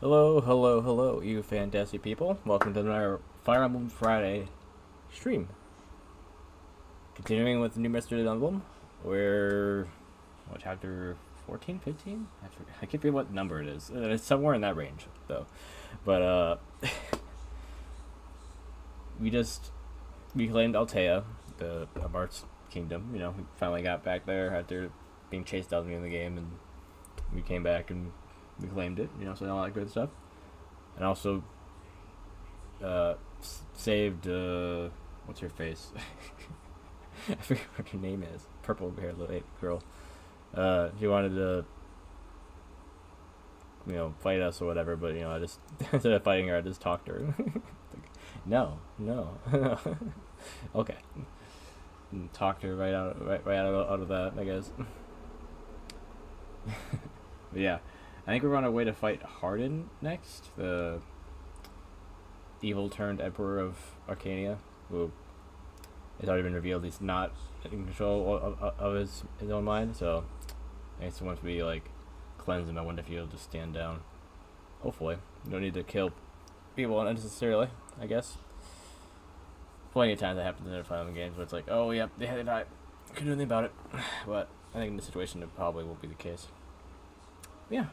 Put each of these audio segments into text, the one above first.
Hello, hello, hello, you fantastic people. Welcome to our Fire Emblem Friday stream. Continuing with the new Mystery Emblem. We're, what, chapter 14, 15? I can't forget what number it is. It's somewhere in that range, though. But, we just reclaimed Altea, the Mart's kingdom. You know, we finally got back there after being chased out in the game, and we came back and reclaimed it, you know, so all that good stuff. And also saved what's her face? I forget what her name is. Purple haired little girl. She wanted to, you know, fight us or whatever, but you know, I just instead of fighting her, I just talked to her. Like, no, no, no. Okay. And talked her right out of that, I guess. But yeah, I think we're on our way to fight Hardin next, the evil turned emperor of Archanea, who it's already been revealed he's not in control of his own mind. So I guess once we like cleanse him, I wonder if he'll just stand down. Hopefully, you don't need to kill people unnecessarily. I guess plenty of times that happens in the Fire Emblem games where it's like, oh yeah, they died, couldn't do anything about it. But I think in this situation it probably won't be the case. But yeah.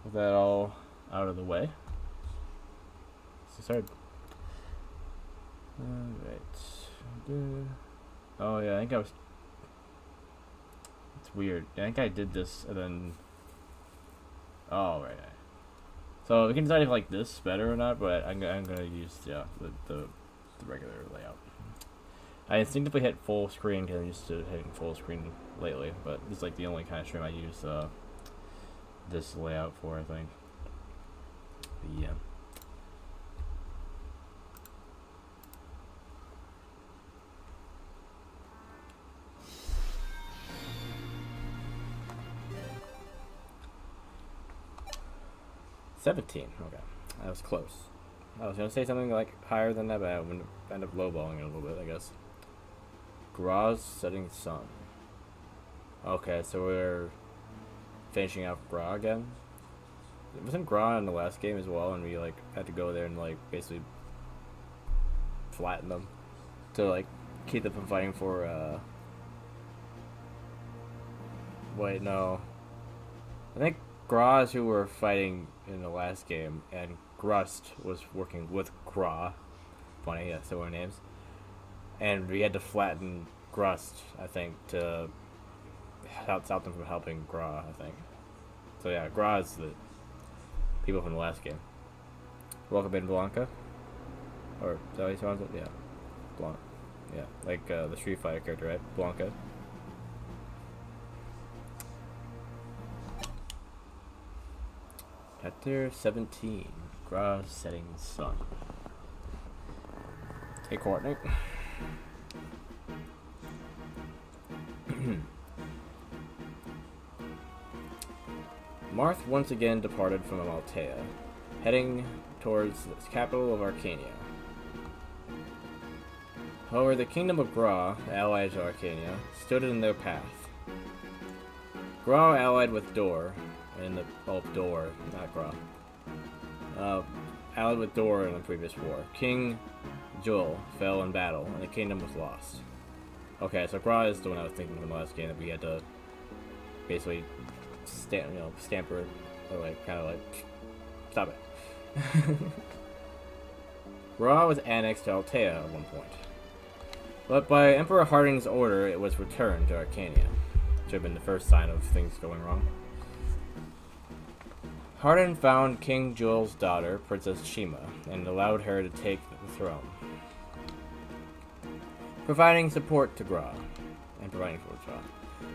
With that all out of the way, let's get started. Alright. Oh yeah, I think I was... It's weird. I think I did this and then... Oh, right. So we can decide if like this is better or not, but I'm gonna use, yeah, the regular layout. I instinctively hit full screen because I'm used to hitting full screen lately, but this is like the only kind of stream I use this layout for, I think. But yeah. $17. Okay, that was close. I was gonna say something like higher than that, but I would end up lowballing it a little bit, I guess. Gra's setting sun. Okay, so we're finishing off Gra again. Wasn't Gra in the last game as well, and we like had to go there and like basically flatten them to like keep them from fighting for wait, no. I think Gra is who we're fighting in the last game, and Grust was working with Gra. Funny, yeah, similar names. And we had to flatten Grust, I think, to stop them from helping Gra, I think. So yeah, Gra is the people from the last game. Welcome in, Blanca. Or is that what he sounds like? Yeah. Blanca. Yeah, like the Street Fighter character, right? Blanca. Chapter 17. Gra's setting sun. Hey, coordinate. Marth once again departed from Altea, heading towards the capital of Archanea. However, the kingdom of Gra, allied to Archanea, stood in their path. Gra allied with Dor, Dor, not Gra. Allied with Dor in the previous war. King Jul fell in battle, and the kingdom was lost. Okay, so Gra is the one I was thinking from the last game that we had to basically stamp her, or like kind of like stop it. Gra was annexed to Altea at one point, but by Emperor Harding's order, it was returned to Archanea, which had been the first sign of things going wrong. Hardin found King Jul's daughter, Princess Shima, and allowed her to take the throne, providing support to Gra.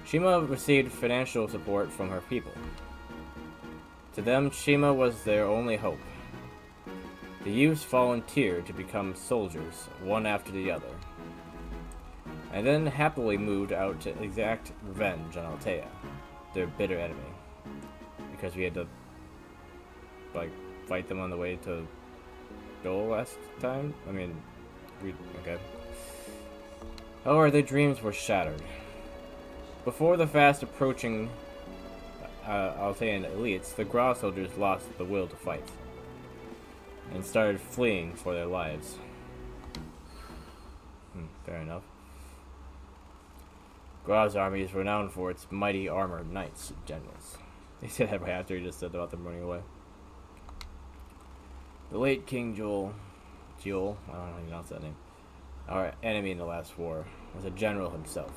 Shima received financial support from her people. To them, Shima was their only hope. The youths volunteered to become soldiers, one after the other, and then happily moved out to exact revenge on Altea, their bitter enemy, because we had to like fight them on the way to Dole last time. I mean, okay. However, their dreams were shattered. Before the fast approaching I'll say in elites, the Gra soldiers lost the will to fight and started fleeing for their lives. Fair enough. Gra's army is renowned for its mighty armored knights and generals. They said that right after he just said about them running away. The late King Jewel, I don't know how to pronounce that name, our enemy in the last war, was a general himself.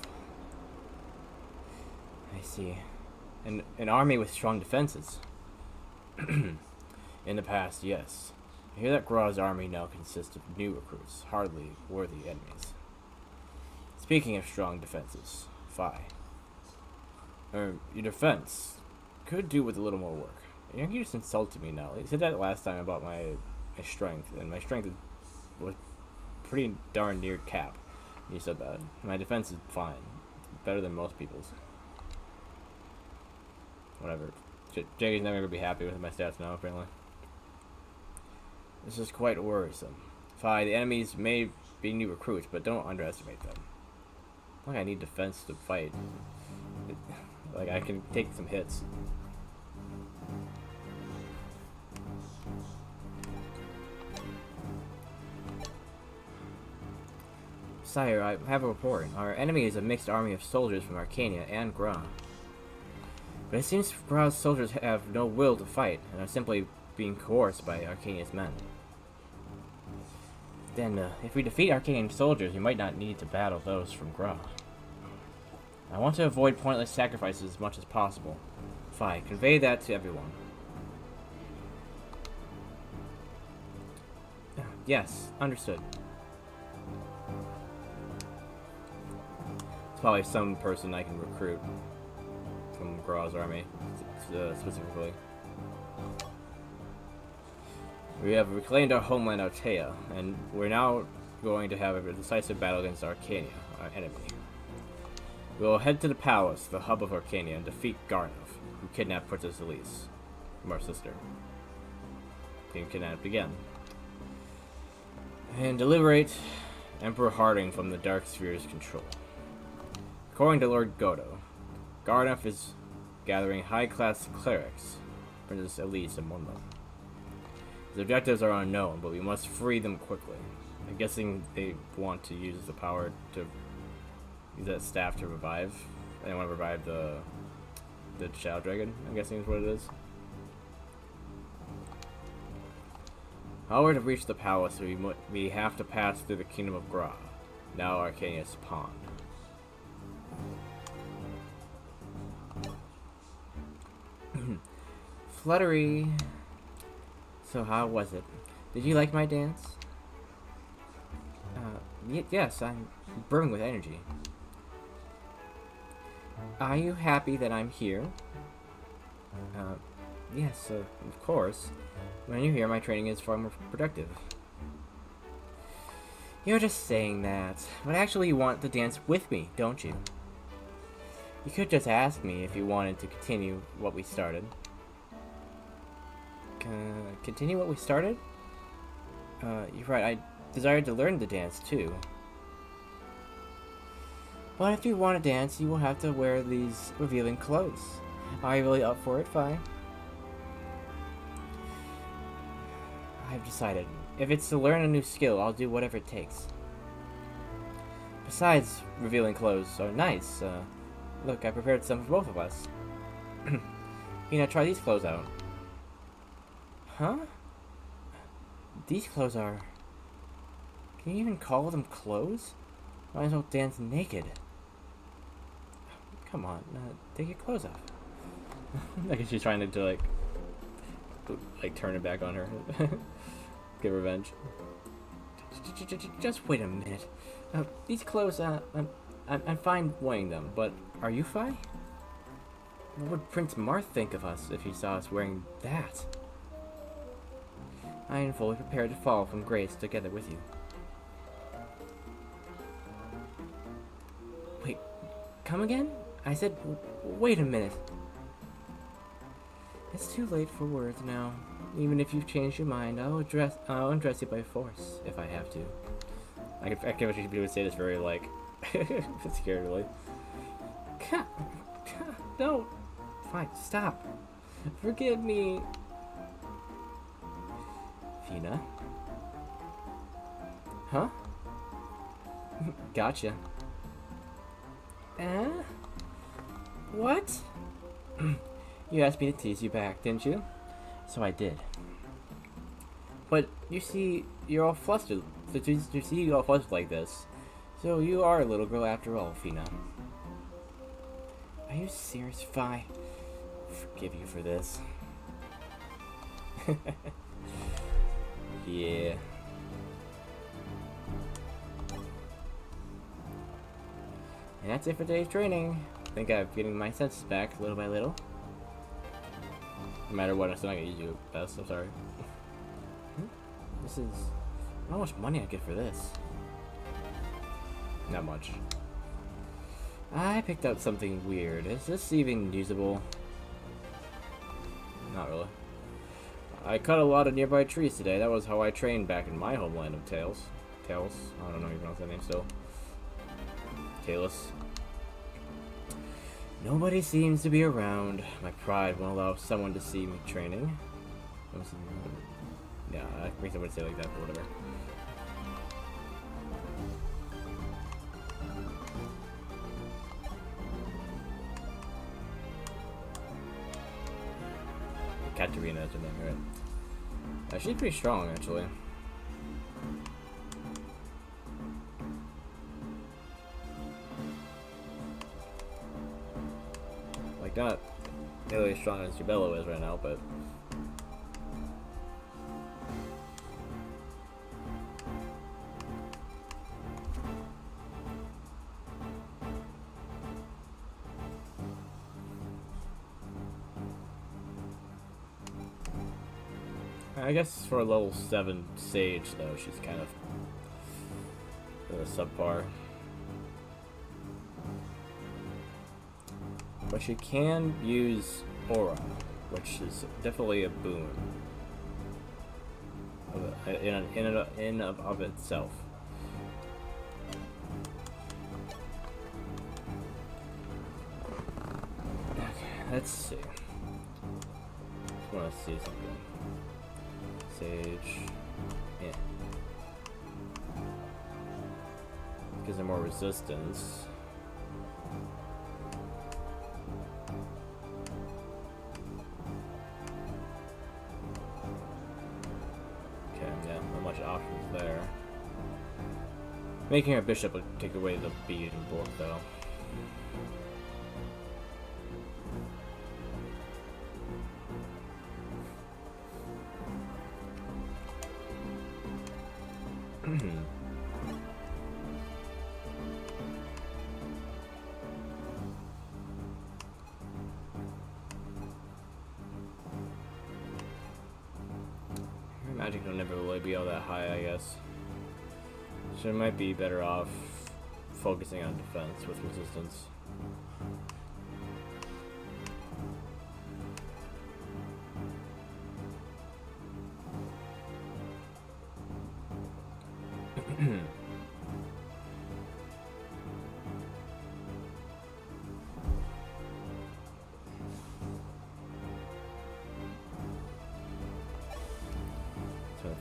I see. An army with strong defenses. In the past, yes. I hear that Gra's army now consists of new recruits, hardly worthy enemies. Speaking of strong defenses, your defense could do with a little more work. You just insulted me now. You said that last time about my strength, and my strength was pretty darn near cap. You said that. My defense is fine. Better than most people's. Whatever. Jake's never gonna be happy with my stats now, apparently. This is quite worrisome. The enemies may be new recruits, but don't underestimate them. Like, I need defense to fight. Like, I can take some hits. Sire, I have a report. Our enemy is a mixed army of soldiers from Archanea and Gra. But it seems Gra's soldiers have no will to fight, and are simply being coerced by Archanea's men. Then, if we defeat Archanean soldiers, we might not need to battle those from Gra. I want to avoid pointless sacrifices as much as possible. Convey that to everyone. Yes, understood. It's probably some person I can recruit from Gra's army, specifically. We have reclaimed our homeland Archanea, and we're now going to have a decisive battle against Archanea, our enemy. We will head to the palace, the hub of Archanea, and defeat Garnov, who kidnapped Princess Elise, from our sister. Being kidnapped again. And to liberate Emperor Harding from the Dark Sphere's control. According to Lord Godo, Garnov is gathering high-class clerics, Princess Elise among them. His objectives are unknown, but we must free them quickly. I'm guessing they want to use the power to use that staff to revive. They want to revive the Shadow Dragon, I'm guessing is what it is. However, to reach the palace, we have to pass through the Kingdom of Gra, now Archanea's pawn. Fluttery. So how was it? Did you like my dance? Yes, I'm burning with energy. Are you happy that I'm here? Yes, of course. When you're here, my training is far more productive. You're just saying that, but actually you want to dance with me, don't you? You could just ask me if you wanted to continue what we started. Continue what we started? You're right, I desired to learn to dance too. But if you want to dance, you will have to wear these revealing clothes. Are you really up for it, Fi? I've decided. If it's to learn a new skill, I'll do whatever it takes. Besides, revealing clothes are nice. Look, I prepared some for both of us. Try these clothes out. Huh? These clothes are... Can you even call them clothes? Might as well dance naked. Come on, take your clothes off. I guess she's trying to like turn it back on her. Get revenge. Just wait a minute. These clothes, I'm fine wearing them, but are you fine? What would Prince Marth think of us if he saw us wearing that? I am fully prepared to fall from grace together with you. Wait, come again? I said, wait a minute. It's too late for words now. Even if you've changed your mind, I'll undress you by force, if I have to. I can't imagine people would say this very, scaredly. Don't. Fine, stop. Forgive me. Fina? Huh? Gotcha. What? You asked me to tease you back, didn't you? So I did. But you see, you're all flustered. You see, you all flustered like this. So you are a little girl after all, Fina. Are you serious, Fi? Forgive you for this. Yeah. And that's it for today's training. I think I'm getting my senses back little by little. No matter what, I'm still not gonna use you best. I'm sorry. This is... how much money I get for this? Not much. I picked up something weird. Is this even usable? Not really. I cut a lot of nearby trees today. That was how I trained back in my homeland of Tails. Tails? I don't know even know that name still. Tailless. Nobody seems to be around. My pride won't allow someone to see me training. Yeah, I think someone would say like that, but whatever. Katarina is her name, right? She's pretty strong, actually. Like, not nearly as strong as Jubello is right now, but... I guess for a level 7 Sage, though, she's kind of subpar. But she can use Aura, which is definitely a boon in of itself. Okay, let's see. Just want to see something. Sage, yeah. Gives them more resistance. Okay, yeah, not much options there. Making her bishop would take away the bead and bulk, though. Magic will never really be all that high, I guess. So it might be better off focusing on defense with resistance.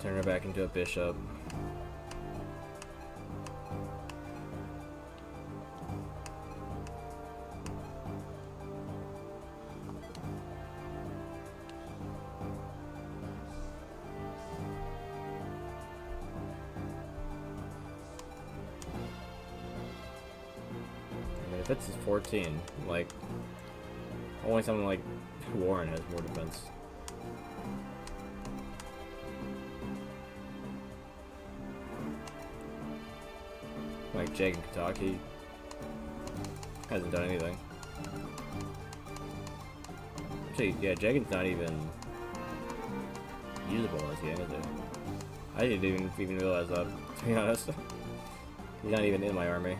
Turn her back into a bishop. I mean, if it's 14, like, only someone like Warren has more defense. Like Jag and Kataki hasn't done anything. Actually, yeah, Jagan's not even usable as yet, is it? I didn't even realize that, to be honest. He's not even in my army.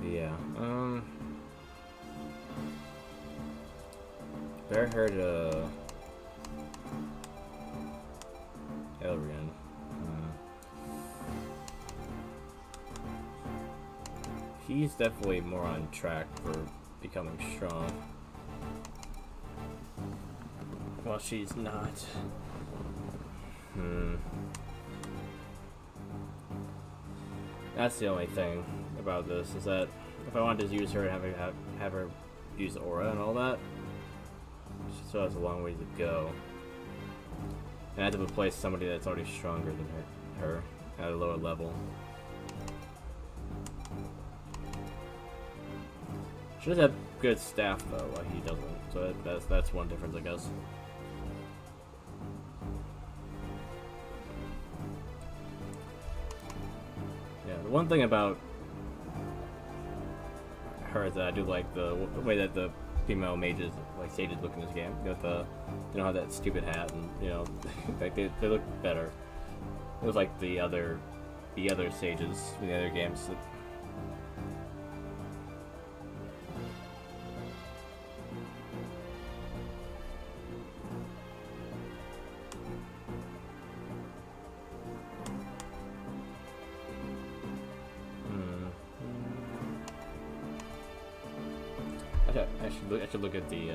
Yeah, better her to Elrian. he's definitely more on track for becoming strong. Well, she's not. That's the only thing about this, is that if I wanted to use her and have her use aura and all that, she still has a long way to go. And I have to replace somebody that's already stronger than her at a lower level. She does have good staff though, while he doesn't. So that's one difference, I guess. Yeah, the one thing about her is that I do like the way that the female mages, like sages, look in this game. You know, they don't have that stupid hat, and you know, like they look better. It was like the other sages in the other games. I should look at the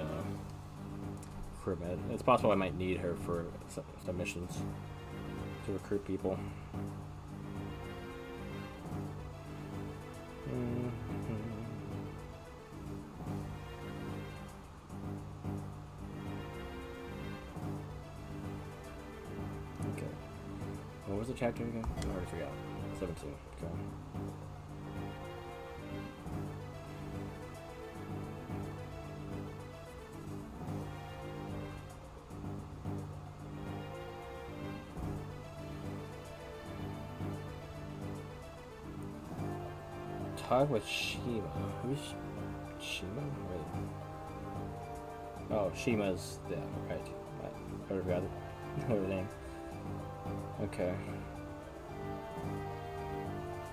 crew med. It's possible I might need her for some missions to recruit people. Okay. What was the chapter again? I already forgot. 17. Okay. Talk with Shima. Who's Shima? Wait. Oh, Shima's. Yeah, right. I forgot her name. Okay.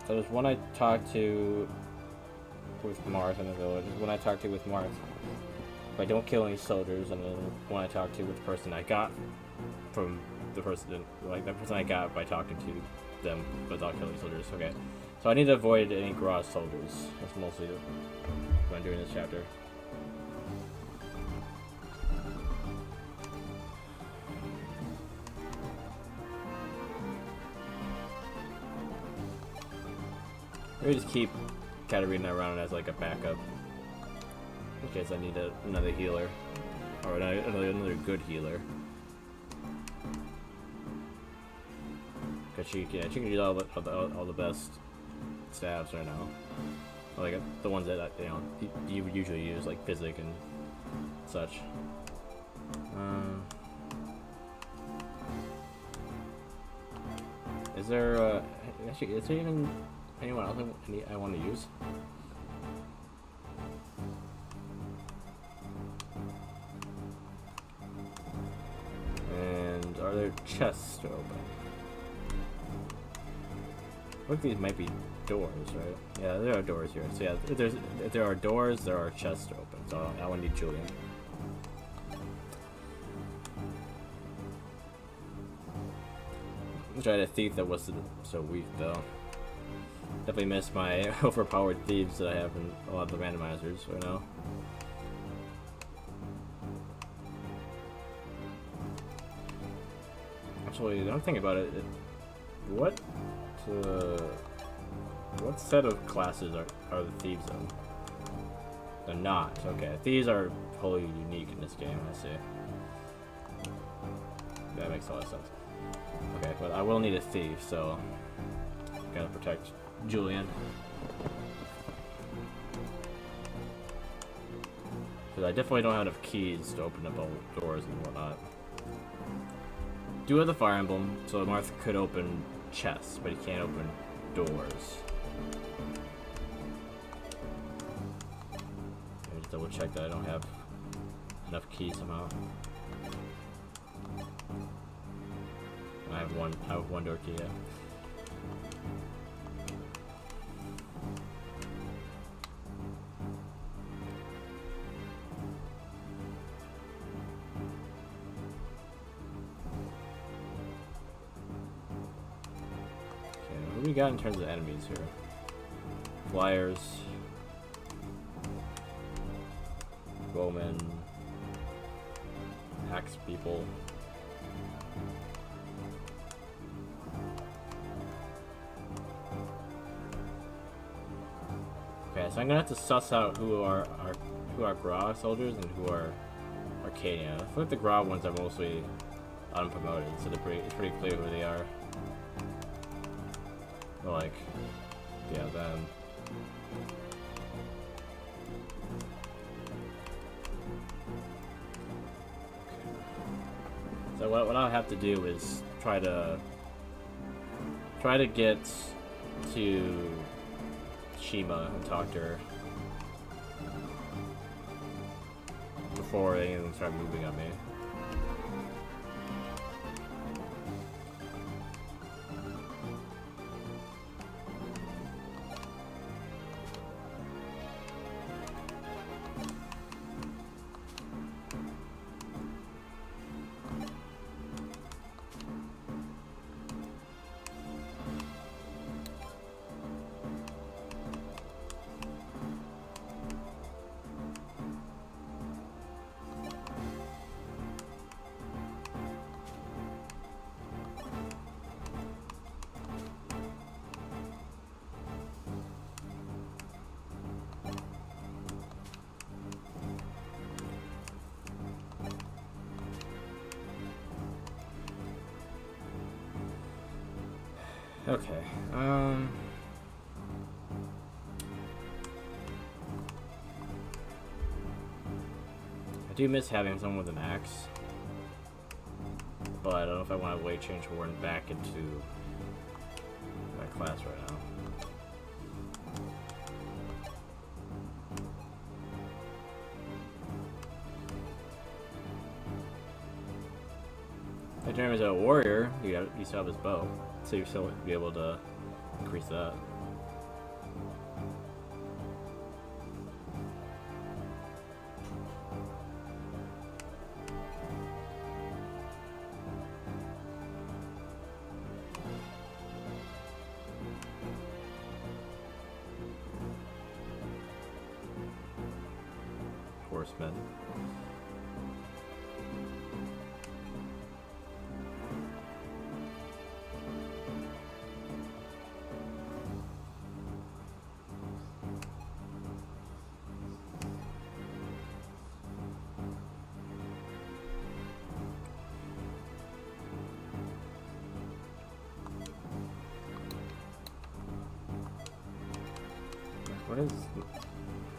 So there's one I talked to with Marth in the village. There's one I talked to with Marth. If I don't kill any soldiers, and then one I talked to with the person I got from the person, like that person I got by talking to them without killing soldiers. Okay. So I need to avoid any garage soldiers. That's mostly what I'm doing in this chapter. Maybe just keep Katarina around as like a backup in case I need another healer, or another good healer. Cause she can use all the best stabs right now, like the ones that you would usually use, like Physic and such. Is there actually, is there even anyone else I want to use? And are there chests to open? Look, these might be doors, right? Yeah, there are doors here. So yeah, if there are doors, there are chests to open. So I want to need Julian. I tried a thief that wasn't so weak though. Definitely miss my overpowered thieves that I have in a lot of the randomizers right now. Actually, the other thing about it, what set of classes are the thieves in? They're not. Okay, thieves are wholly unique in this game. I see. That makes a lot of sense. Okay, but I will need a thief, so gotta protect Julian. Because I definitely don't have enough keys to open up all the doors and whatnot. Do have the Fire Emblem, so Marth could open chests, but he can't open doors. Let me just double check that I don't have enough keys somehow. I have one door key, yeah. Okay, what do we got in terms of enemies here? Flyers. Bowman, axe people. Okay, so I'm gonna have to suss out who are Gra soldiers and who are Archanea. I feel like the Gra ones are mostly unpromoted, so it's pretty clear who they are. But like, yeah, them. So what I'll have to do is try to get to Shima and talk to her before any of them start moving on me. Okay, I do miss having someone with an axe, but I don't know if I want to weight change Warden back into my class right now. If I turn him into a warrior, you still have his bow, so you'll still be able to increase that. Horsemen.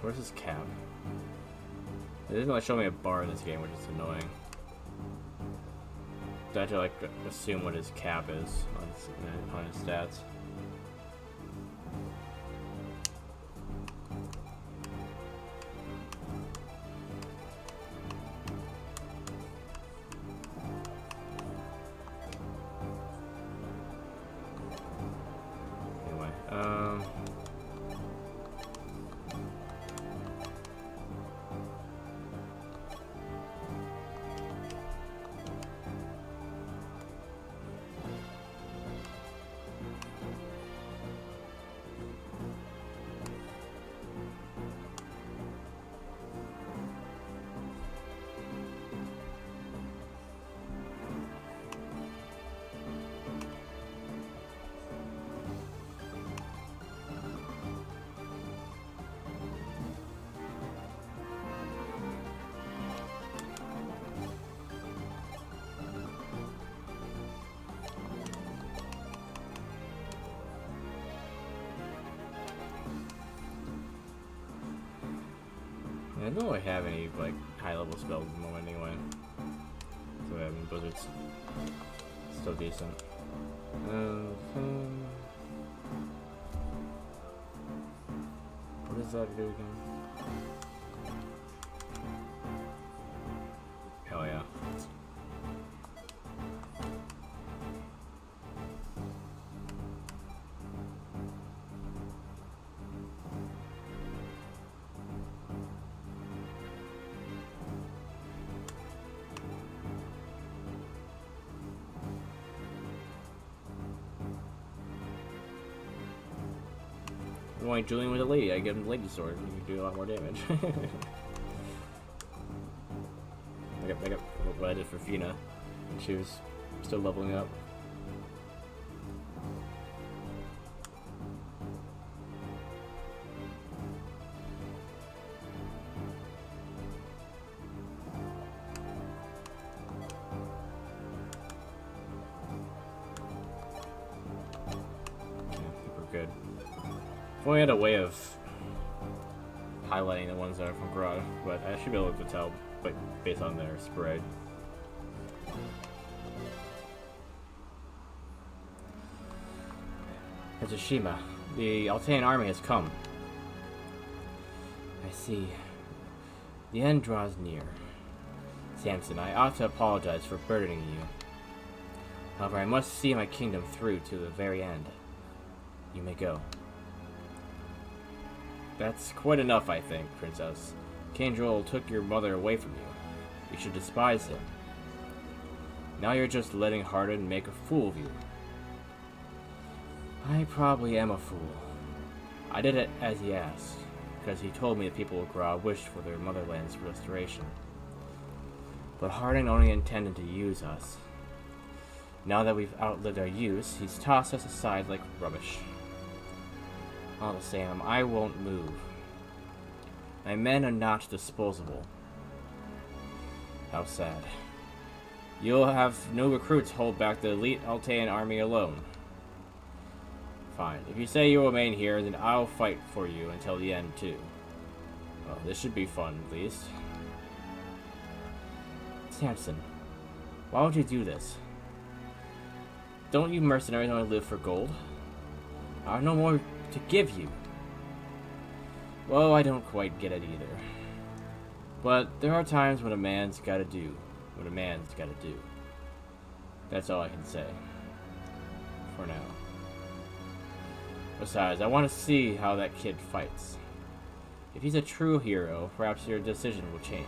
Where's his cap? It doesn't really show me a bar in this game, which is annoying. I have to like assume what his cap is on his stats. Anyway, I don't really have any like high level spells at the moment anyway. So I mean Blizzard's still decent. What does that do again? Hell yeah. Like Julian with a lady, I give him the lady sword, you can do a lot more damage. back up what I did for Fina, and she was still leveling up. Good. If only had a way of highlighting the ones that are from Grod, but I should be able to tell, like, based on their spread. Tsushima, the Archanea army has come. I see. The end draws near. Samson, I ought to apologize for burdening you. However, I must see my kingdom through to the very end. You may go. That's quite enough, I think, Princess. King Joel took your mother away from you. You should despise him. Now you're just letting Hardin make a fool of you. I probably am a fool. I did it as he asked, because he told me the people of Gra wished for their motherland's restoration. But Hardin only intended to use us. Now that we've outlived our use, he's tossed us aside like rubbish. All the same, I won't move. My men are not disposable. How sad. You'll have no recruits hold back the elite Altean army alone. Fine. If you say you'll remain here, then I'll fight for you until the end, too. Well, this should be fun, at least. Samson, why would you do this? Don't you mercenaries only live for gold? I have no more to give you. Well, I don't quite get it either. But there are times when a man's gotta do what a man's gotta do. That's all I can say. For now. Besides, I want to see how that kid fights. If he's a true hero, perhaps your decision will change.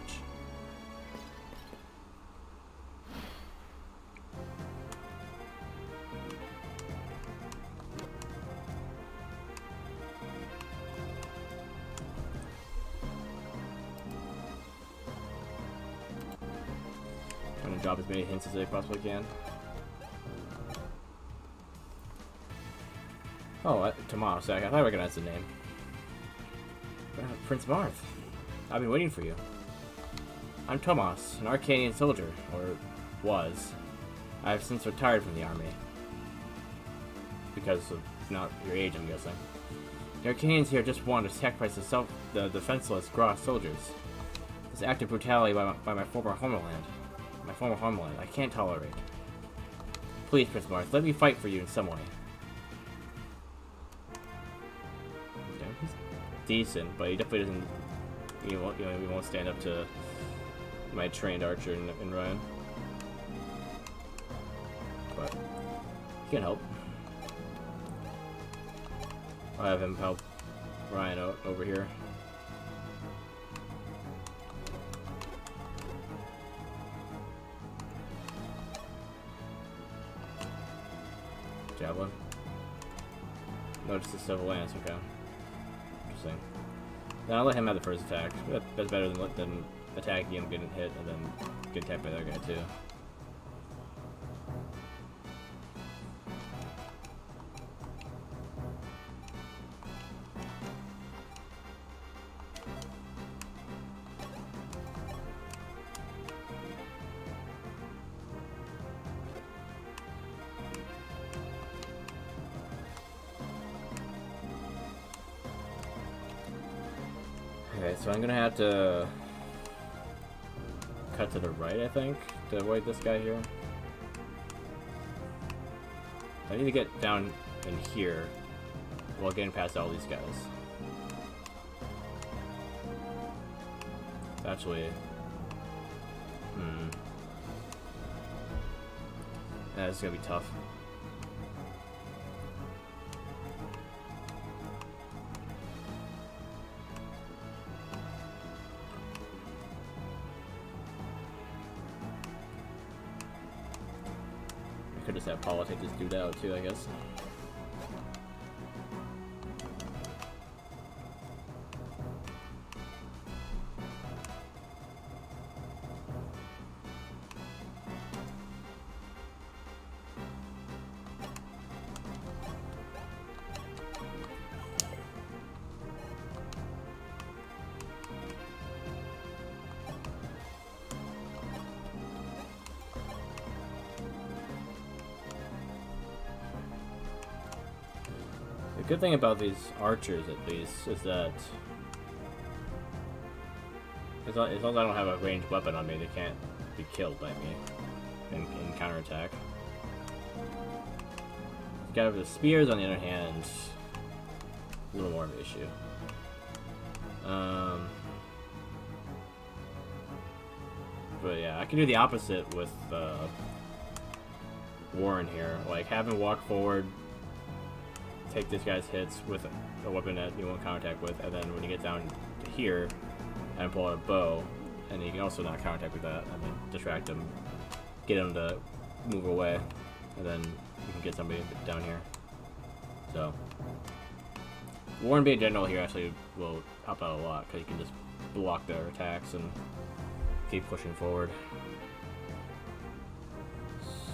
I'm gonna drop as many hints as I possibly can. Oh, Tomas. I thought I recognized the name. Prince Marth. I've been waiting for you. I'm Tomas, an Arcanian soldier, or was. I have since retired from the army. Because of not your age, I'm guessing. The Arcanians here just want to sacrifice the defenseless Gra soldiers. This act of brutality by my former homeland. I can't tolerate. Please, Prince Marth, let me fight for you in some way. He's decent, but he definitely doesn't. He won't stand up to my trained archer in Ryan. But he can help. I'll have him help Ryan out over here. Javelin. Notice the civil lance. Okay. Interesting. Then I'll let him have the first attack. That's better than attacking him, getting hit, and then get attacked by the other guy too. Okay, so I'm gonna have to cut to the right, I think, to avoid this guy here. I need to get down in here while getting past all these guys. Actually, that's gonna be tough. Could just have Paula take this dude out too, I guess. good thing about these archers, at least, is that as long as I don't have a ranged weapon on me, they can't be killed by me in counterattack. Got the spears, on the other hand, a little more of an issue. But yeah, I can do the opposite with Warren here. Like, have him walk forward, take this guy's hits with a weapon that you won't counterattack with, and then when you get down to here, and pull out a bow, and you can also not counterattack with that, and then distract him, get him to move away, and then you can get somebody down here. So, Warren being general here actually will help out a lot, because you can just block their attacks and keep pushing forward.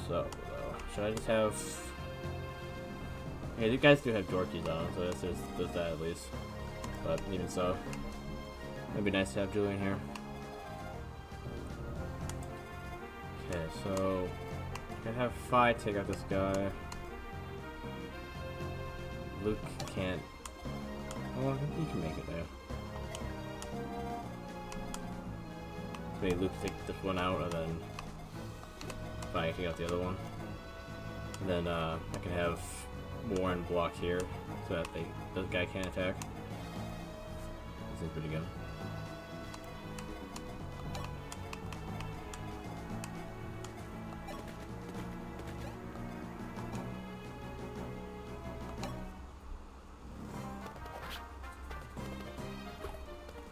So, should I just have... Yeah, these guys do have Dorkies on, so there's that at least. But even so, it'd be nice to have Julian here. Okay, so I can have Phi take out this guy. Luke can't. Well, he can make it there. Maybe Luke take this one out, and then Phi take out the other one. And then I can have Warren block here, so that this guy can't attack. This is pretty good.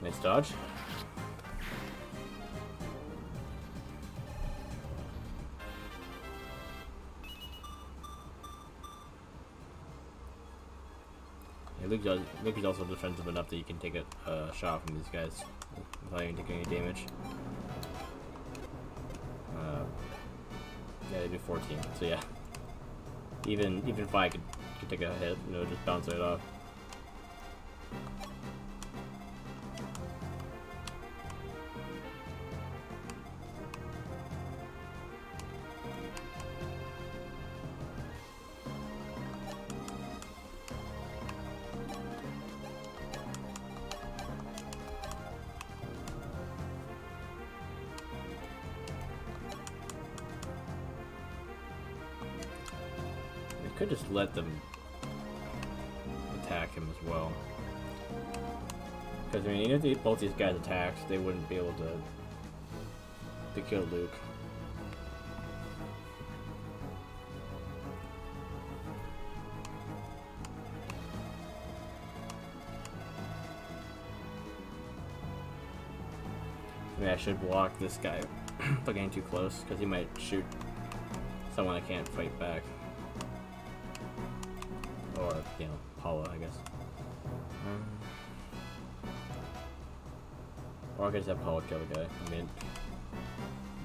Nice dodge. Yeah, Luke is also defensive enough that you can take a shot from these guys without even taking any damage. Yeah, they do 14, so yeah. Even if I could take a hit, you know, just bounce it off. Could just let them attack him as well. Because I mean, even if both these guys attacked, they wouldn't be able to kill Luke. Maybe I should block this guy by getting too close, because he might shoot someone that can't fight back. Or, you know, Paula, I guess. Or I could just have Paula kill the guy. I mean,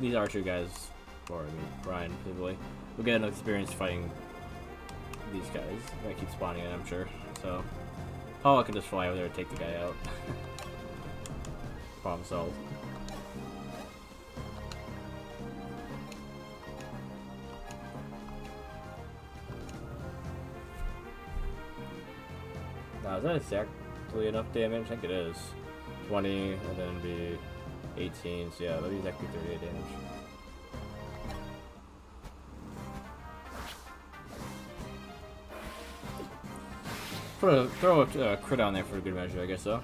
these archer guys, or I mean, Brian, specifically, will get enough experience fighting these guys. I keep spawning in, I'm sure. So, Paula can just fly over there and take the guy out. Problem solved. Is that exactly enough damage? I think it is. 20, and then be 18, so yeah, that'll be exactly 38 damage. Throw a crit on there for a good measure, I guess so.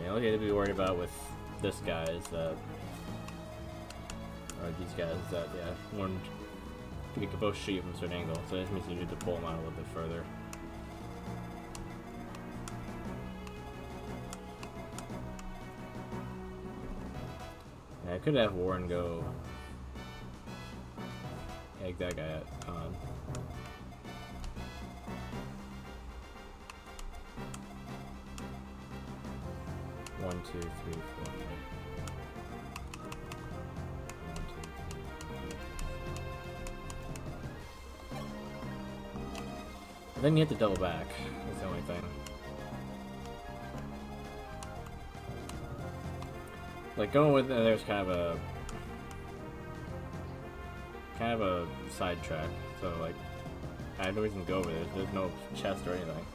All you have to be worried about with this guy is that, or these guys, is that, yeah, one, you can both shoot from a certain angle, so that means you need to pull them out a little bit further. Yeah, I could have Warren go egg that guy on. 1, 2, 3, 4, 5. 1, 2, 3. Then you have to double back. That's the only thing. like going with there's kind of a sidetrack. So like I have no reason to go over there. There's no chest or anything.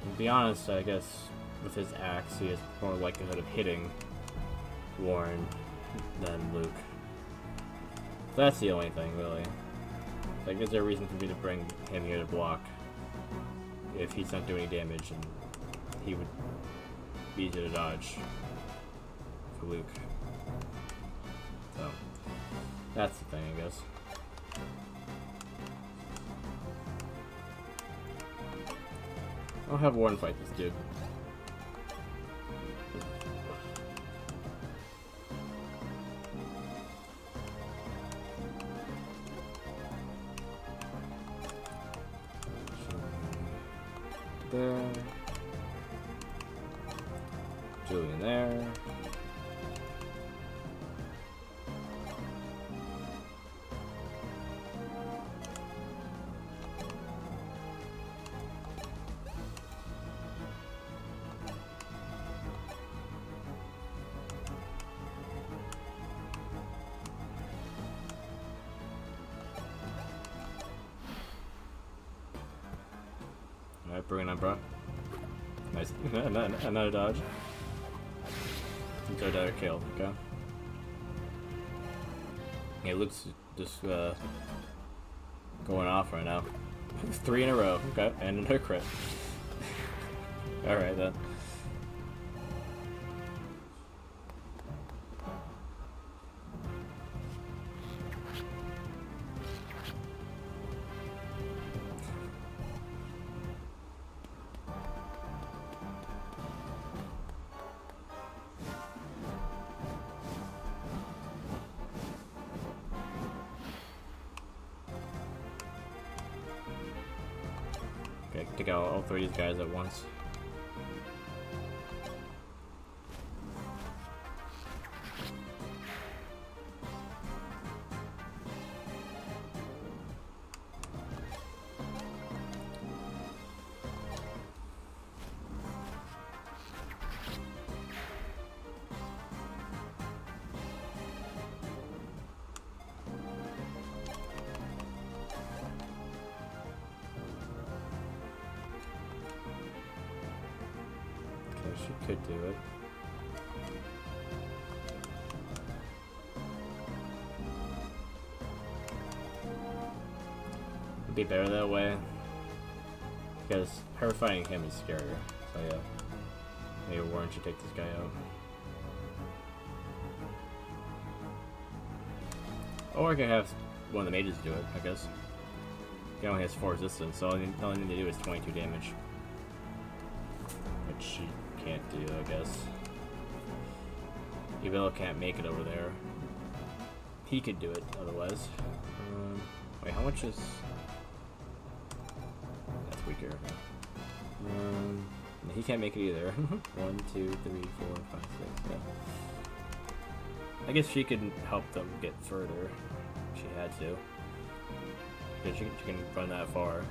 To be honest, I guess with his axe, he has more likelihood of hitting Warren than Luke. That's the only thing, really. Like, is there a reason for me to bring him here to block if he's not doing any damage, and he would be easier to dodge for Luke? So, that's the thing, I guess. I'll have Warren fight this dude. There. Julian there. Alright, bring it on, bro. Nice. Another dodge. Another kill, okay. Yeah, Luke's just going off right now. 3 in a row, okay, and another crit. Alright then. Okay, take out all 3 of these guys at once. She could do it. It'd be better that way, because her fighting him is scarier. So yeah, maybe Warren should take this guy out. Or I could have one of the mages do it, I guess. He only has 4 resistance, so all I need to do is 22 damage. Which she can't do, I guess. Evil can't make it over there. He could do it otherwise. Wait, how much is... That's weaker. Okay. He can't make it either. 1, 2, 3, 4, 5, 6, yeah. I guess she could help them get further. She had to. Because she can run that far.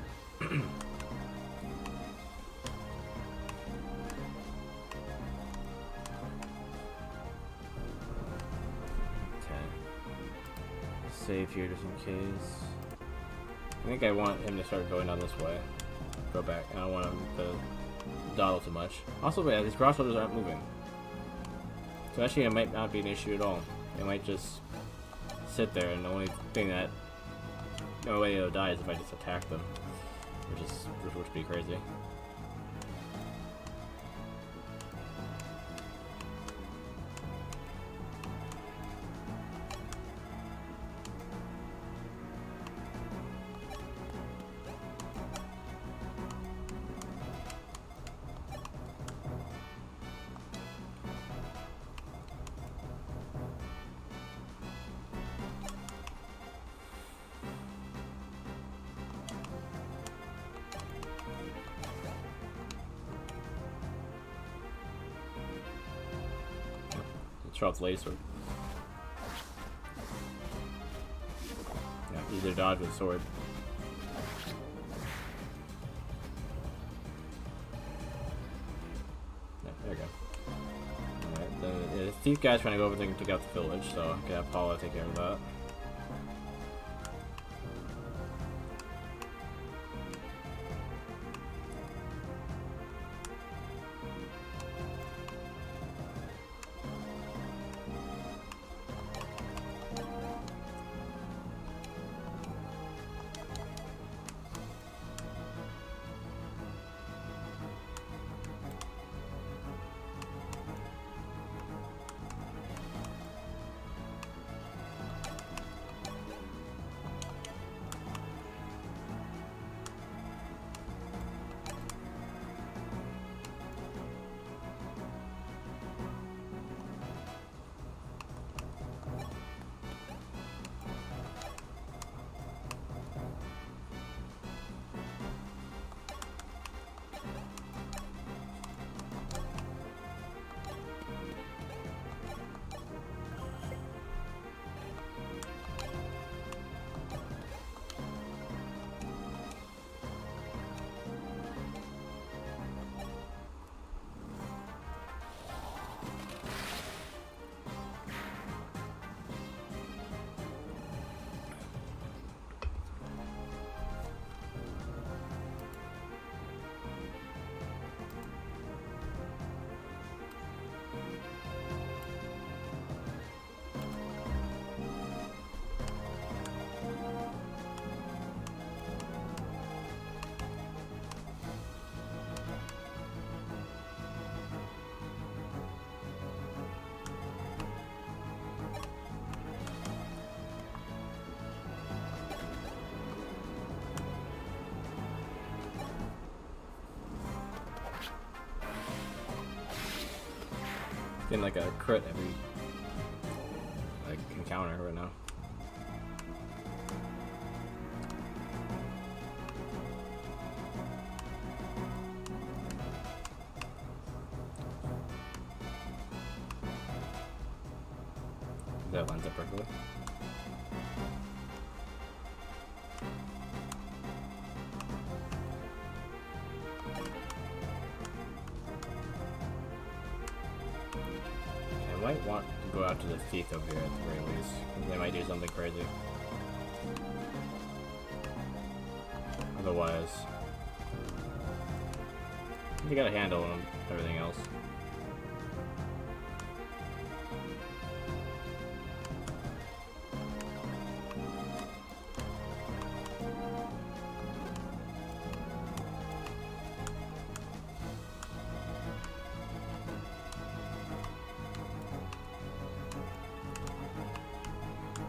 Save here just in case. I think I want him to start going down this way. Go back. I don't want him to dawdle too much. Also, yeah, these crossroads aren't moving. So actually it might not be an issue at all. It might just sit there, and the only thing that... the only way it'll die is if I just attack them. Which would be crazy. Throw out the laser. Easier dodge with sword. Yeah, there we go. Alright, the thief guy's trying to go over there and take out the village, so I'm gonna have Paula take care of that. Getting like a crit every like encounter right now. That lines up perfectly. I might want to go out to the thief over here at the very least. They might do something crazy. Otherwise, they got a handle on everything else.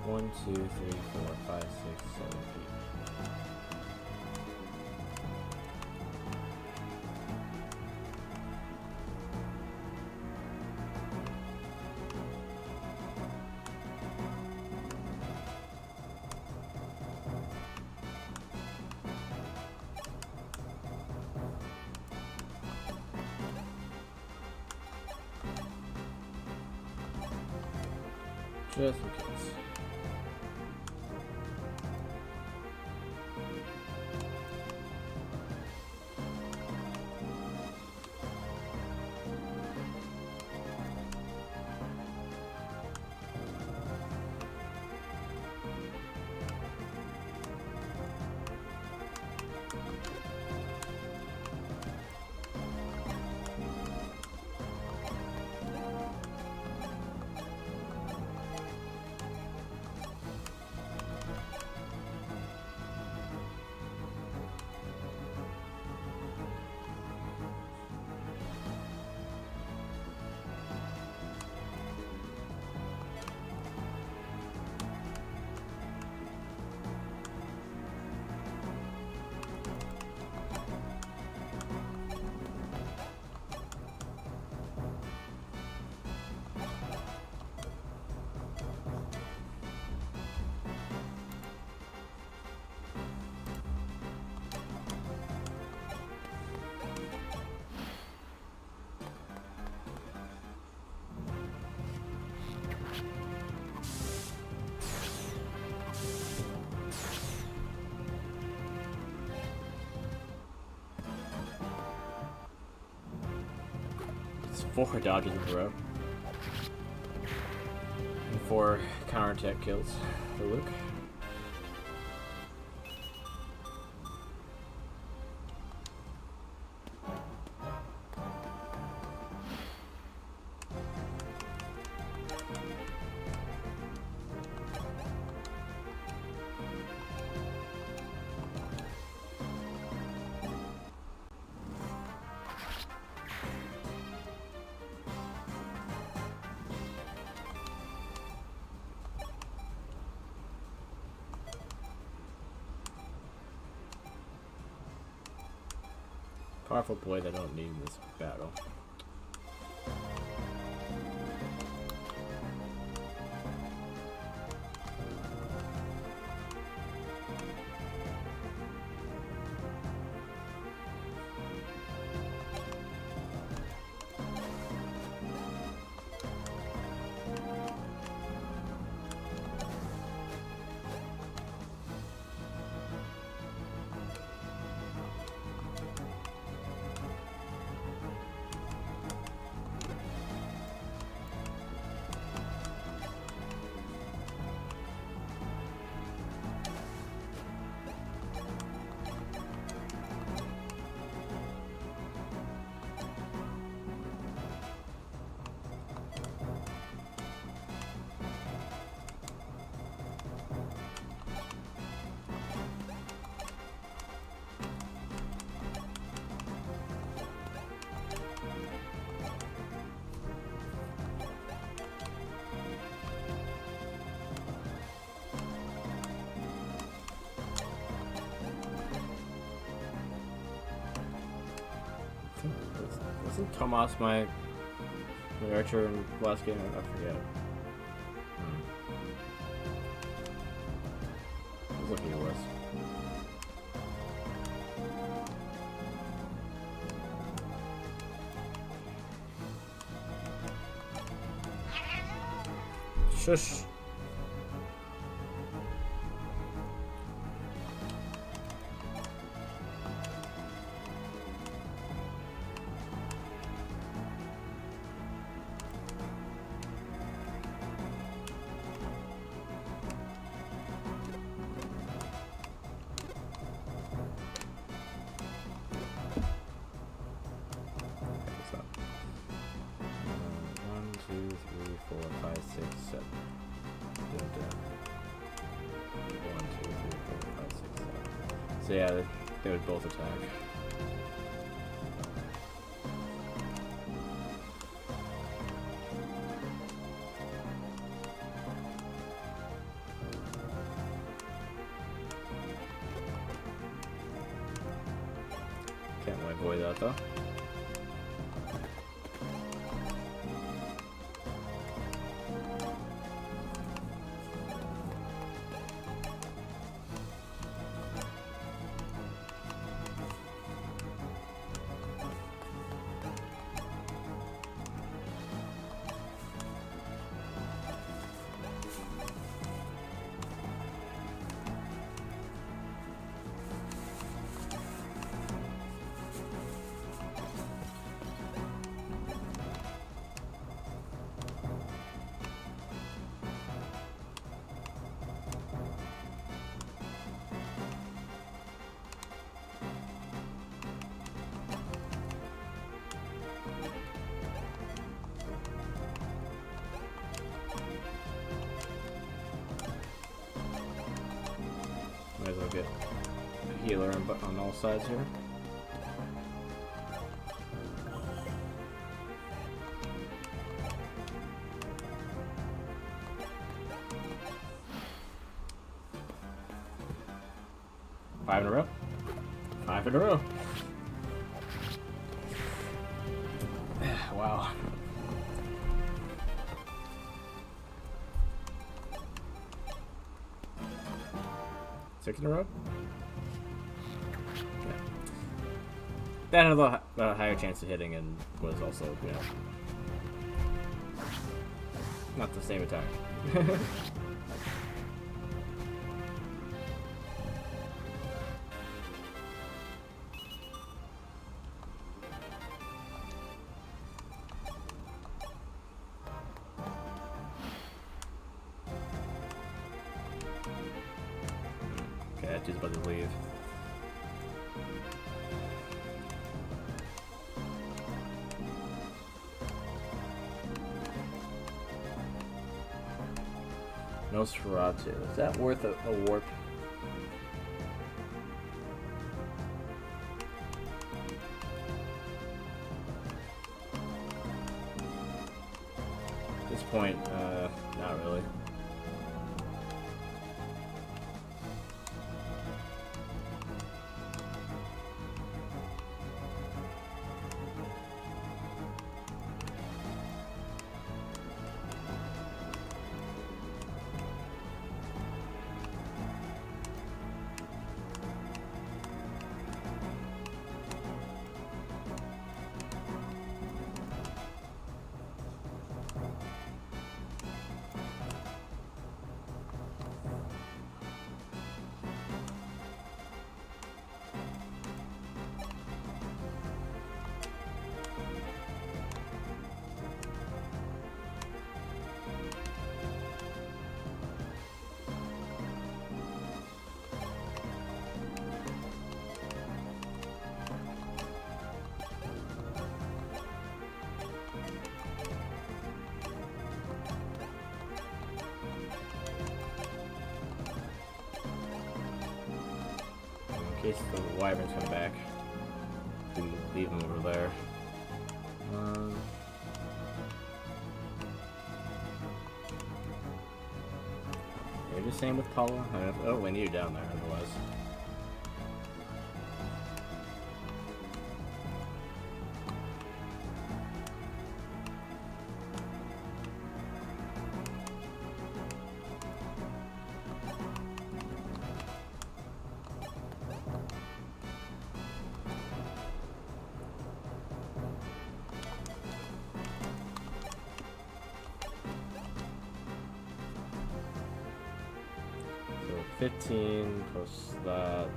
One, two, three, four, five, six, 7 feet. Just in case. 4 dodges in a row. And 4 counterattack kills for Luke. Powerful boy that I don't need in this battle. Wasn't Tomas my archer in the last game? I forget. I was looking, it was. Shush. So yeah, they would both attack. Can't avoid that though. Might as well get a healer on all sides here. Five in a row. 5 in a row. Wow. 6 in a row? Yeah. That had a higher chance of hitting and was also, you know, not the same attack. he's about to leave. Nosferatu. Is that worth a warp? At this point, not really. In case the wyverns come back, we can leave them over there. You're just saying with Paula? Oh, we need you down there otherwise. So 15 plus that,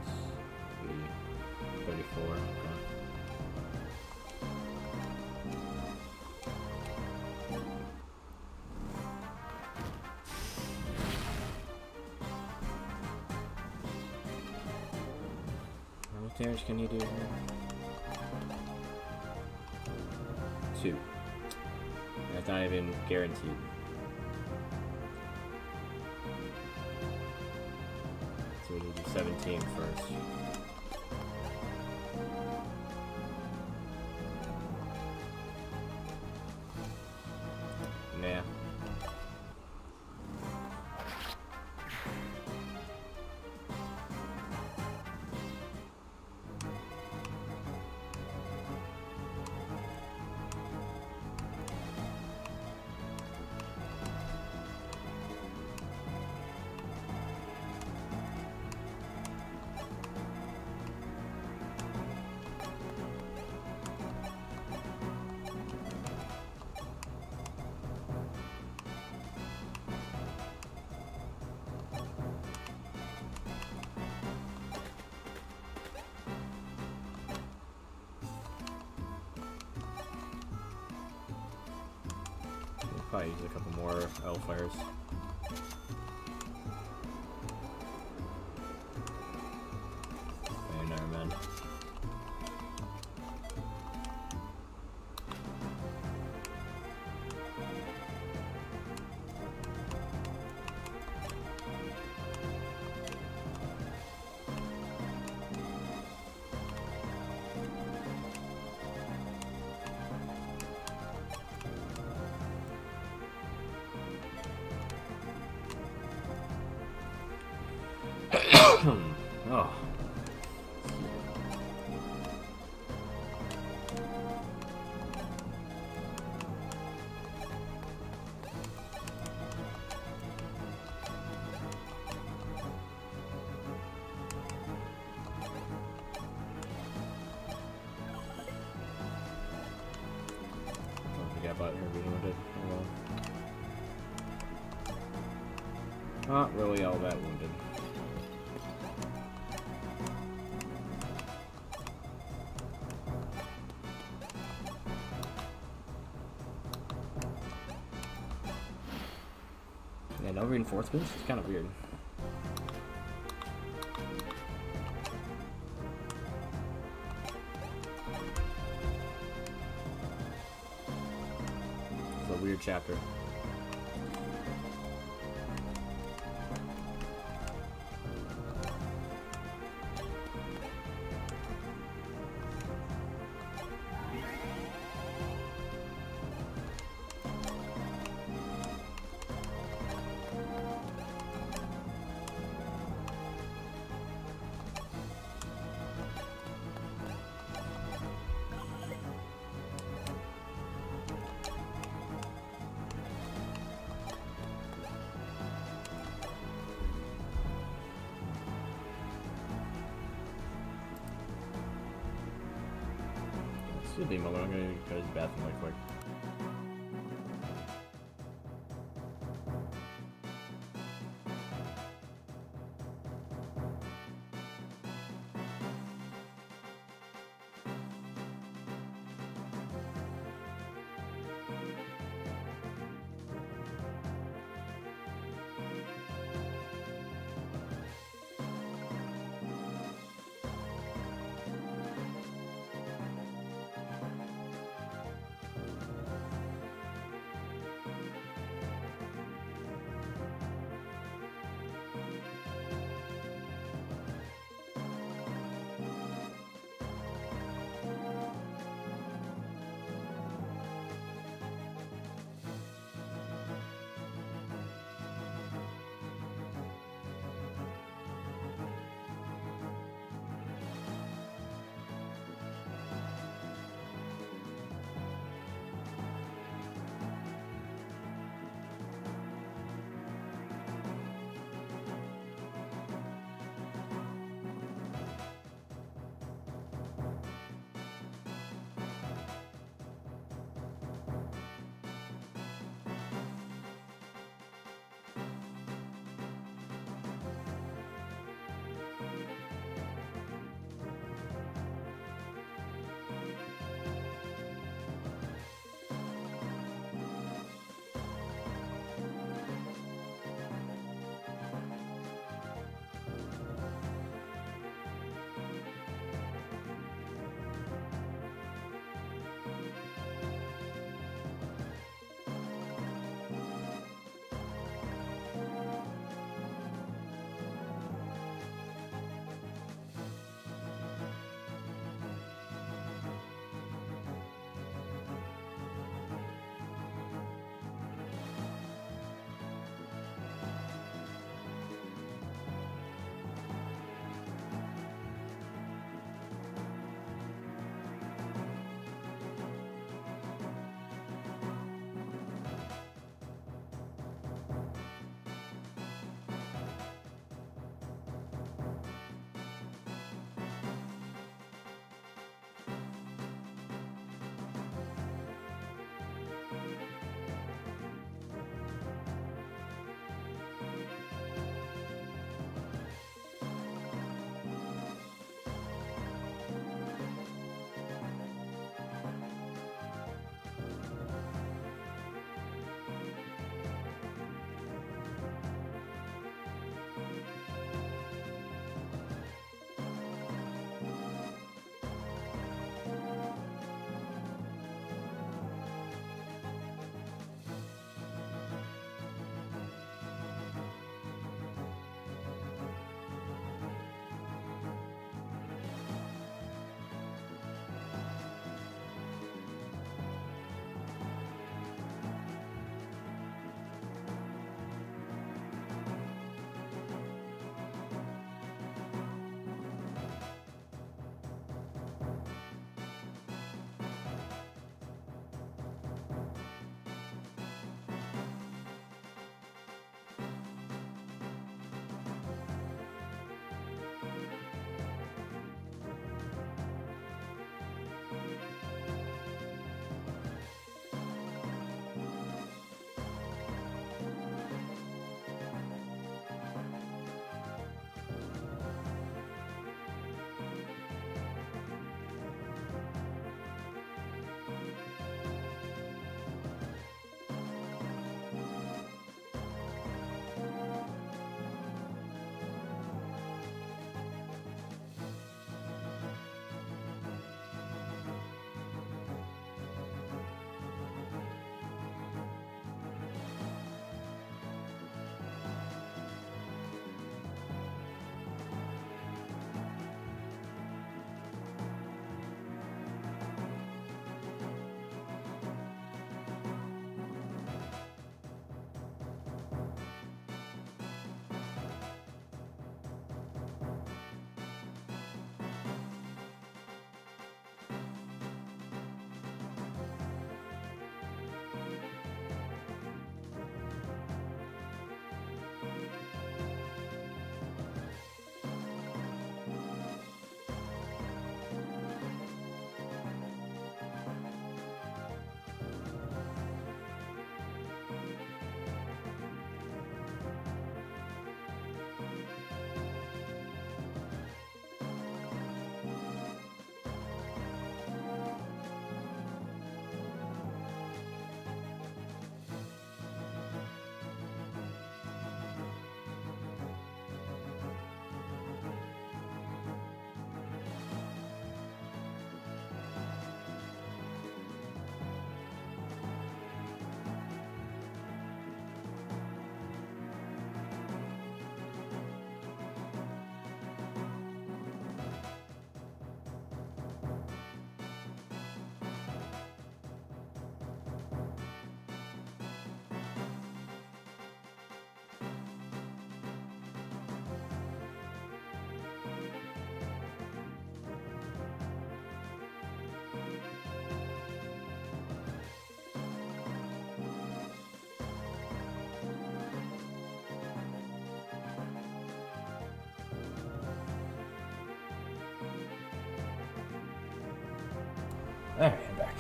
34. Okay. How much damage can he do here? 2. That's not even guaranteed. So we need to do 17 first. Nah. Probably use a couple more Hellfires. And never mind. Oh. Don't forget about her being wounded. Oh well. Not really all that wounded. Yeah, no reinforcements? It's kind of weird. chapter. This will be a moment. I'm gonna go to the bathroom really quick. Alright, I'm back.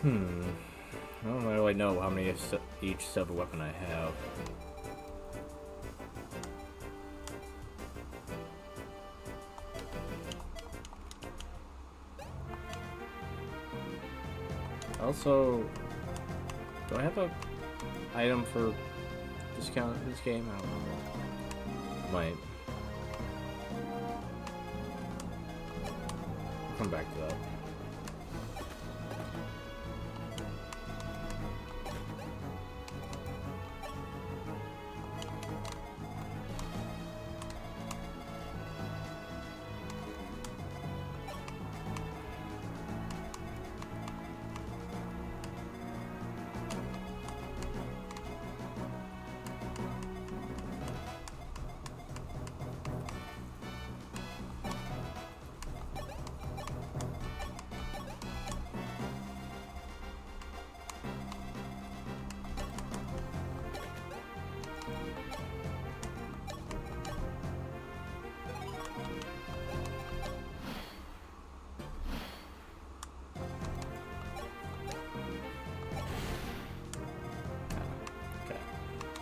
I don't really know how many of each silver weapon I have. Also, do I have a item for discount in this game? I don't know. Might. I'll come back to that.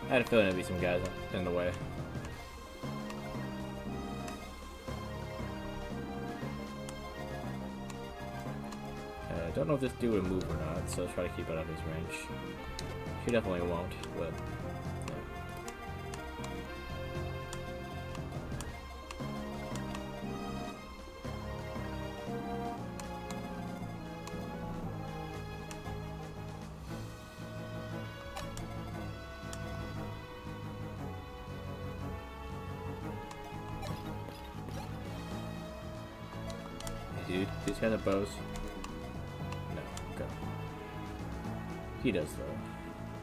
I had a feeling there'd be some guys in the way. I don't know if this dude will move or not, so I'll try to keep it out of his range. He definitely won't, but... Dude, these guys have bows? No, okay. He does though.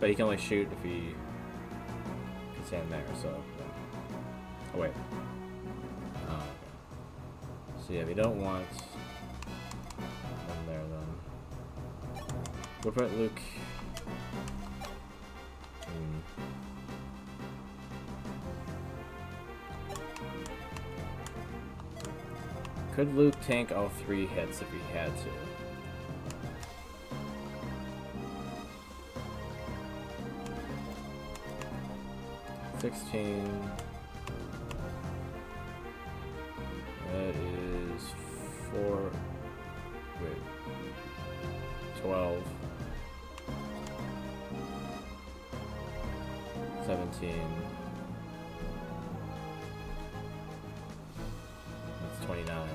But he can only shoot if he can stand there, so... No. Oh wait. Oh, okay. So yeah, we don't want one there then. We'll put Luke... Could Luke tank all 3 hits if he had to? $16. That is 4. Wait. 12. 17. That's 29.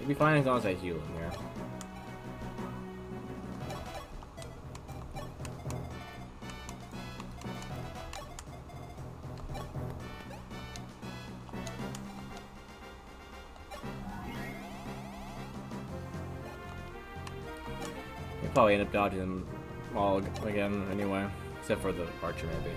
It'll be fine as long as I heal him here. He'll probably end up dodging them all again anyway, except for the archer maybe.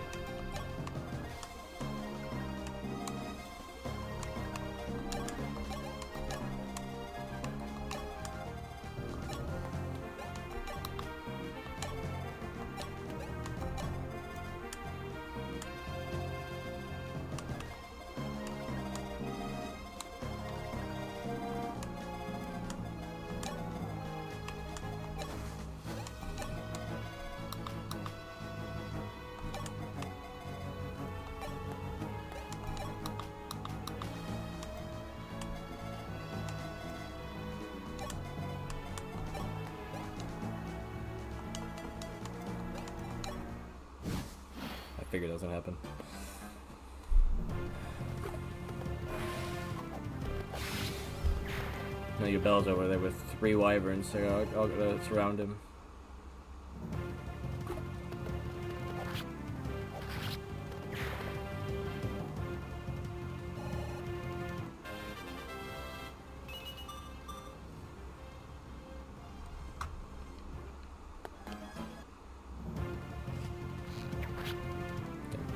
figured that was gonna happen. Now your Bell's over there with 3 wyverns, so I'll surround him.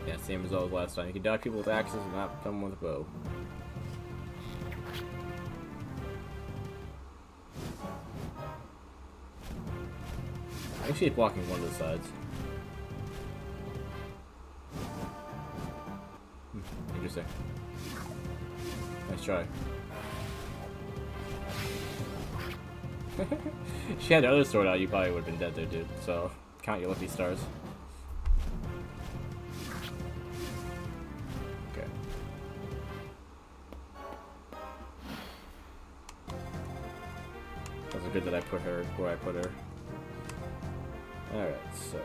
Yeah, same as always last time. You can dodge people with axes and not them with a bow. Actually, it's blocking one of the sides. Interesting. Nice try. If she had the other sword out, you probably would have been dead there, dude. So, count your lucky stars. Okay. It was good that I put her where I put her. Alright, so...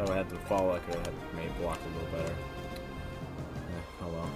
If I had them fall, I could have made block a little better. Oh well.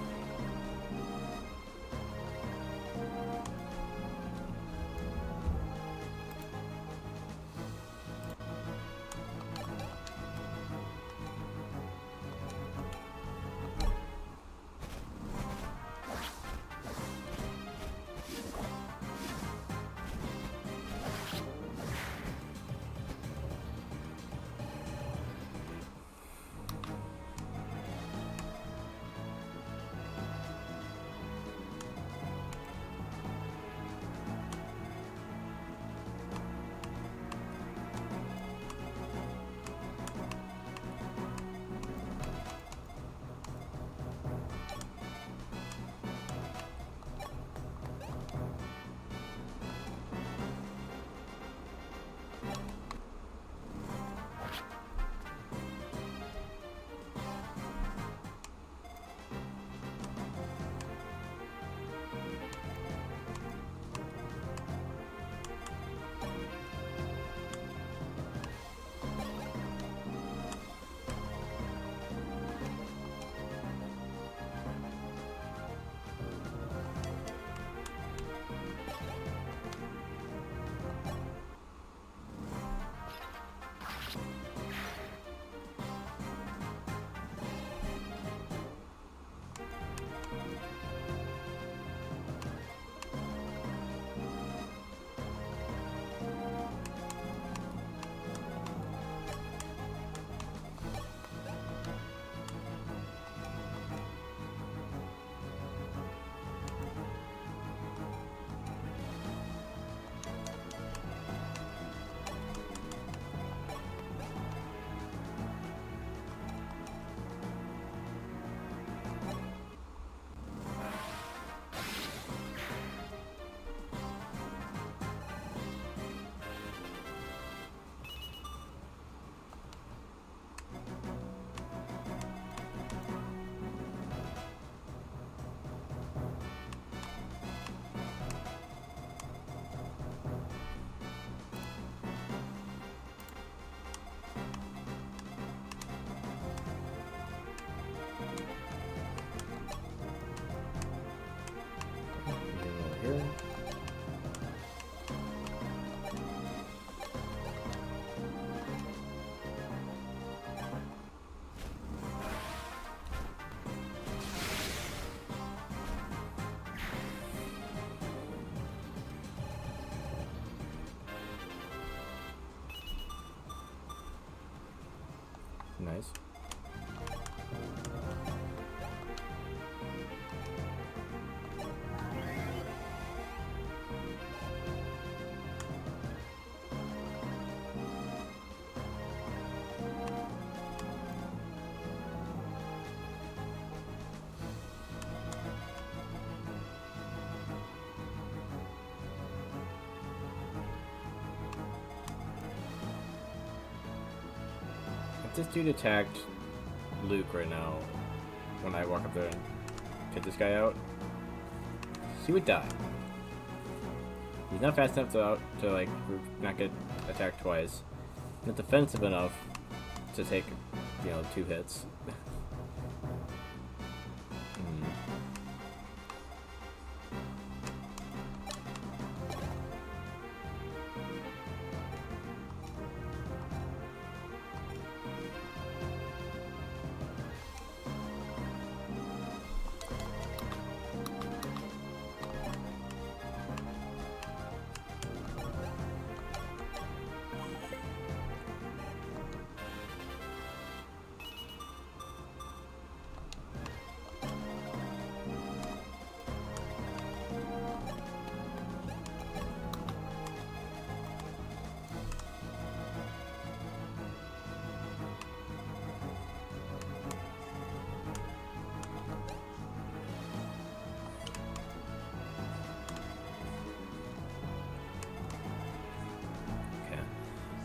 Here. Nice. this dude attacked Luke right now, when I walk up there and get this guy out, he would die. He's not fast enough to like not get attacked twice. Not defensive enough to take, you know, 2 hits.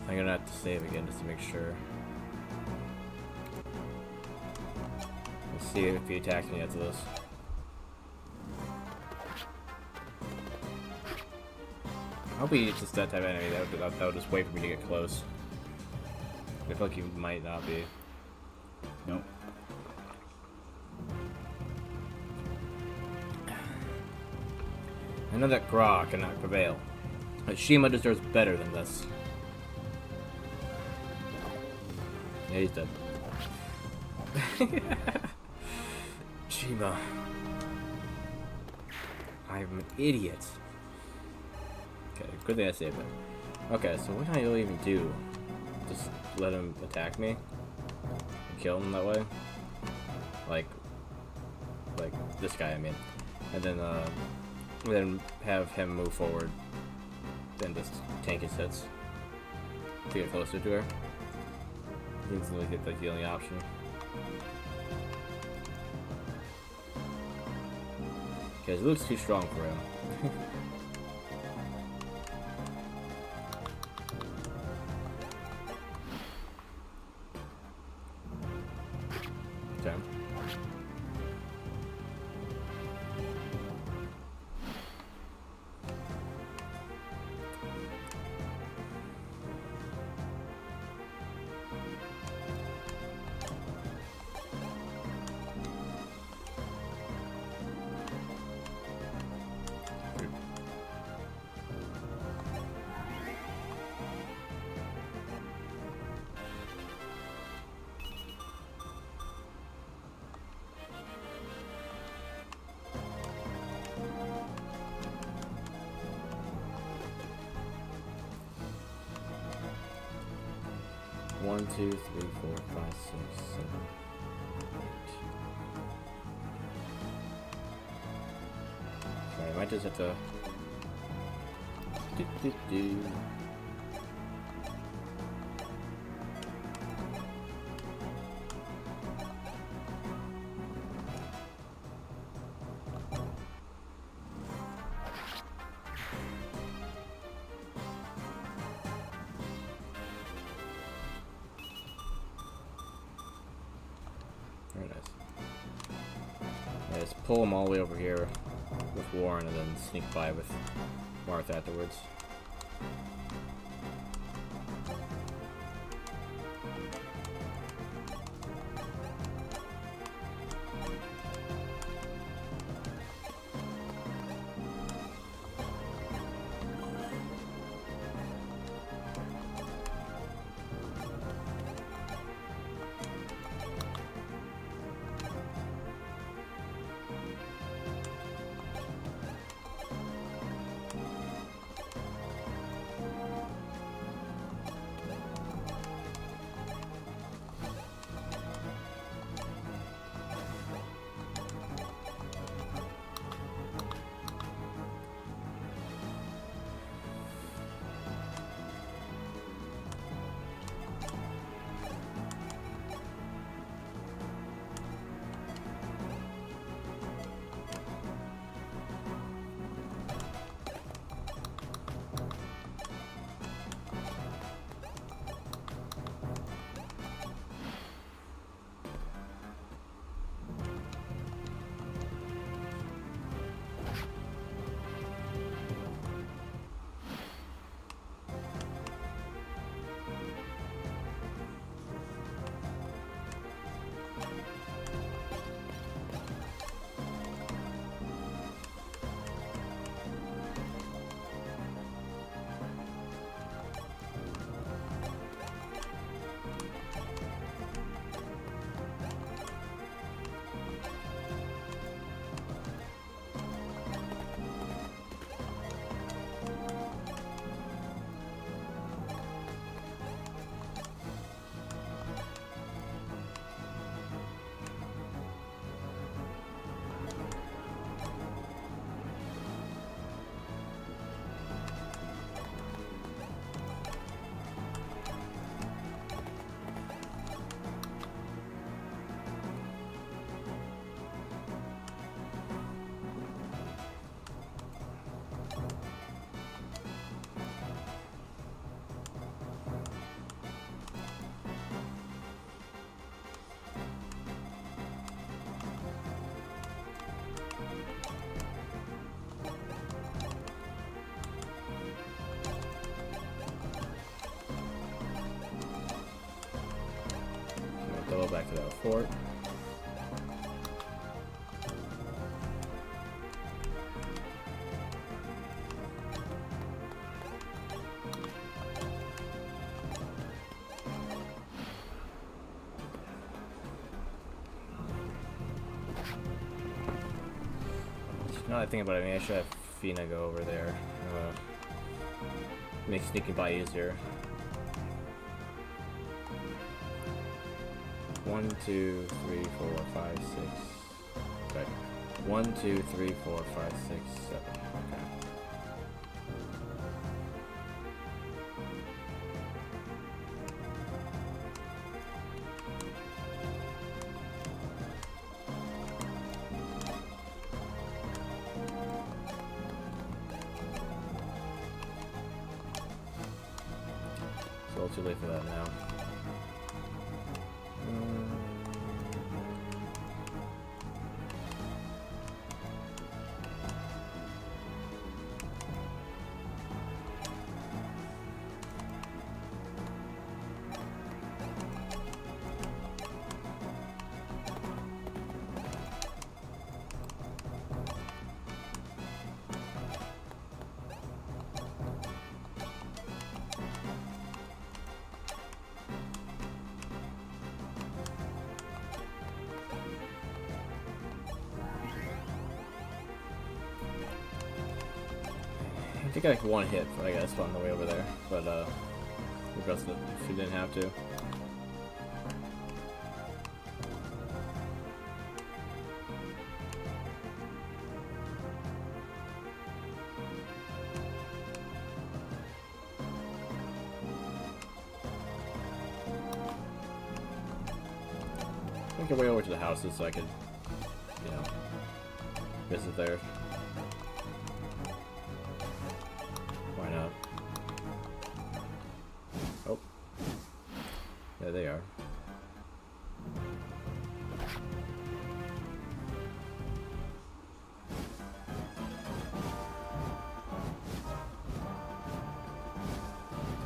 I'm gonna have to save again just to make sure. Let's see if he attacks me after this. I hope he's just that type of enemy that would just wait for me to get close. I feel like he might not be. Nope. I know that Gra cannot prevail, but Shima deserves better than this. Yeah, he's dead. Shima. I'm an idiot. Okay, good thing I saved him. Okay, so what can I really even do? Just let him attack me? And kill him that way? Like this guy, I mean. And then have him move forward. Then just tank his hits. To get closer to her. Seems like the only option. Okay, it looks too strong for him. Okay. One, two, three, 4, 5, 6, 7, 8. Sorry, I might just have to. Very nice. Yeah, just pull him all the way over here with Warren and then sneak by with Marth afterwards. fort. Now that I think about it, I mean, I should have Fina go over there. Make sneaking by easier. 1, 2, 3, 4, 5, 6. Okay. 1, 2, 3, 4, 5, 6, 7. Okay. It's a little too late for that now. I think I like one hit, but I got spun on the way over there. But regardless if you didn't have to. Make our way over to the houses so I could, you know, visit there. Why not? Oh. There they are.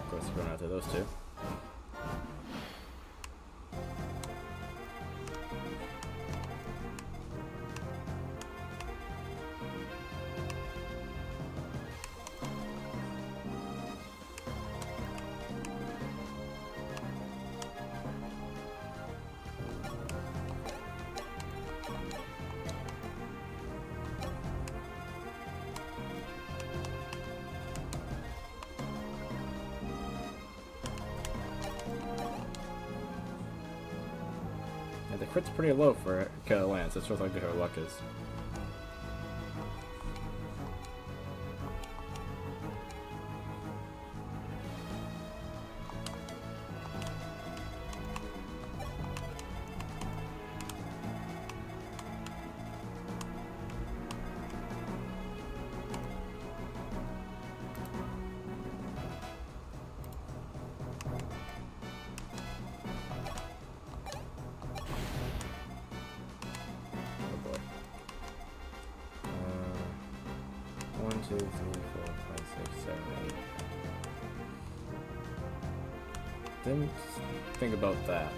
Of course, we're going after those two. Yeah, the crit's pretty low for Lance. That's what like her luck is. One, two, three, four, five, six, 7, 8. Didn't think about that.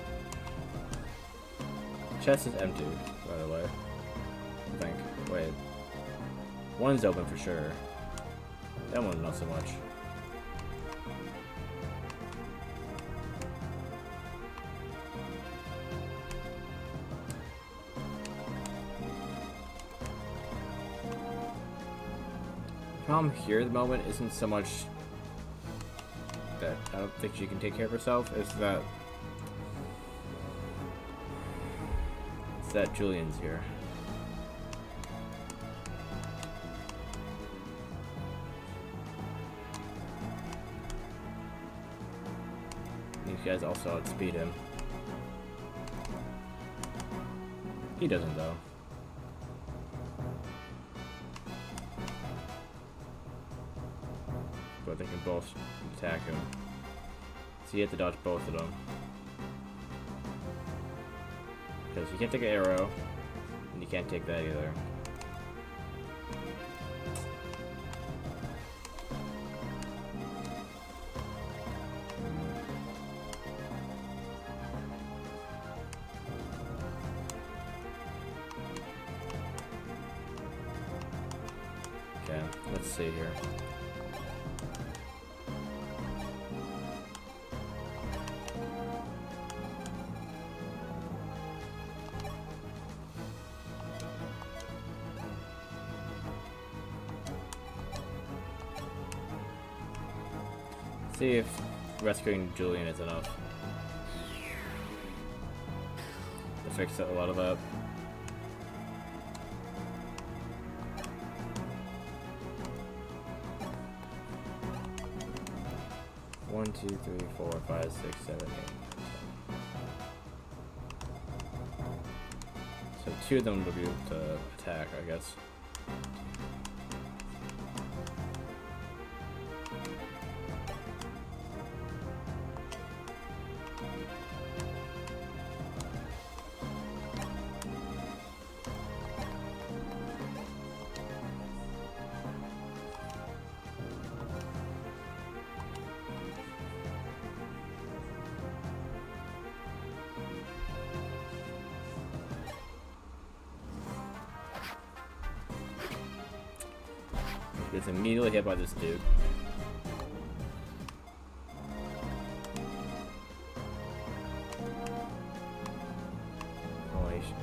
Chest is empty, by the way. I think. Wait. One's open for sure. That one not so much. The problem here at the moment isn't so much that I don't think she can take care of herself, it's that Julian's here. These guys also outspeed him. He doesn't though. But they can both attack him. So you have to dodge both of them. Because you can't take an arrow, and you can't take that either. Let's see here. See if rescuing Julian is enough to fix a lot of that. One, two, three, 4, 5, 6, 7, 8. So 2 of them will be able to attack, I guess. Gets immediately hit by this dude. Holy shit.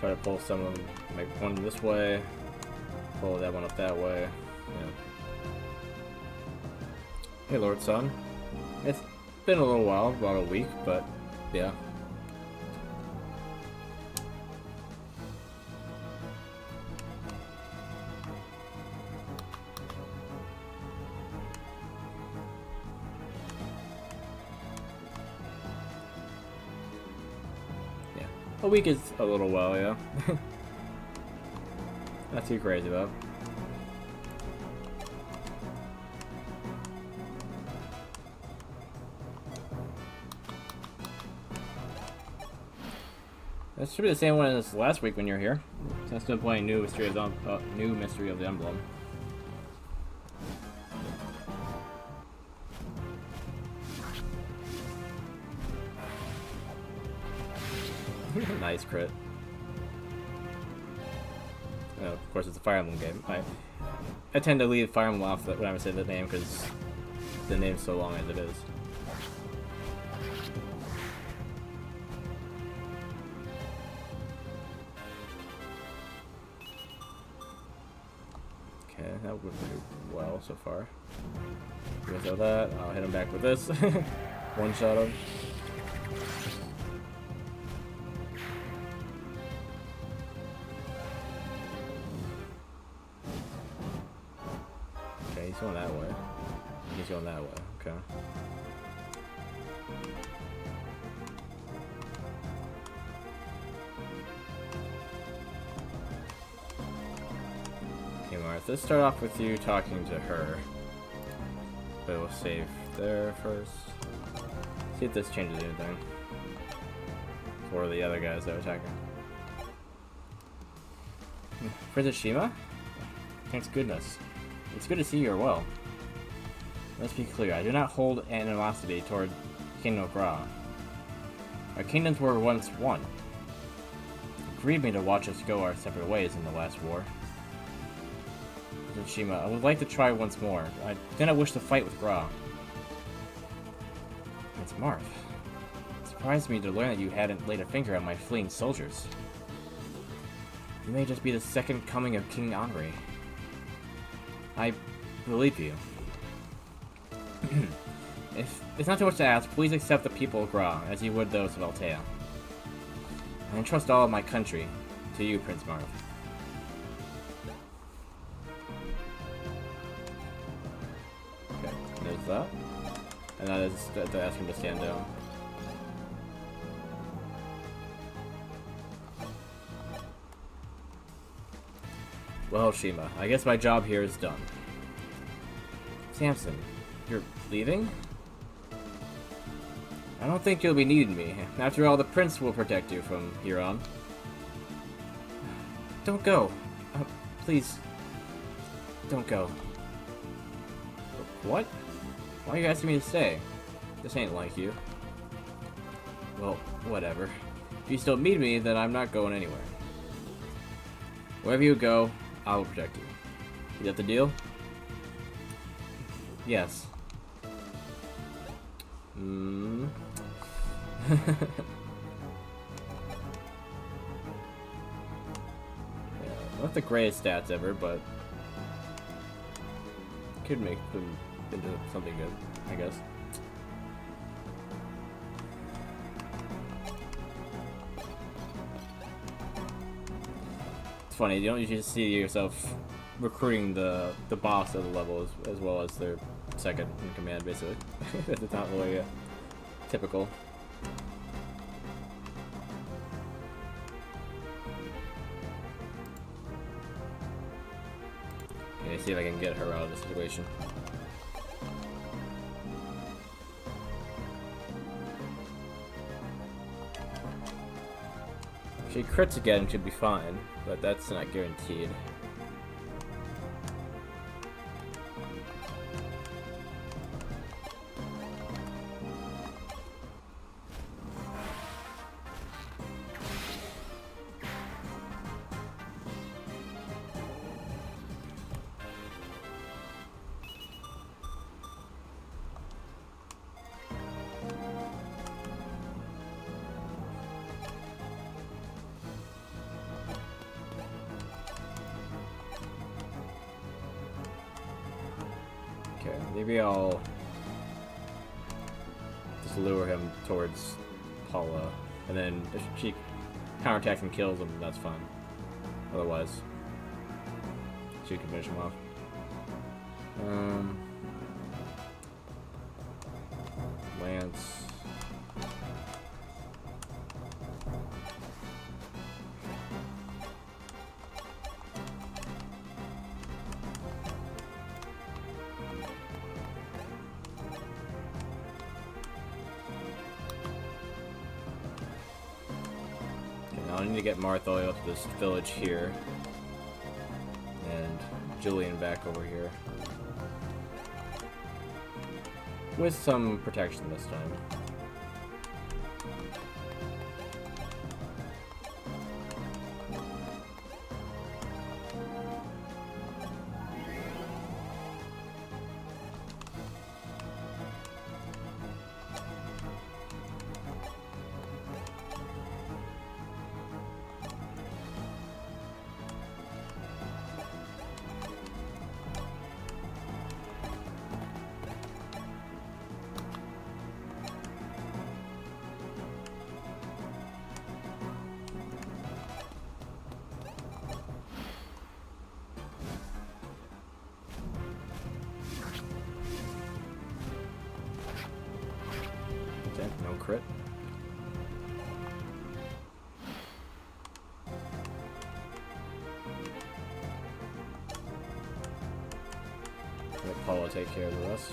Try to pull some of them, make one this way, pull that one up that way. Yeah. Hey, Lord Sun. It's been a little while, about a week, but yeah. Yeah, A week is a little while, yeah. Not too crazy though. That should be the same one as last week when you were here. So I'm still playing New Mystery of the Emblem. Nice crit. Oh, of course, it's a Fire Emblem game. I tend to leave Fire Emblem off when I say the name because the name's so long as it is. Okay, that went pretty well so far. With that, I'll hit him back with this. One shot him. Okay, he's going that way. He's going that way, okay. Okay, Marth, let's start off with you talking to her. But we'll save there first. See if this changes anything. For the other guys that are attacking. Princess Shima? Thanks goodness. It's good to see you are well. Let's be clear, I do not hold animosity toward Kingdom of Gra. Our kingdoms were once one. It grieved me to watch us go our separate ways in the last war. Shima, I would like to try once more. I do not wish to fight with Gra. It's Marth. It surprised me to learn that you hadn't laid a finger on my fleeing soldiers. You may just be the second coming of King Henri. I believe you. If it's not too much to ask, please accept the people of Gra as you would those of Altea. I entrust all of my country to you, Prince Marth. Okay, there's that. And that is to ask him to stand down. Well, Shima, I guess my job here is done. Samson, you're leaving? I don't think you'll be needing me. After all, the prince will protect you from here on. Don't go. Please. Don't go. What? Why are you asking me to stay? This ain't like you. Well, whatever. If you still need me, then I'm not going anywhere. Wherever you go, I will protect you. Is that the deal? Yes. Yeah, not the greatest stats ever, but could make them into something good, I guess. It's funny, you don't usually see yourself recruiting the boss of the level as well as their second in command, basically. It's not really typical. Okay, see if I can get her out of the situation. If she crits again, she'll be fine, but that's not guaranteed. Okay, maybe I'll just lure him towards Paula, and then if she counterattacks and kills him, that's fine. Otherwise, she can finish him off. Lance. I need to get Martha all the way up to this village here. And Julian back over here. With some protection this time. No crit. Let Paula take care of the rest.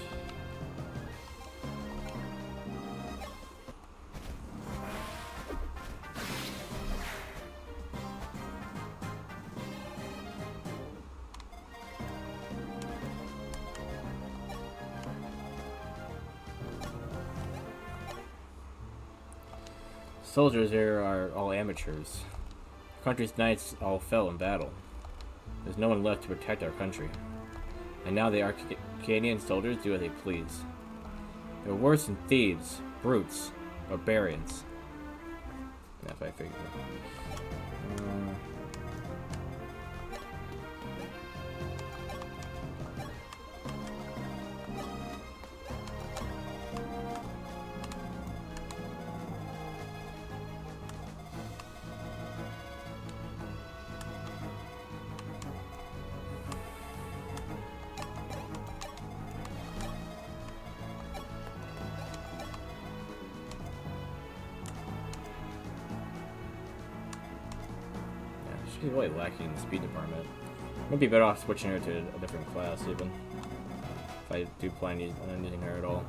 Soldiers here are all amateurs. Our country's knights all fell in battle. There's no one left to protect our country. And now the Arcanian soldiers do as they please. They're worse than thieves, brutes, barbarians. That's what I figured. She's really lacking in the speed department. Might be better off switching her to a different class, even. If I do plan on using her at all.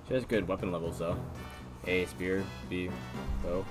She has good weapon levels, though. A, spear. B, bow.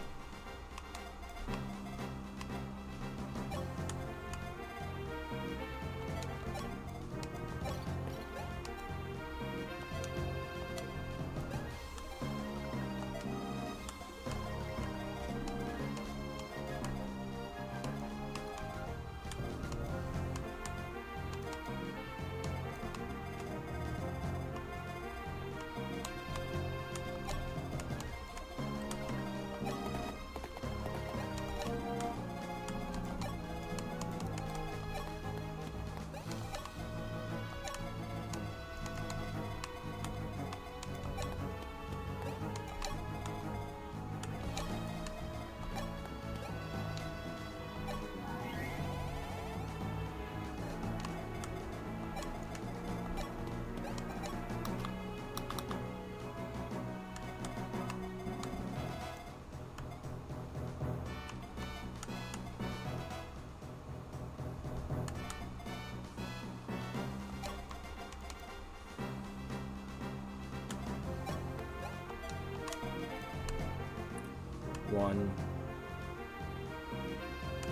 One,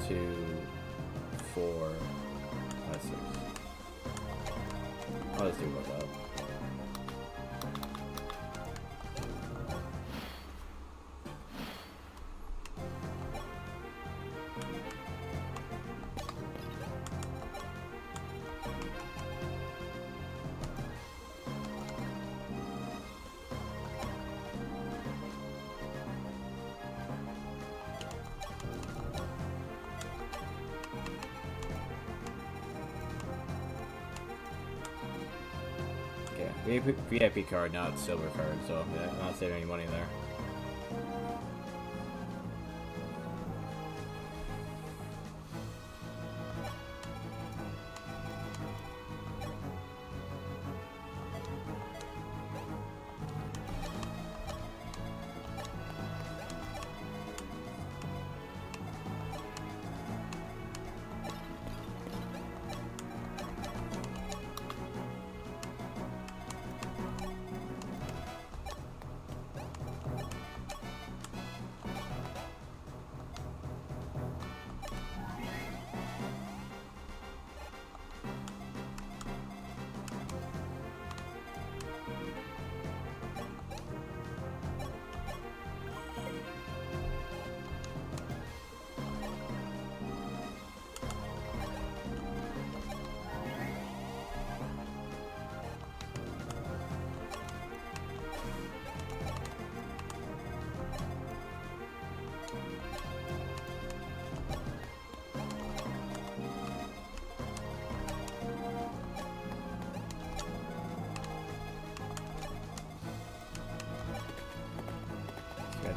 2, 4, that's 6. I'll just do about that. VIP card, not silver card, so yeah, I'm not saving any money there.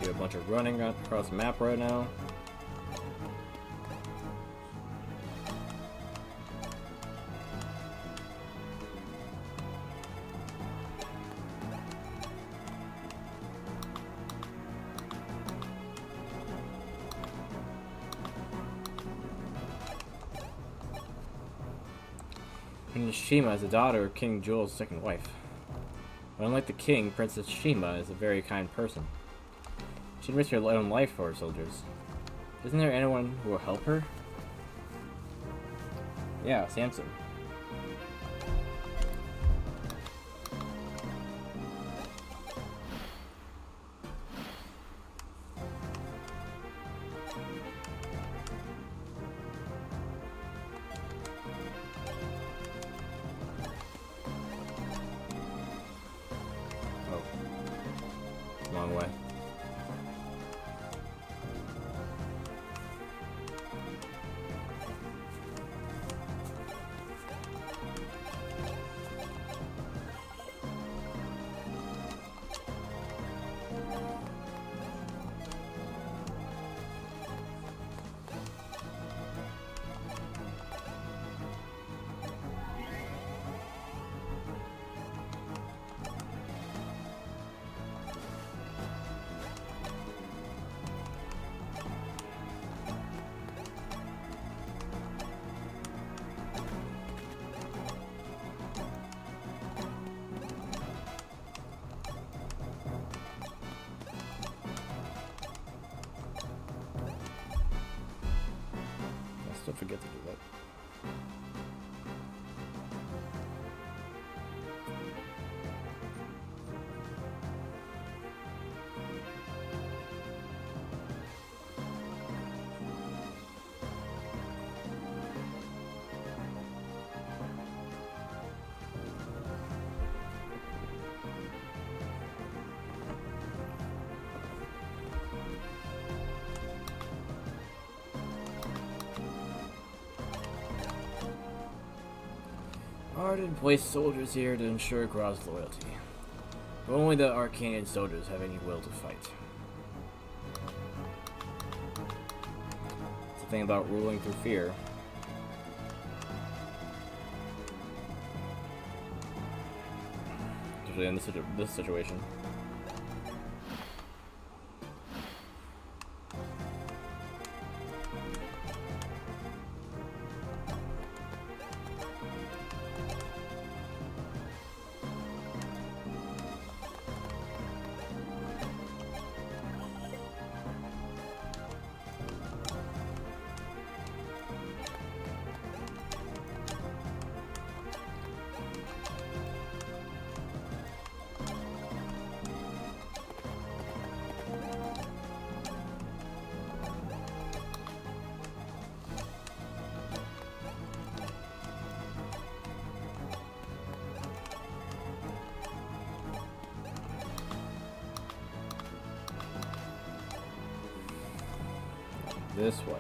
Do a bunch of running across the map right now. Princess Shima is the daughter of King Jewel's second wife. But unlike the king, Princess Shima is a very kind person. She'd risk her own life for her soldiers. Isn't there anyone who will help her? Yeah, Samson. Long way. Don't forget to do that. Arden placed soldiers here to ensure Grau's loyalty. But only the Arcanian soldiers have any will to fight. It's the thing about ruling through fear. Especially in this situation. This way.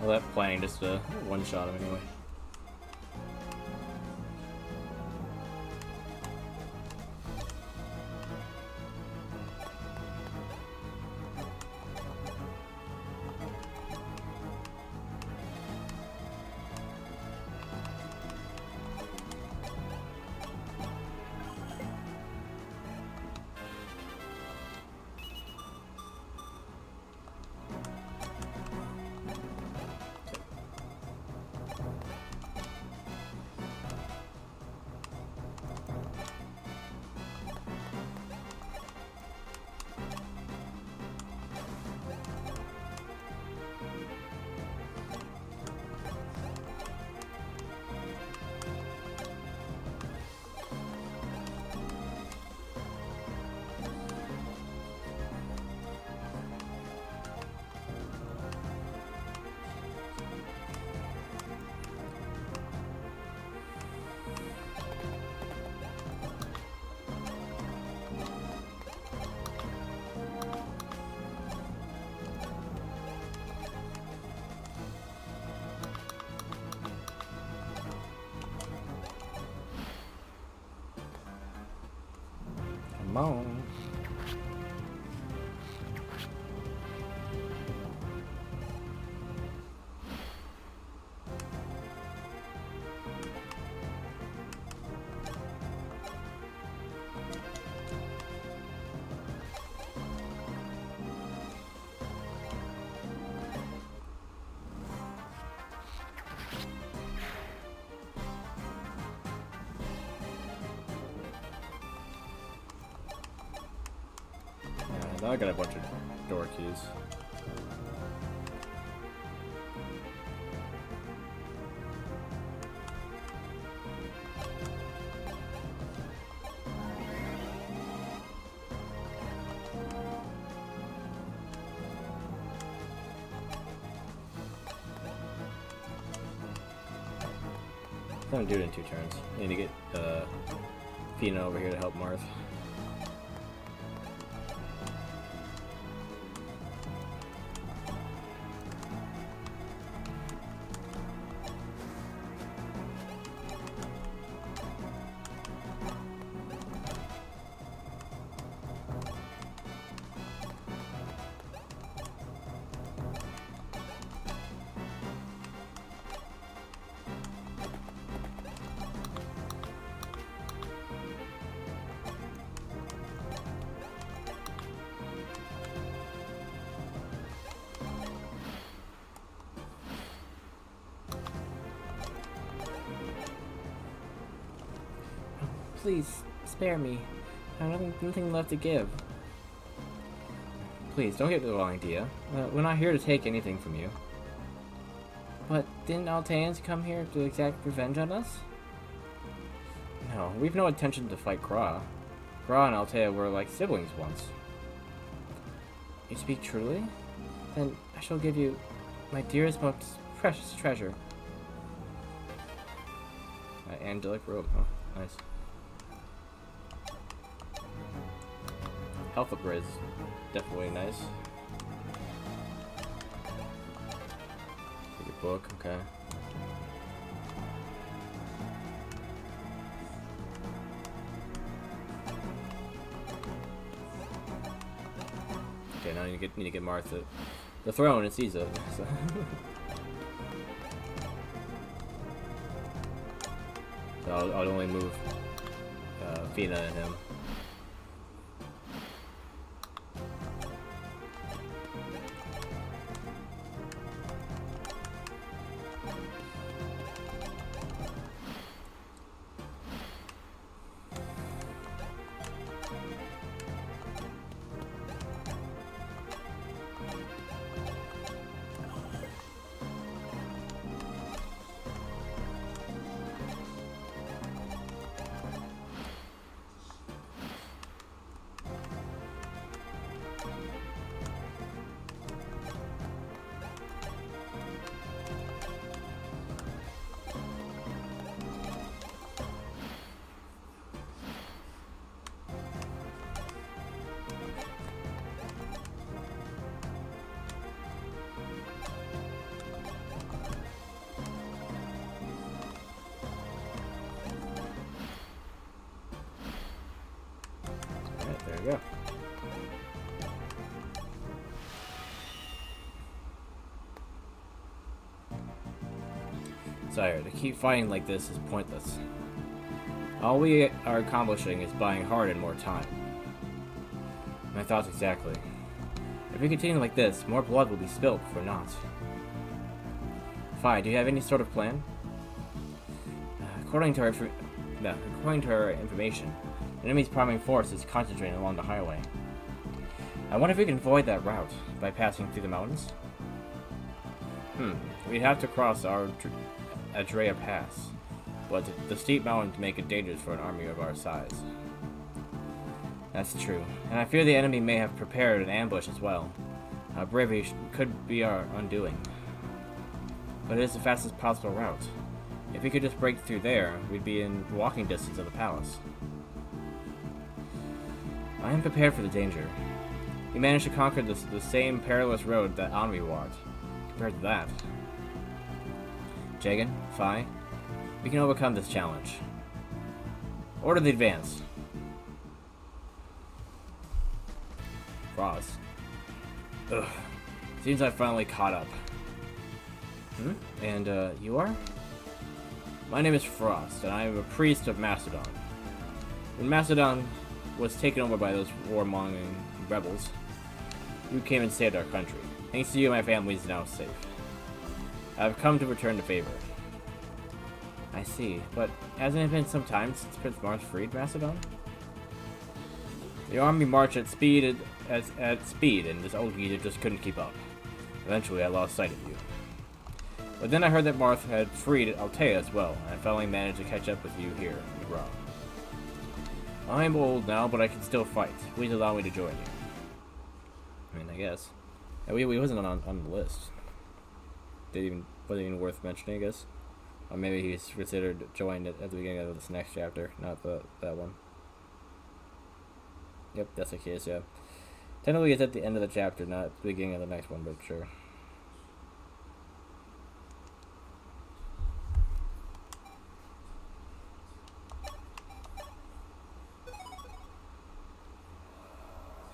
Well, that planning just one-shot him anyway. Come on. Now I got a bunch of door keys. I'm gonna do it in 2 turns. I need to get Fina over here to help Marth. Please, spare me. I have nothing left to give. Please, don't get the wrong idea. We're not here to take anything from you. But didn't Alteans come here to exact revenge on us? No, we've no intention to fight Gra. Gra and Altea were like siblings once. You speak truly? Then I shall give you my dearest, most precious treasure. Angelic robe. Oh, nice. Health upgrades, definitely nice. Take a book, okay. Okay, now I need to get Martha the throne and seize it. So. So I'll only move Fina and him. Sire, to keep fighting like this is pointless. All we are accomplishing is buying Hardin more time. My thoughts exactly. If we continue like this, more blood will be spilled for naught. Fi, do you have any sort of plan? According to our information, the enemy's primary force is concentrating along the highway. I wonder if we can avoid that route by passing through the mountains? We'd have to cross our Archanea Pass, but the steep mountains make it dangerous for an army of our size. That's true, and I fear the enemy may have prepared an ambush as well. Our bravery could be our undoing. But it is the fastest possible route. If we could just break through there, we'd be in walking distance of the palace. I am prepared for the danger. We managed to conquer the same perilous road that Henri walked. Compared to that, Jagan, Fi, we can overcome this challenge. Order the advance. Frost. Ugh. Seems I finally caught up. And, you are? My name is Frost, and I am a priest of Macedon. When Macedon was taken over by those warmongering rebels, you came and saved our country. Thanks to you, my family is now safe. I have come to return the favor. I see, but hasn't it been some time since Prince Mars freed Macedon? The army marched at speed, and this old geezer just couldn't keep up. Eventually, I lost sight of you. But then I heard that Marth had freed Altea as well, and I finally managed to catch up with you here in Gra. I am old now, but I can still fight. Please allow me to join you. I mean, I guess. Yeah, we wasn't on the list. Wasn't even worth mentioning, I guess. Or maybe he's considered joined at the beginning of this next chapter, not that one. Yep, that's the case, yeah. Technically it's at the end of the chapter, not the beginning of the next one, but sure.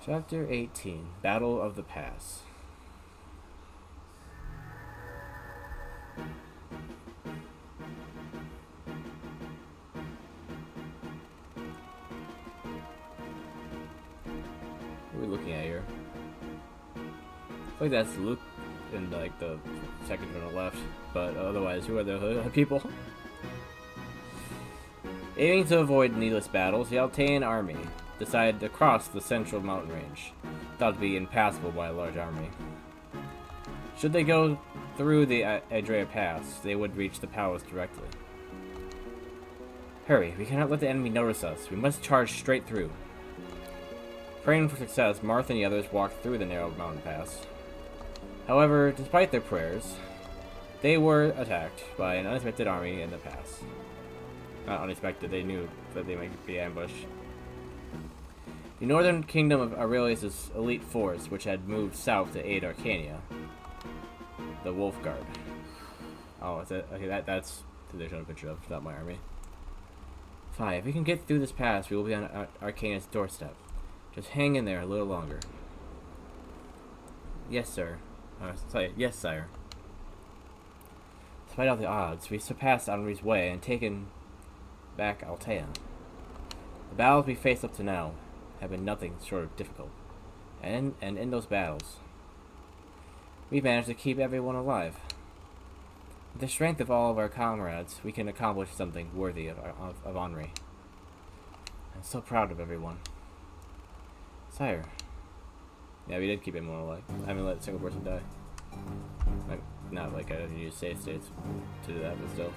Chapter 18, Battle of the Pass. What are we looking at here? I feel like that's Luke in like the second from the left, but otherwise, who are the people? Aiming to avoid needless battles, the Altean army decided to cross the central mountain range, thought to be impassable by a large army. Should they go through the Archanea Pass, they would reach the palace directly. Hurry, we cannot let the enemy notice us. We must charge straight through. Praying for success, Martha and the others walked through the narrow mountain pass. However, despite their prayers, they were attacked by an unexpected army in the pass. Not unexpected, they knew that they might be ambushed. The northern kingdom of Aurelius' elite force, which had moved south to aid Archanea, the Wolfguard. Oh, is that, okay, that's who they're showing a picture of, not my army. If we can get through this pass, we will be on Archanea's doorstep. Just hang in there a little longer. Yes, sir. Yes, sire. Despite all the odds, we surpassed Henri's way and taken back Altea. The battles we faced up to now have been nothing short of difficult. And in those battles, we managed to keep everyone alive. With the strength of all of our comrades, we can accomplish something worthy of Henri. I'm so proud of everyone. Sire. Yeah, we did keep everyone alive. I haven't let a single person die. Like, not like I didn't use save states to do that, but still.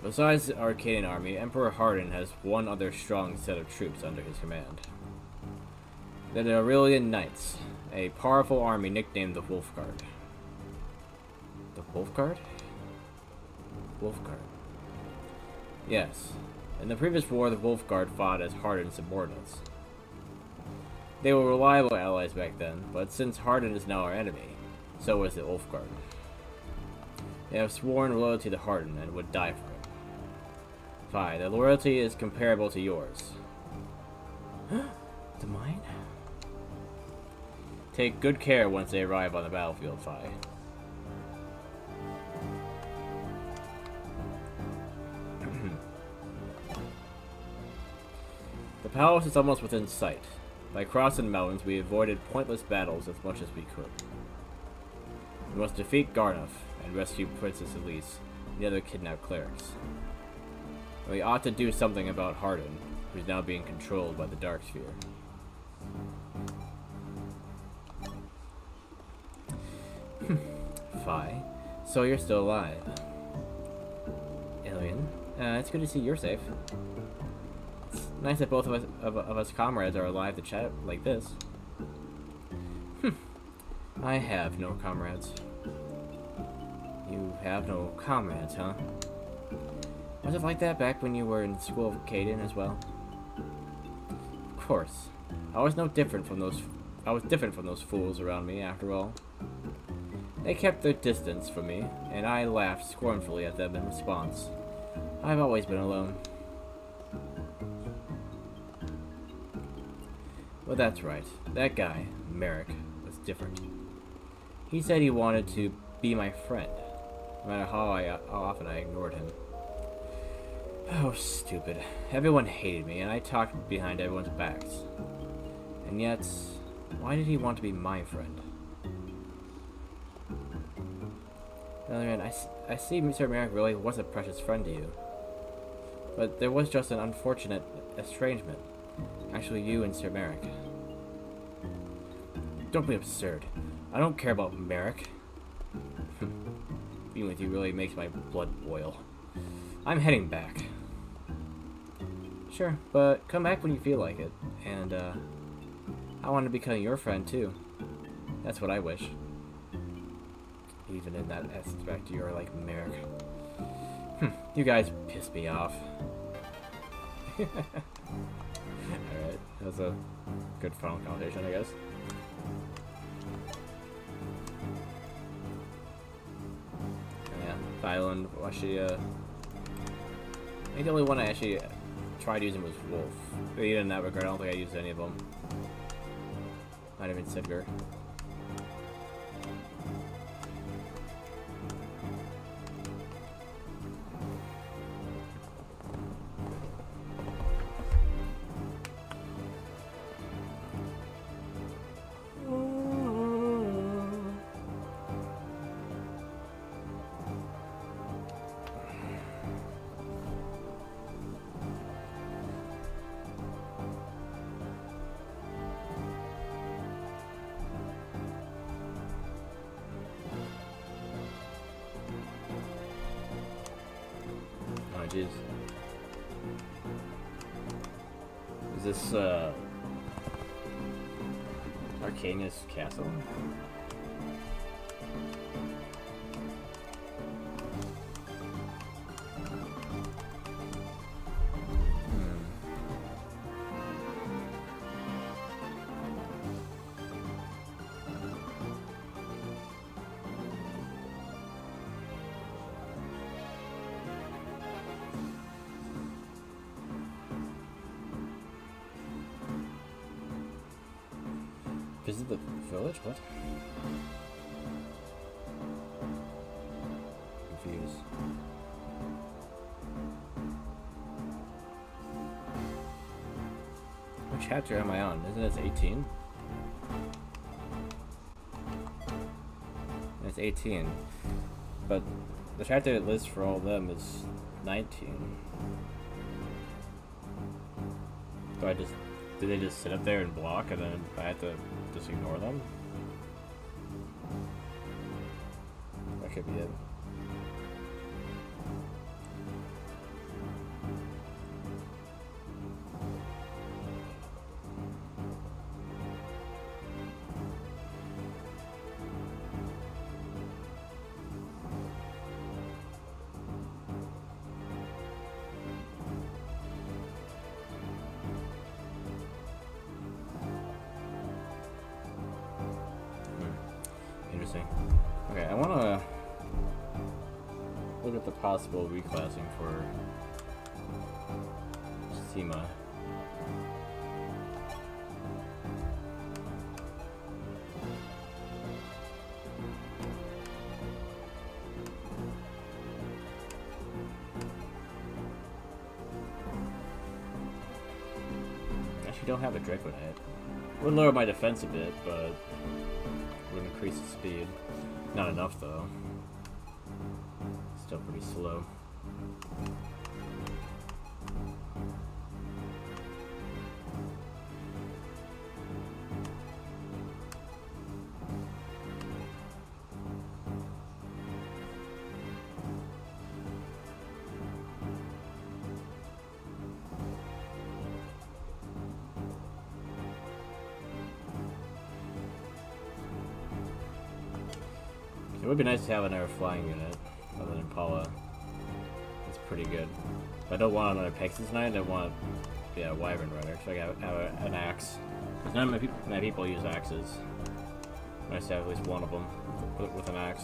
Besides the Arcadian army, Emperor Hardin has one other strong set of troops under his command. They're the Aurelian Knights, a powerful army nicknamed the Wolfguard. The Wolfguard? Wolfguard. Yes. In the previous war, the Wolfguard fought as Hardin's subordinates. They were reliable allies back then, but since Hardin is now our enemy, so is the Wolfguard. They have sworn loyalty to Hardin and would die for him. Fine, their loyalty is comparable to yours. To mine? Take good care once they arrive on the battlefield, Fi. palace is almost within sight. By crossing mountains, we avoided pointless battles as much as we could. We must defeat Garnoff and rescue Princess Elise and the other kidnapped clerics. And we ought to do something about Hardin, who's now being controlled by the Dark Sphere. Fi, so you're still alive. Alien, it's good to see you're safe. It's nice that both of us comrades are alive to chat like this. I have no comrades. You have no comrades, huh? Was it like that back when you were in school of Caden as well? Of course. I was different from those fools around me, after all. They kept their distance from me, and I laughed scornfully at them in response. I've always been alone. Well, that's right. That guy, Merrick, was different. He said he wanted to be my friend, no matter how often I ignored him. Oh, stupid. Everyone hated me, and I talked behind everyone's backs. And yet, why did he want to be my friend? On the other hand, I see Mr. Merrick really was a precious friend to you. But there was just an unfortunate estrangement. Actually, you and Sir Merrick. Don't be absurd. I don't care about Merrick. Being with you really makes my blood boil. I'm heading back. Sure, but come back when you feel like it. And, I want to become your friend, too. That's what I wish. Even in that aspect, you're like Merrick. You guys piss me off. Alright, that was a good final conversation, I guess. Yeah, Thailand, actually, I think the only one I actually tried using was Wolf. But even in that regard, I don't think I used any of them. Not even Sidger. Jeez. Is this, Arcanea's castle? Visit the village? What? Confused. What chapter am I on? Isn't it 18? It's 18. But the chapter it lists for all of them is 19. Do they just sit up there and block and then I have to just ignore them? That could be it. Interesting. Okay, I want to look at the possible reclassing for Seema. don't have a Draco Knight. Would lower my defense a bit, but would increase the speed. Not enough though. Still pretty slow. It would be nice to have another flying unit other than Paula. That's pretty good. If I don't want another Pegasus Knight, I want a Wyvern Rider, so I have an axe. Because none of my people use axes. Nice to have at least one of them with an axe.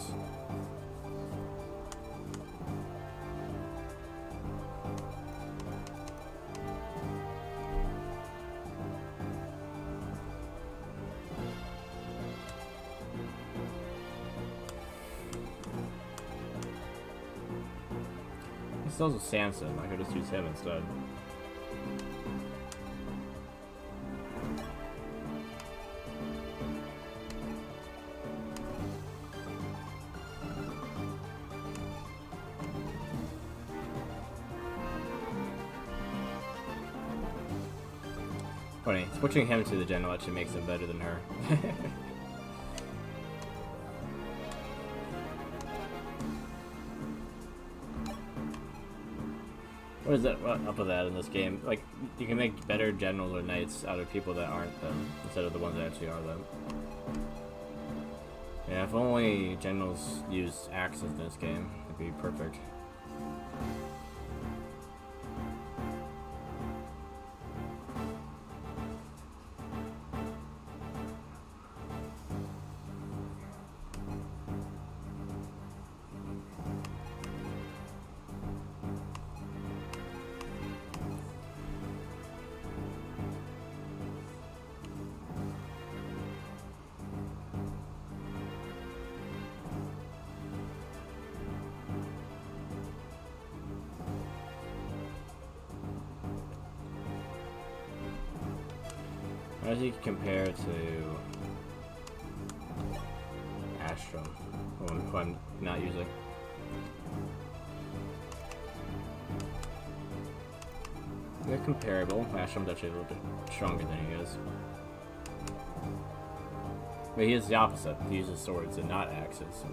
Still with Samson, I could just use him instead. Funny, switching him to the general actually makes him better than her. What is that up with that in this game? Like, you can make better generals or knights out of people that aren't them, instead of the ones that actually are them. Yeah, if only generals used axes in this game, it'd be perfect. How does he compare to Astrum, who I'm not using? They're comparable. Astrum's actually a little bit stronger than he is. But he is the opposite. He uses swords and not axes.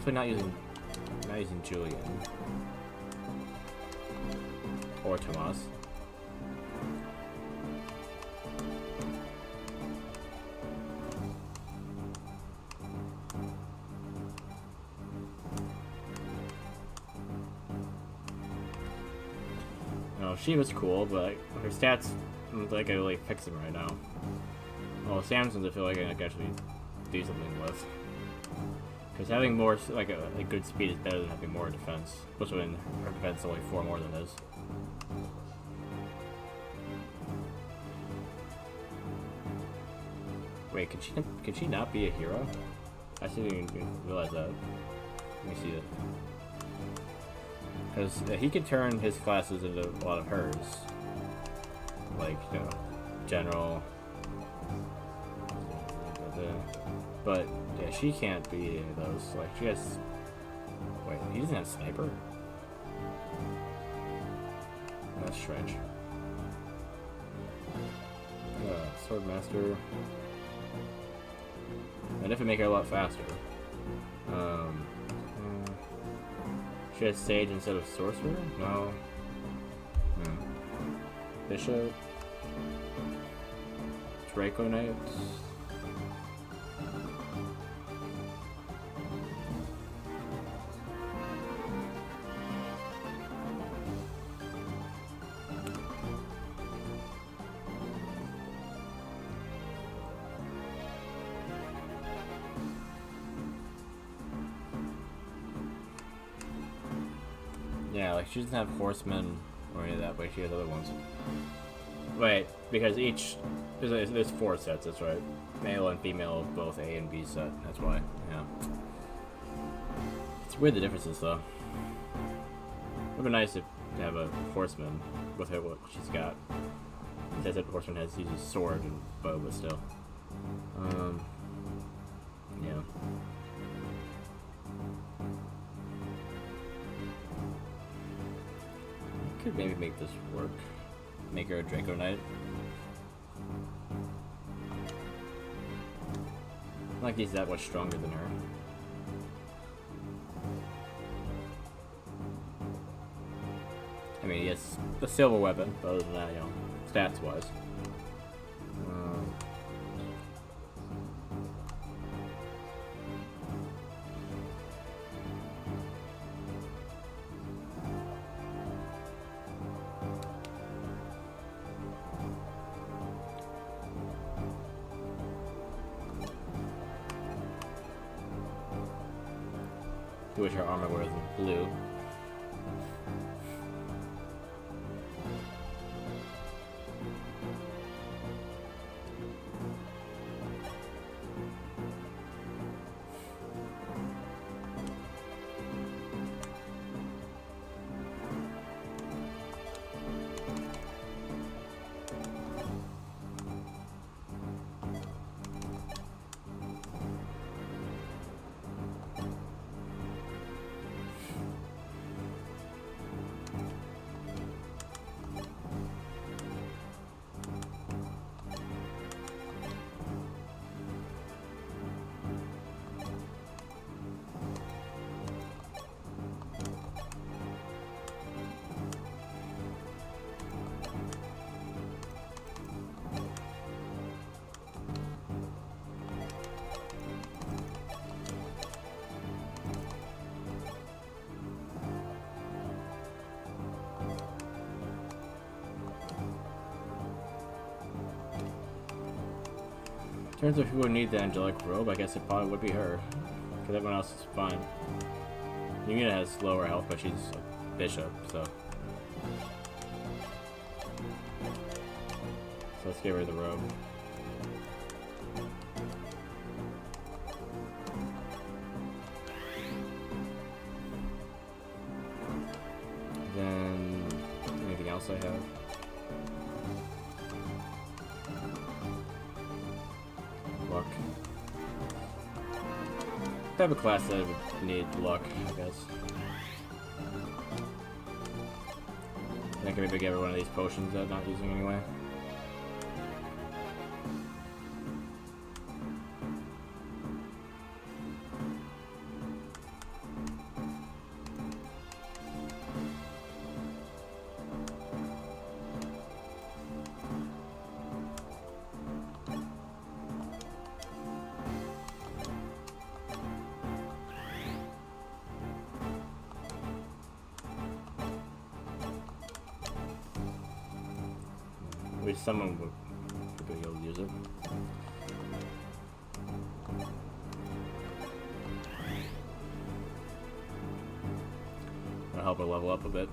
Definitely not using Julian or Tomas. No, she was cool, but her stats I don't think I really fix them right now. Well, Samson's I feel like I can actually do something with. Because having more, like a good speed is better than having more defense. Especially when her defense is only 4 more than his. Wait, could she not be a hero? I didn't even realize that. Let me see it. Because he could turn his classes into a lot of hers. Like, you know, general. But yeah, she can't be any of those. Like, she has. Wait, he doesn't have sniper? That's strange. Swordmaster. I'd have to make her a lot faster. She has Sage instead of Sorcerer? No. Bishop. Draco Knight. Yeah, like she doesn't have horsemen or any of that, but she has other ones. Wait, because each there's 4 sets. That's right. Male and female of both A and B set. That's why. Yeah. It's weird the differences though. It'd be nice to have a horseman with her what she's got. It says that horseman uses sword and bow, but still. Yeah. I could maybe make this work. Make her a Draco Knight. Not like he's that much stronger than her. I mean, he has the silver weapon, but other than that, you know, stats-wise. Do wish her armor was blue. In terms of who would need the angelic robe, I guess it probably would be her. Because everyone else is fine. Yumina has lower health, but she's a bishop, so. So let's give her the robe. Then, anything else I have? Luck. Type of class that would need luck, I guess. I can maybe get her one of these potions that I'm not using anyway. At least someone would be able to use it. That'll help her level up a bit.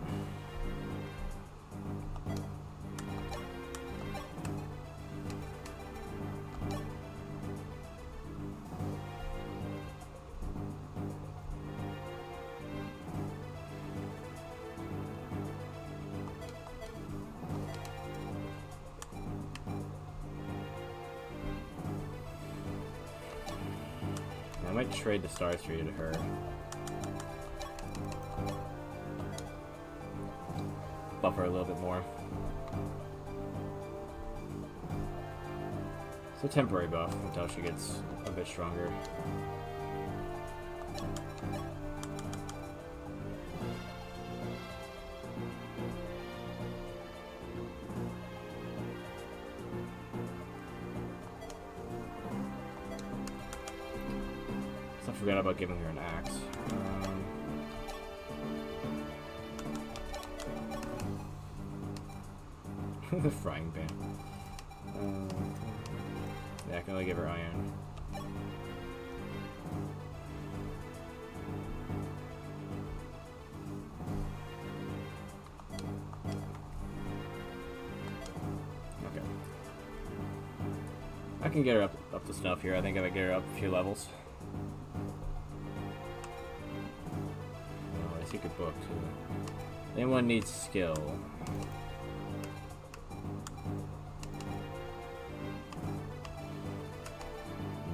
I might trade the Star Tree to her. Buff her a little bit more. It's a temporary buff until she gets a bit stronger. I forgot about giving her an axe. The frying pan. Yeah, I can only give her iron. I can get her up to snuff here. I think if I get her up a few levels. Oh, a secret book too. Anyone needs skill.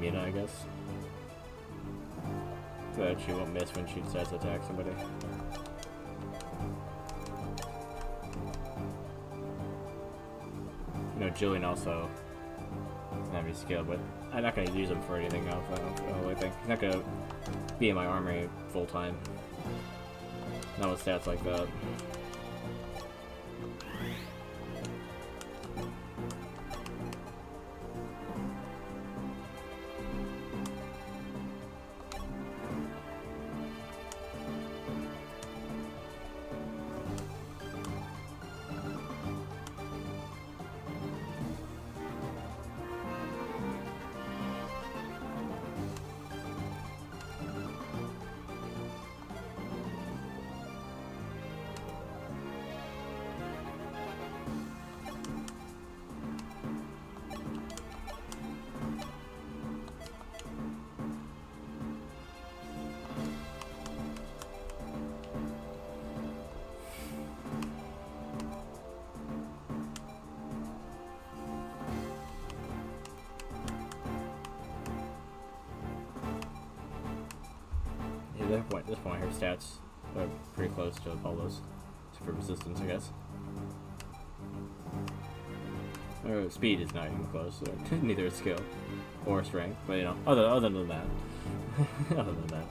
Mina, I guess. But she won't miss when she decides to attack somebody. You know, Jillian also doesn't have any skill, but I'm not going to use him for anything else, I think. He's not going to be in my armory full time. Not with stats like that. At this point, her stats are pretty close to Apollo's for resistance, I guess. Her speed is not even close, so neither is skill or strength. But you know, other than that, other than that.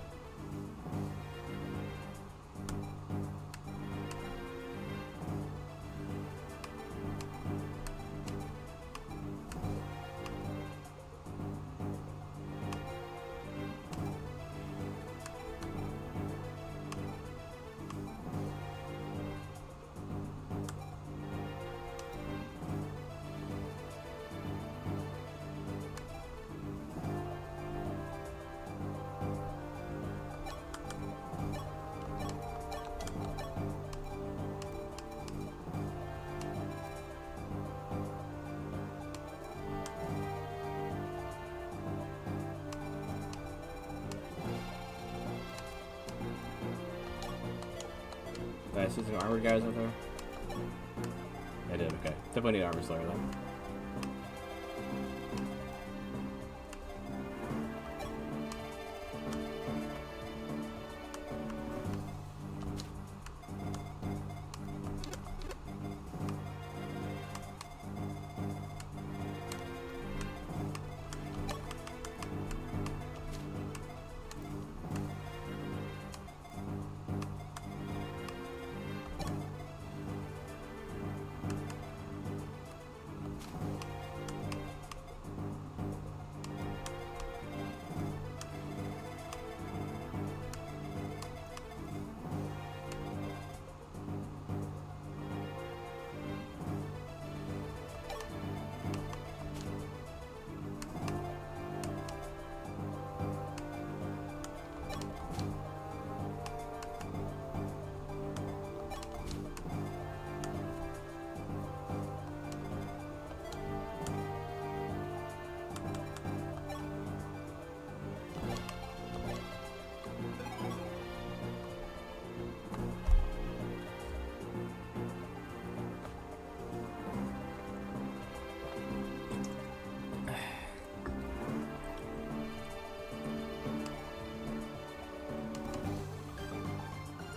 Did I see some armored guys out there? I did, okay. Definitely need armor slayer then.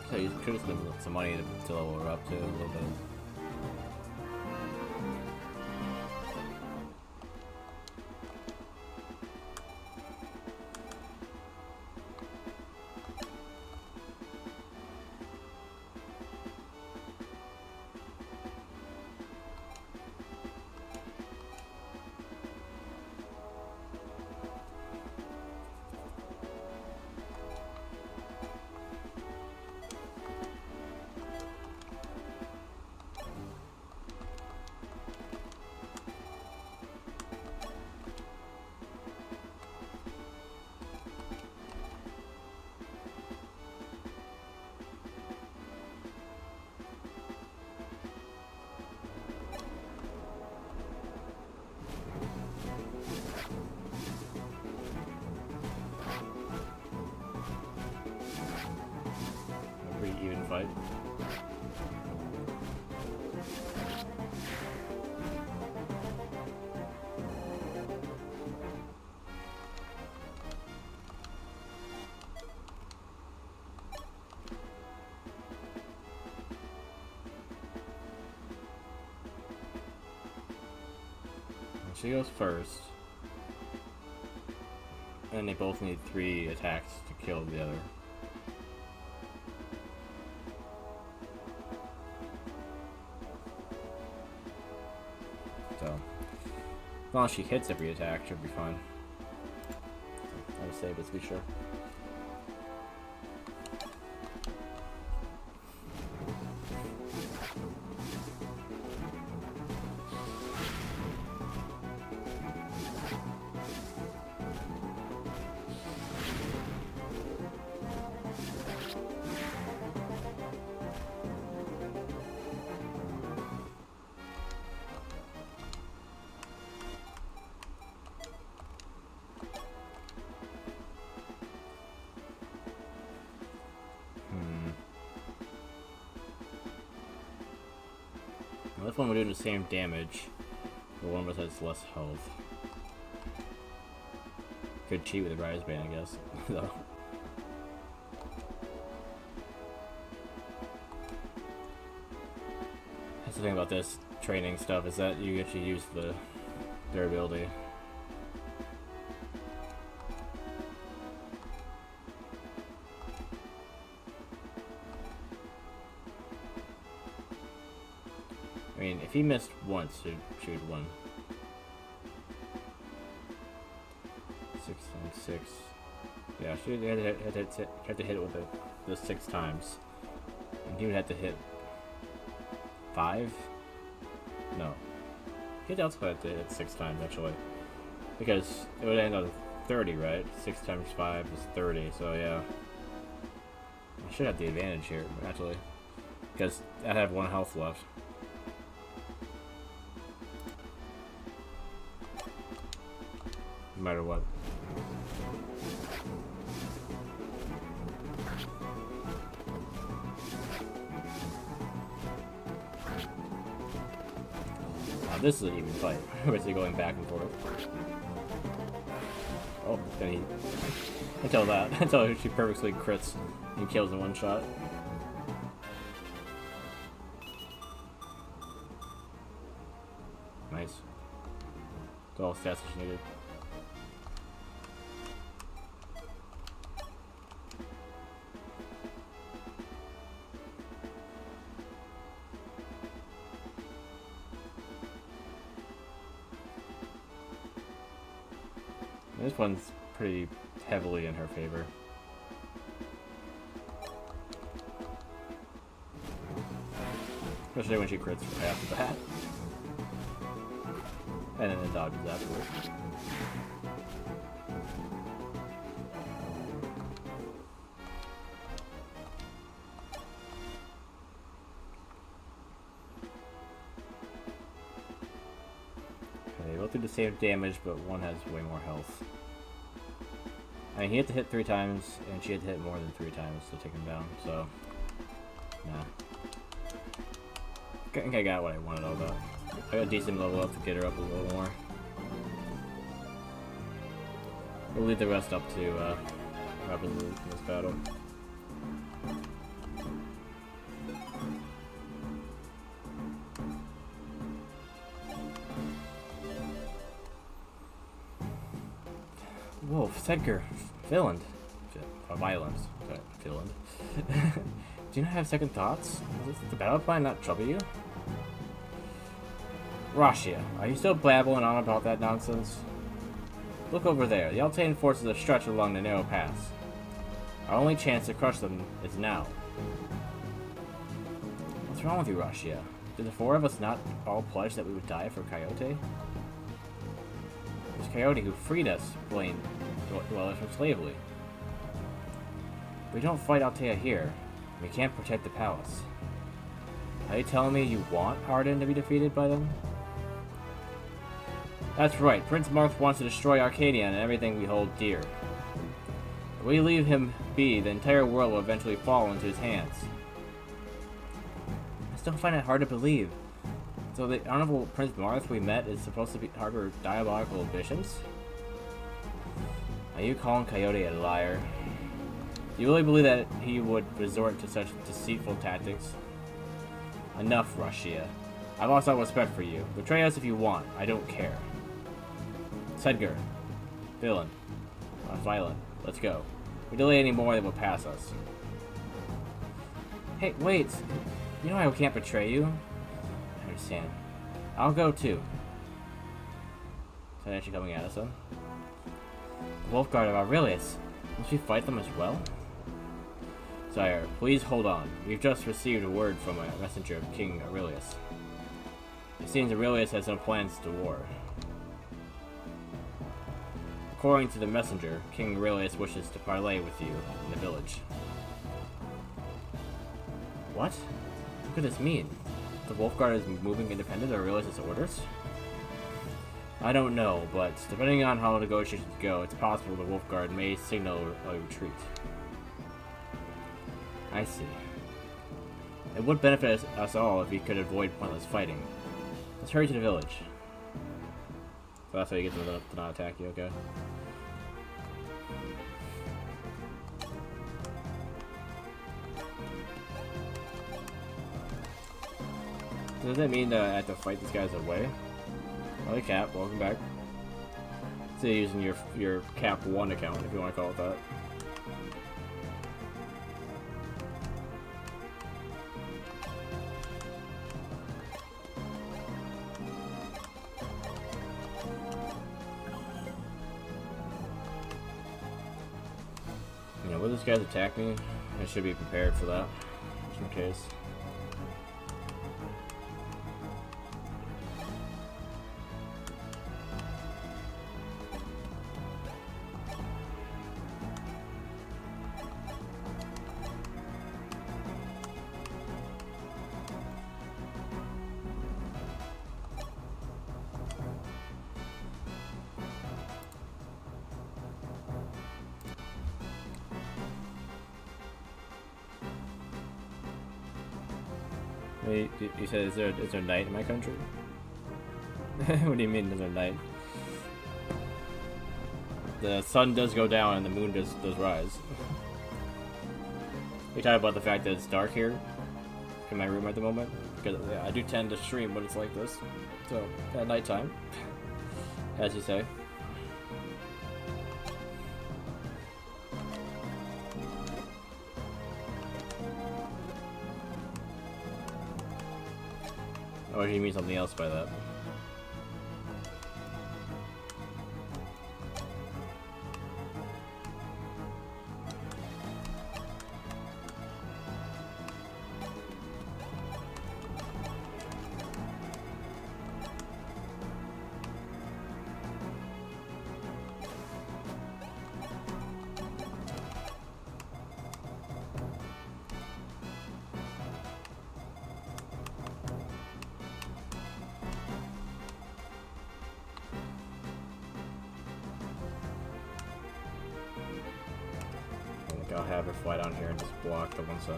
So you could have spent some money to level her up too, a little bit. fight. She goes first. And they both need 3 attacks to kill the other. So, as long as she hits every attack, she'll be fine. I would say, but to be sure. This one we're doing the same damage, but one of us has less health. Could cheat with the Rise Band, I guess. Though. That's the thing about this training stuff, is that you actually use the durability. I mean, if he missed once, she would win. 6 and 6. Yeah, she had to hit it with the 6 times. And he would have to hit 5? No. He'd also have to hit 6 times, actually. Because it would end on 30, right? 6 times 5 is 30, so yeah. I should have the advantage here, actually. Because I have 1 health left. No matter what. Now this is an even fight. We're basically going back and forth. Oh, and he... until she perfectly crits and kills in 1 shot. Nice. It's all stats she needed. This one's pretty heavily in her favor. Especially when she crits right after that. And then it dodges afterwards. Okay, both do the same damage, but one has way more health. I mean, he had to hit 3 times, and she had to hit more than 3 times to take him down, so... Nah. I think I got what I wanted out of that. I got a decent level up to get her up a little more. We'll leave the rest up to Robin Luke in this battle. Wolf, Sedger, Finland. Violence. Sorry, Finland. Do you not have second thoughts? Does the battle plan not trouble you? Rashia, are you still blabbling on about that nonsense? Look over there. The Archanea forces are stretched along the narrow paths. Our only chance to crush them is now. What's wrong with you, Rashia? Did the 4 of us not all pledge that we would die for Coyote? It was Coyote who freed us, Blaine, dwellers from slavery. We don't fight Archanea here. We can't protect the palace. Are you telling me you want Arden to be defeated by them? That's right. Prince Marth wants to destroy Archanea and everything we hold dear. If we leave him be, the entire world will eventually fall into his hands. still find it hard to believe. So the Honorable Prince Marth we met is supposed to harbor diabolical ambitions? Are you calling Coyote a liar? Do you really believe that he would resort to such deceitful tactics? Enough, Rashia. I've lost all respect for you. Betray us if you want. I don't care. Sedgar. Villain. Violent. Let's go. If we delay any more, they will pass us. Hey, wait. You know I can't betray you. I understand. I'll go too. Is that actually coming at us, though? The Wolfguard of Aurelius. Must we fight them as well? Sire, please hold on. We've just received a word from a messenger of King Aurelius. It seems Aurelius has no plans to war. According to the messenger, King Aurelius wishes to parley with you in the village. What? What could this mean? The Wolfguard is moving independent of Aurelius' orders? I don't know, but depending on how negotiations go, it's possible the Wolfguard may signal a retreat. I see. It would benefit us all if we could avoid pointless fighting. Let's hurry to the village. So that's how you get them to not attack you, okay? Does that mean that I have to fight these guys away? Hello, Cap. Welcome back. So you're using your Cap 1 account, if you want to call it that. You know, will these guys attack me? I should be prepared for that, just in case. Wait, you said is there night in my country? What do you mean is there night? The sun does go down and the moon does rise. We talk about the fact that it's dark here in my room at the moment, because yeah, I do tend to stream when it's like this. So at nighttime, as you say. Or do you mean something else by that? I'll have her fly down here and just block the one side.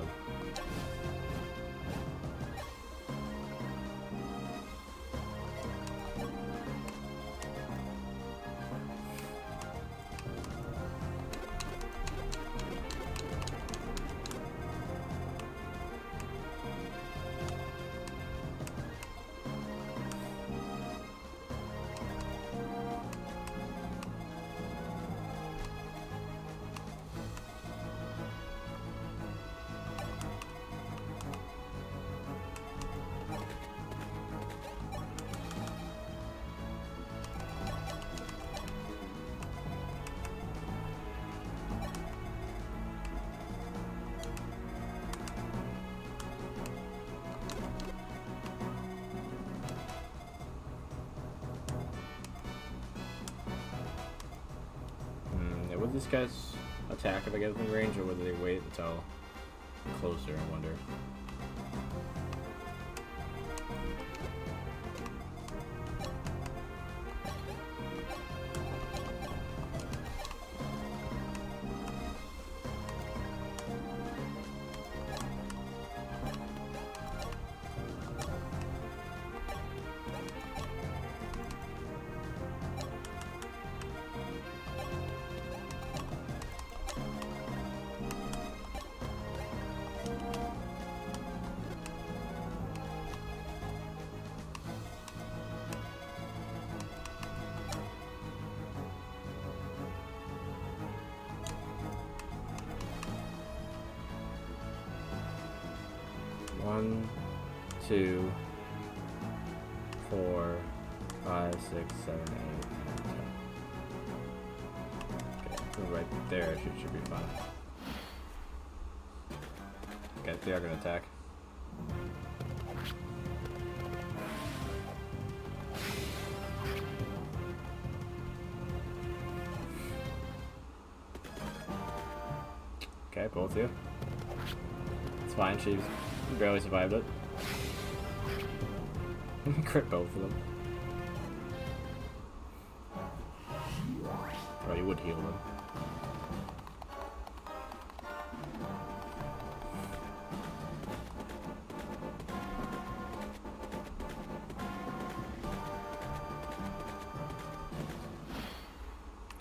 Would these guys attack if I get within range, or would they wait until closer, I wonder? 1, 2, 4, 5, 6, 7, 8, 9, 10. Okay, so right there should be fine. Okay, they are gonna attack. Okay, both of you. It's fine, she barely survived it. Crit both of them. Oh, you would heal them.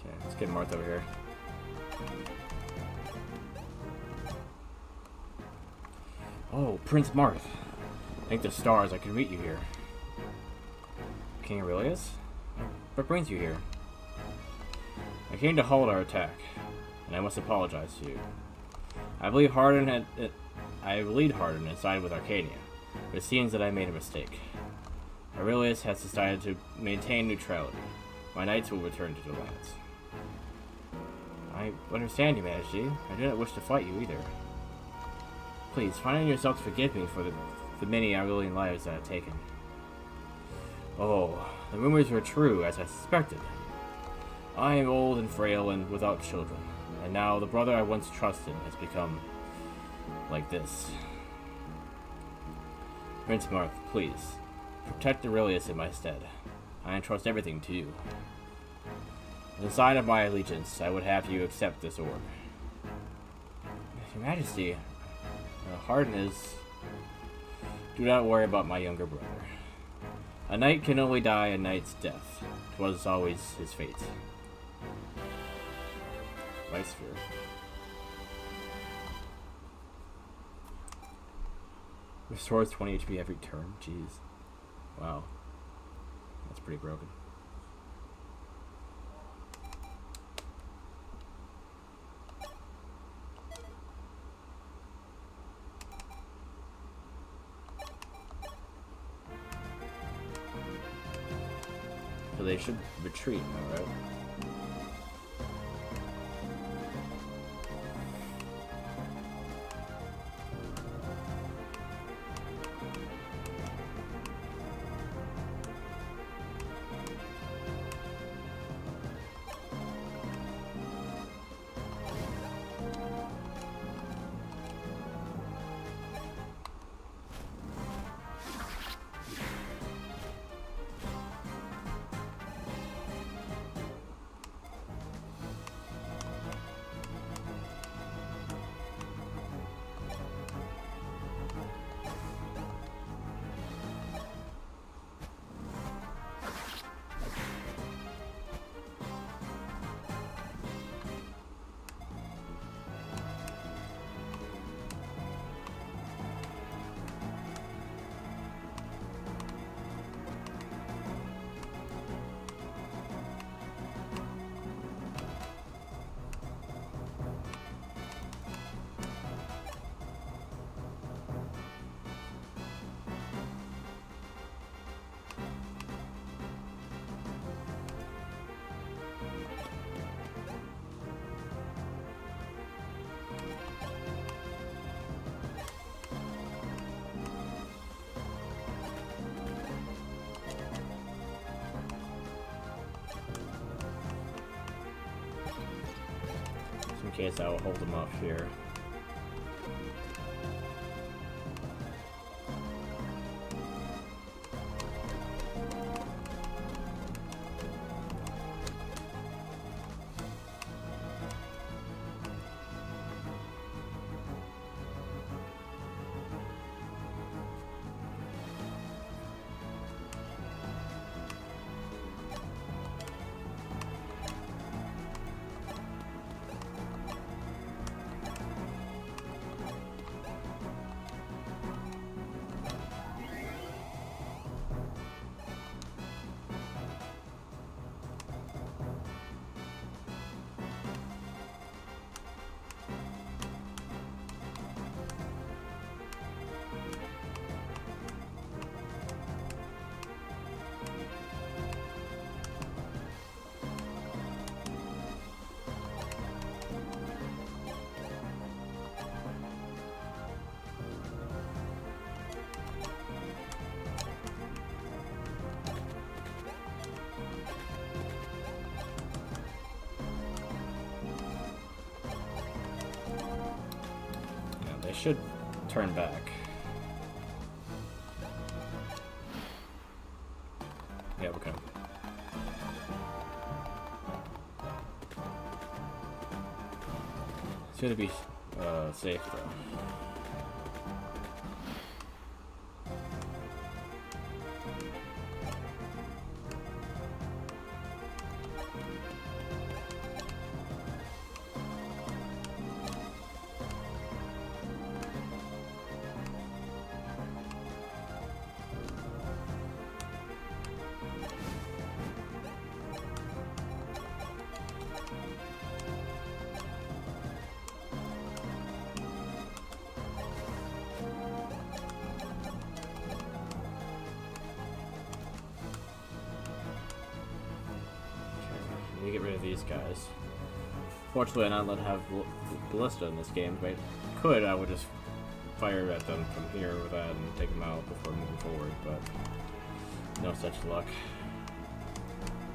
Okay, let's get Marth over here. Oh, Prince Marth. Thank the stars I could meet you here. King Aurelius? What brings you here? I came to halt our attack, and I must apologize to you. I believe Hardin and sided with Archanea, but it seems that I made a mistake. Aurelius has decided to maintain neutrality. My knights will return to the lands. I understand, Your Majesty. I do not wish to fight you either. Please, find in yourself to forgive me for the many Aurelian lives that I have taken. Oh, the rumors were true, as I suspected. I am old and frail and without children, and now the brother I once trusted has become like this. Prince Marth, please, protect Aurelius in my stead. I entrust everything to you. As a sign of my allegiance, I would have you accept this orb. Your Majesty, Hardin is... Do not worry about my younger brother. A knight can only die a knight's death. 'Twas always his fate. Vice Sphere. Restores 20 HP every turn. Jeez. Wow. That's pretty broken. So they should retreat now, right? In case I will hold them up here. should turn back. Yeah, okay. It's gonna be safe though. We get rid of these guys. Fortunately, I'm not allowed to have ballista in this game. If I could, I would just fire at them from here with that and take them out before moving forward, but no such luck.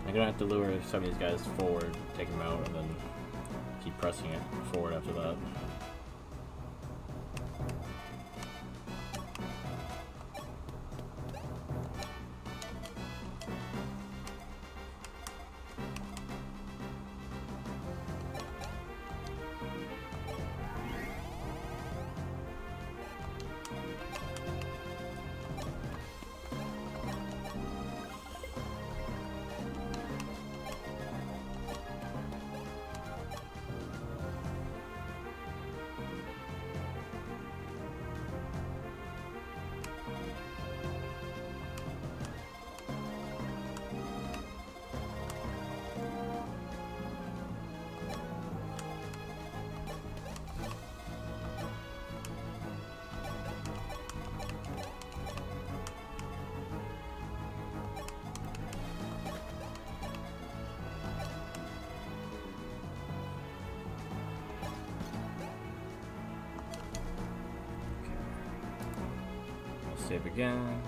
I'm gonna have to lure some of these guys forward, take them out, and then keep pressing it forward after that. Save again.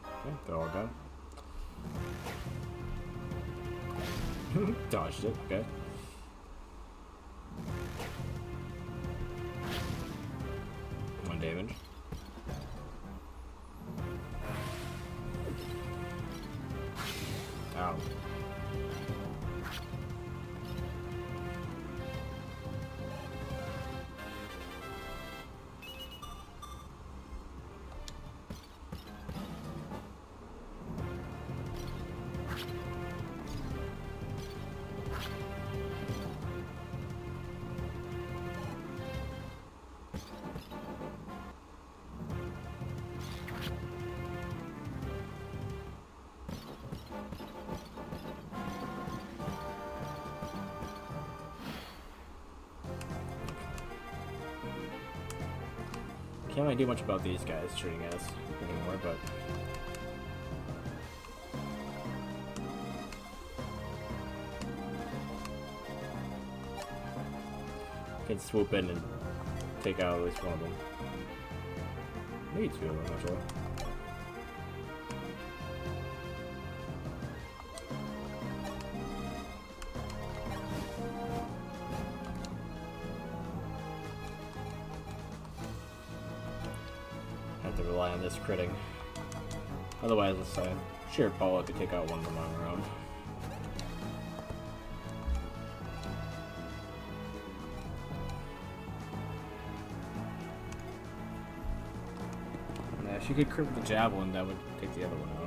Okay, they're all done. Dodged it, okay. One damage. Ow. Can't really do much about these guys shooting us anymore, but can swoop in and take out at least one of them. Maybe two of them, I'm not sure. Have to rely on this critting. Otherwise, let's sheer ball could take out one of them on our own. And if she could crit with the javelin, that would take the other one out.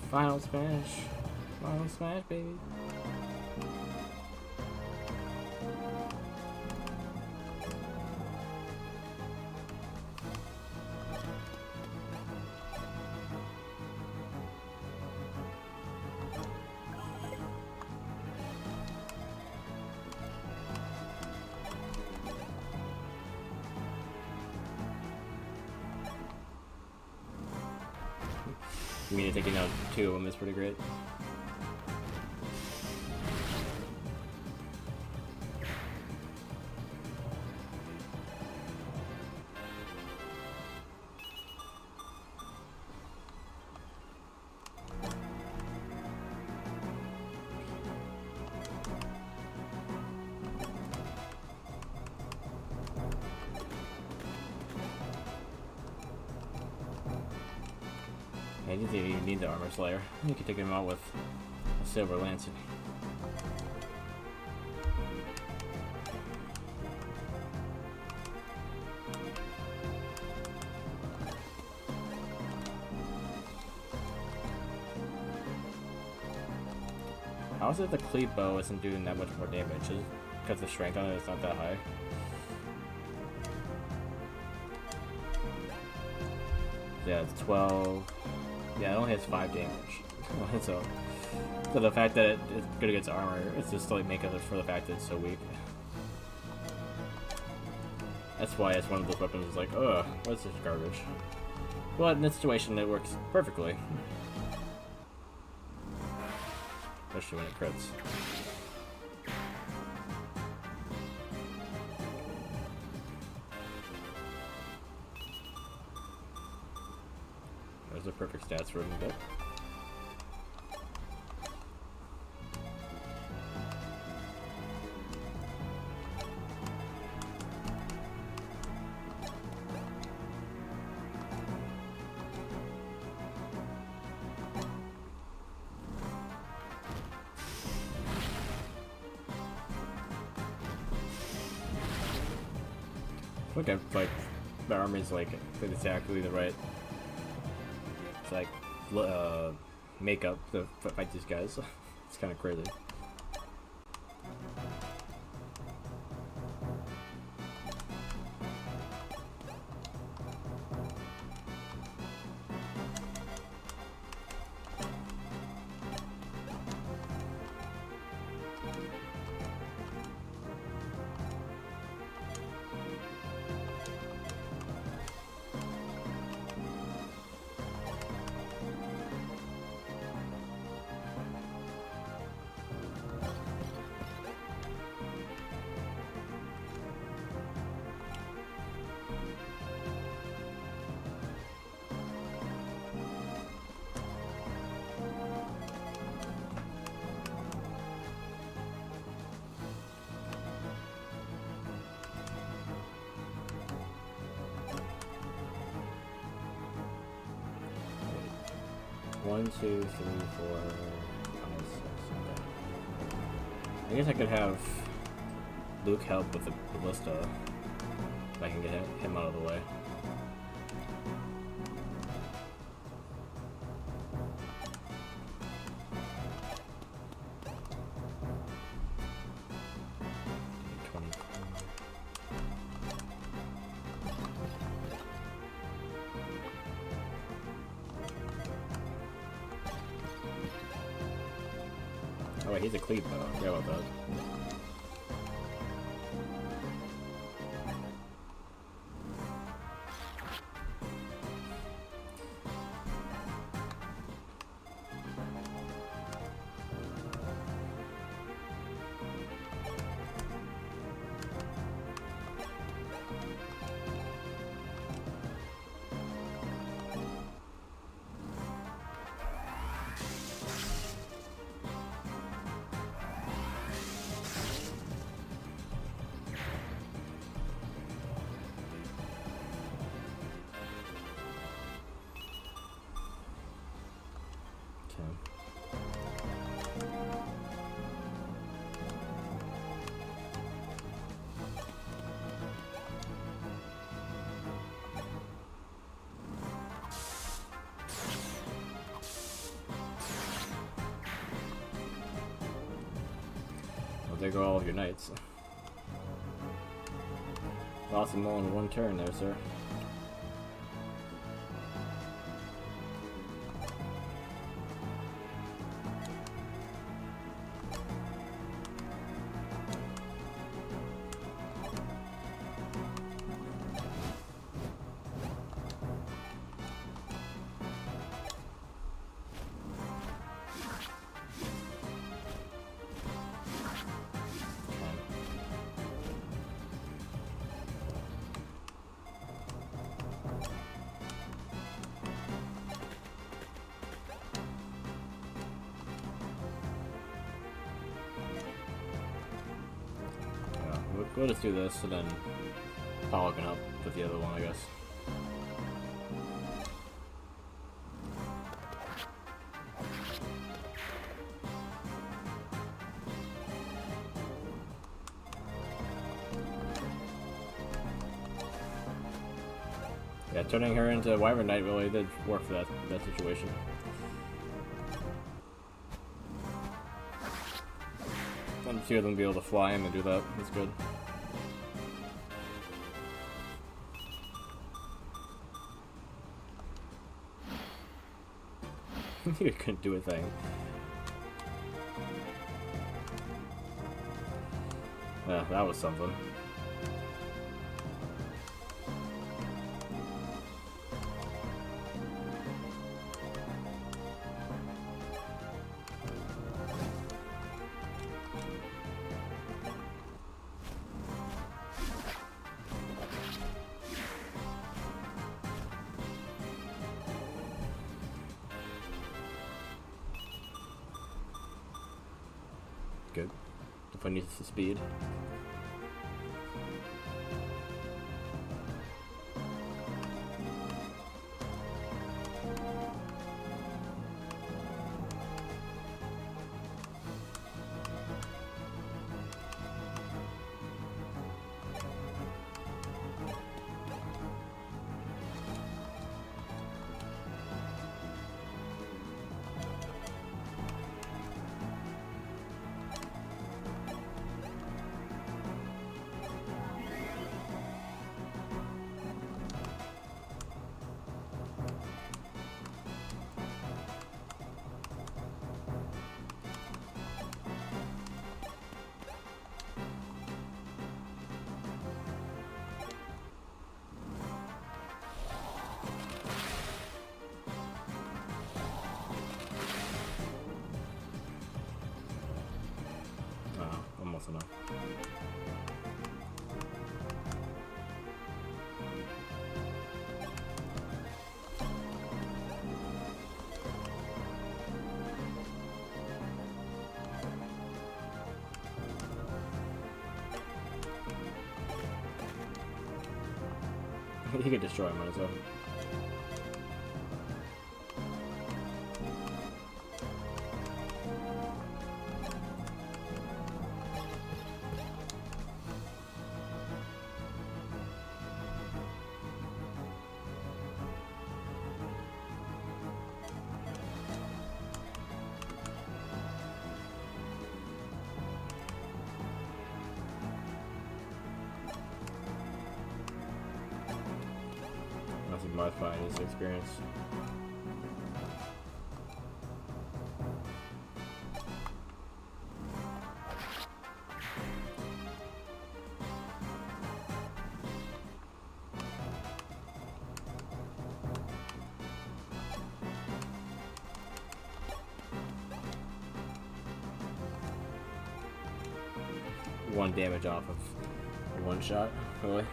Final smash. Final smash, baby. I mean, taking out 2 of them is pretty great. I didn't even need the Armor Slayer. You could take him out with a Silver Lance. How is it the Cleat Bow isn't doing that much more damage? Is it because the strength on it is not that high? Yeah, it's 12. Yeah, it only has 5 damage. so the fact that it's good against armor, it's just like make up for the fact that it's so weak. That's why it's one of those weapons that's like, ugh, what's this garbage? But in this situation, it works perfectly. Especially when it crits. Those are perfect stats for him to get. Look at like the army's like exactly the right. It's like makeup to fight these guys. It's kind of crazy. One, two, 3, 4, 5, 6. Okay. I guess I could have Luke help with the ballista if I can get him out of the way. Oh wait, he's a cleat though. I forgot about that. there go all of your knights. Lost them all in one turn there, sir. We'll just do this and then polygon up with the other one, I guess. Yeah, turning her into Wyvern Knight really did work for that situation. And two of them be able to fly in and do that. That's good. You couldn't do a thing. Yeah, that was something. Good. If I need some speed. Almost enough. He could destroy him on his own. That's my finest experience. One damage off of one shot, really.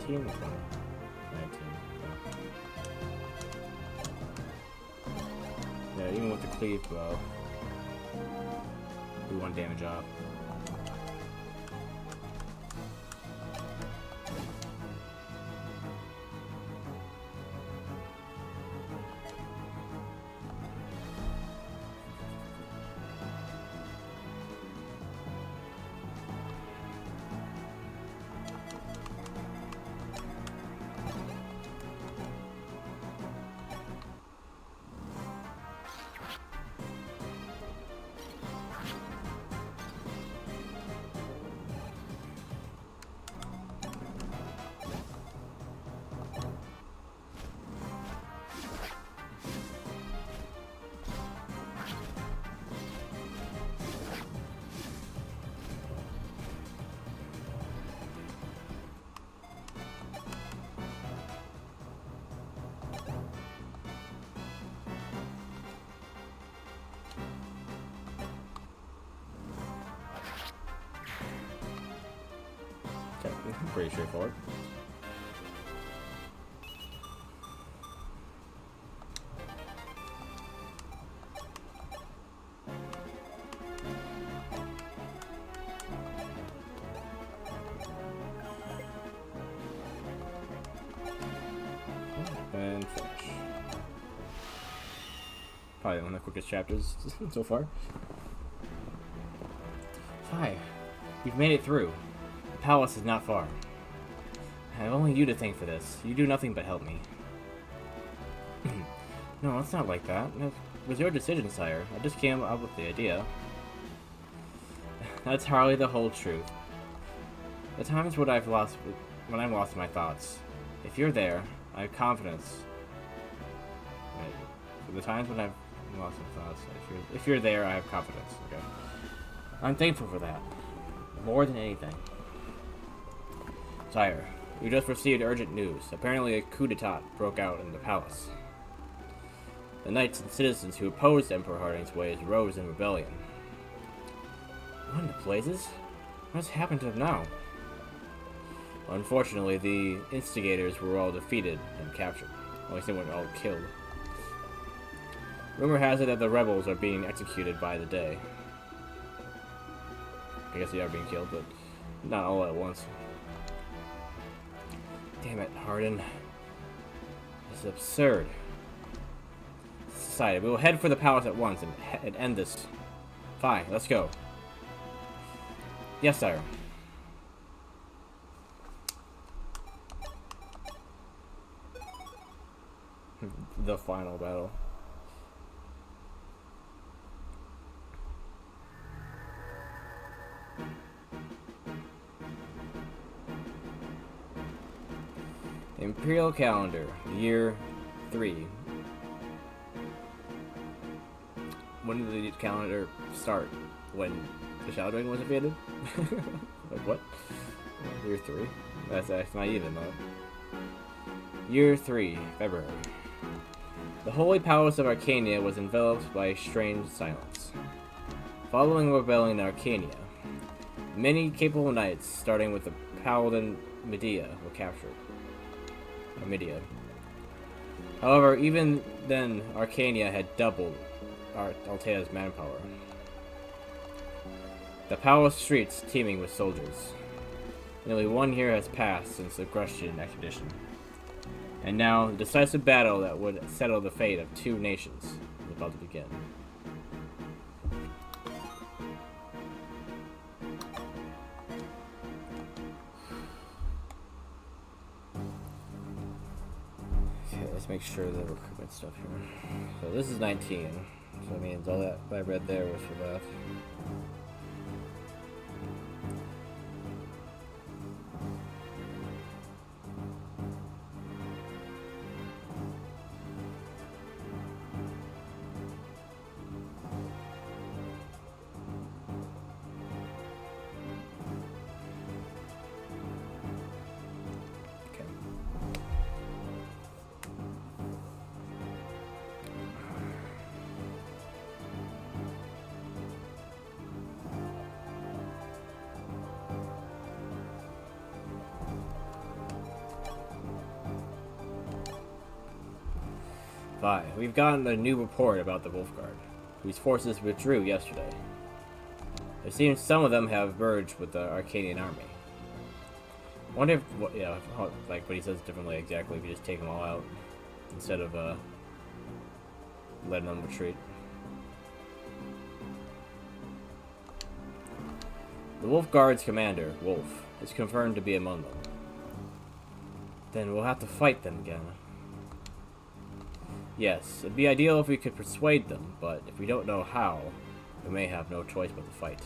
19? Which one? 19. Yeah, even with the cleave bow, do 1 damage off. Pretty straightforward. And finish. Probably one of the quickest chapters so far. Hi, you've made it through. The palace is not far. I have only you to thank for this. You do nothing but help me. No, it's not like that. It was your decision, sire. I just came up with the idea. That's hardly the whole truth. The times when I've lost my thoughts. If you're there, I have confidence. Right. The times when I've lost my thoughts. If you're there, I have confidence. Okay. I'm thankful for that. More than anything. Sire, we just received urgent news. Apparently a coup d'etat broke out in the palace. The knights and citizens who opposed Emperor Harding's ways rose in rebellion. What in the blazes? What's happened to them now? Well, unfortunately, the instigators were all defeated and captured. At least they weren't all killed. Rumor has it that the rebels are being executed by the day. I guess they are being killed, but not all at once. Damn it, Hardin. This is absurd. Decided. We will head for the palace at once and end this. Fine, let's go. Yes, sire. The final battle. Imperial calendar, year 3. When did the calendar start? When the Shadow Dragon was defeated? Like what? Year 3? That's not even though. Year 3, February. The holy palace of Archanea was enveloped by a strange silence. Following a rebellion in Archanea, many capable knights, starting with the paladin Medea, were captured. Medea. However, even then, Archanea had doubled Altea's manpower. The palace streets teeming with soldiers. Nearly 1 year has passed since the Grushian expedition. And now, the decisive battle that would settle the fate of 2 nations is about to begin. Okay, let's make sure the recruitment stuff here. So this is 19. So that means all that I read there was for that. Fine. We've gotten a new report about the Wolfguard, whose forces withdrew yesterday. It seems some of them have merged with the Arcanian army. I wonder if, like what he says differently exactly, if you just take them all out instead of letting them retreat. The Wolfguard's commander, Wolf, is confirmed to be among them. Then we'll have to fight them again. Yes, it'd be ideal if we could persuade them, but if we don't know how, we may have no choice but to fight.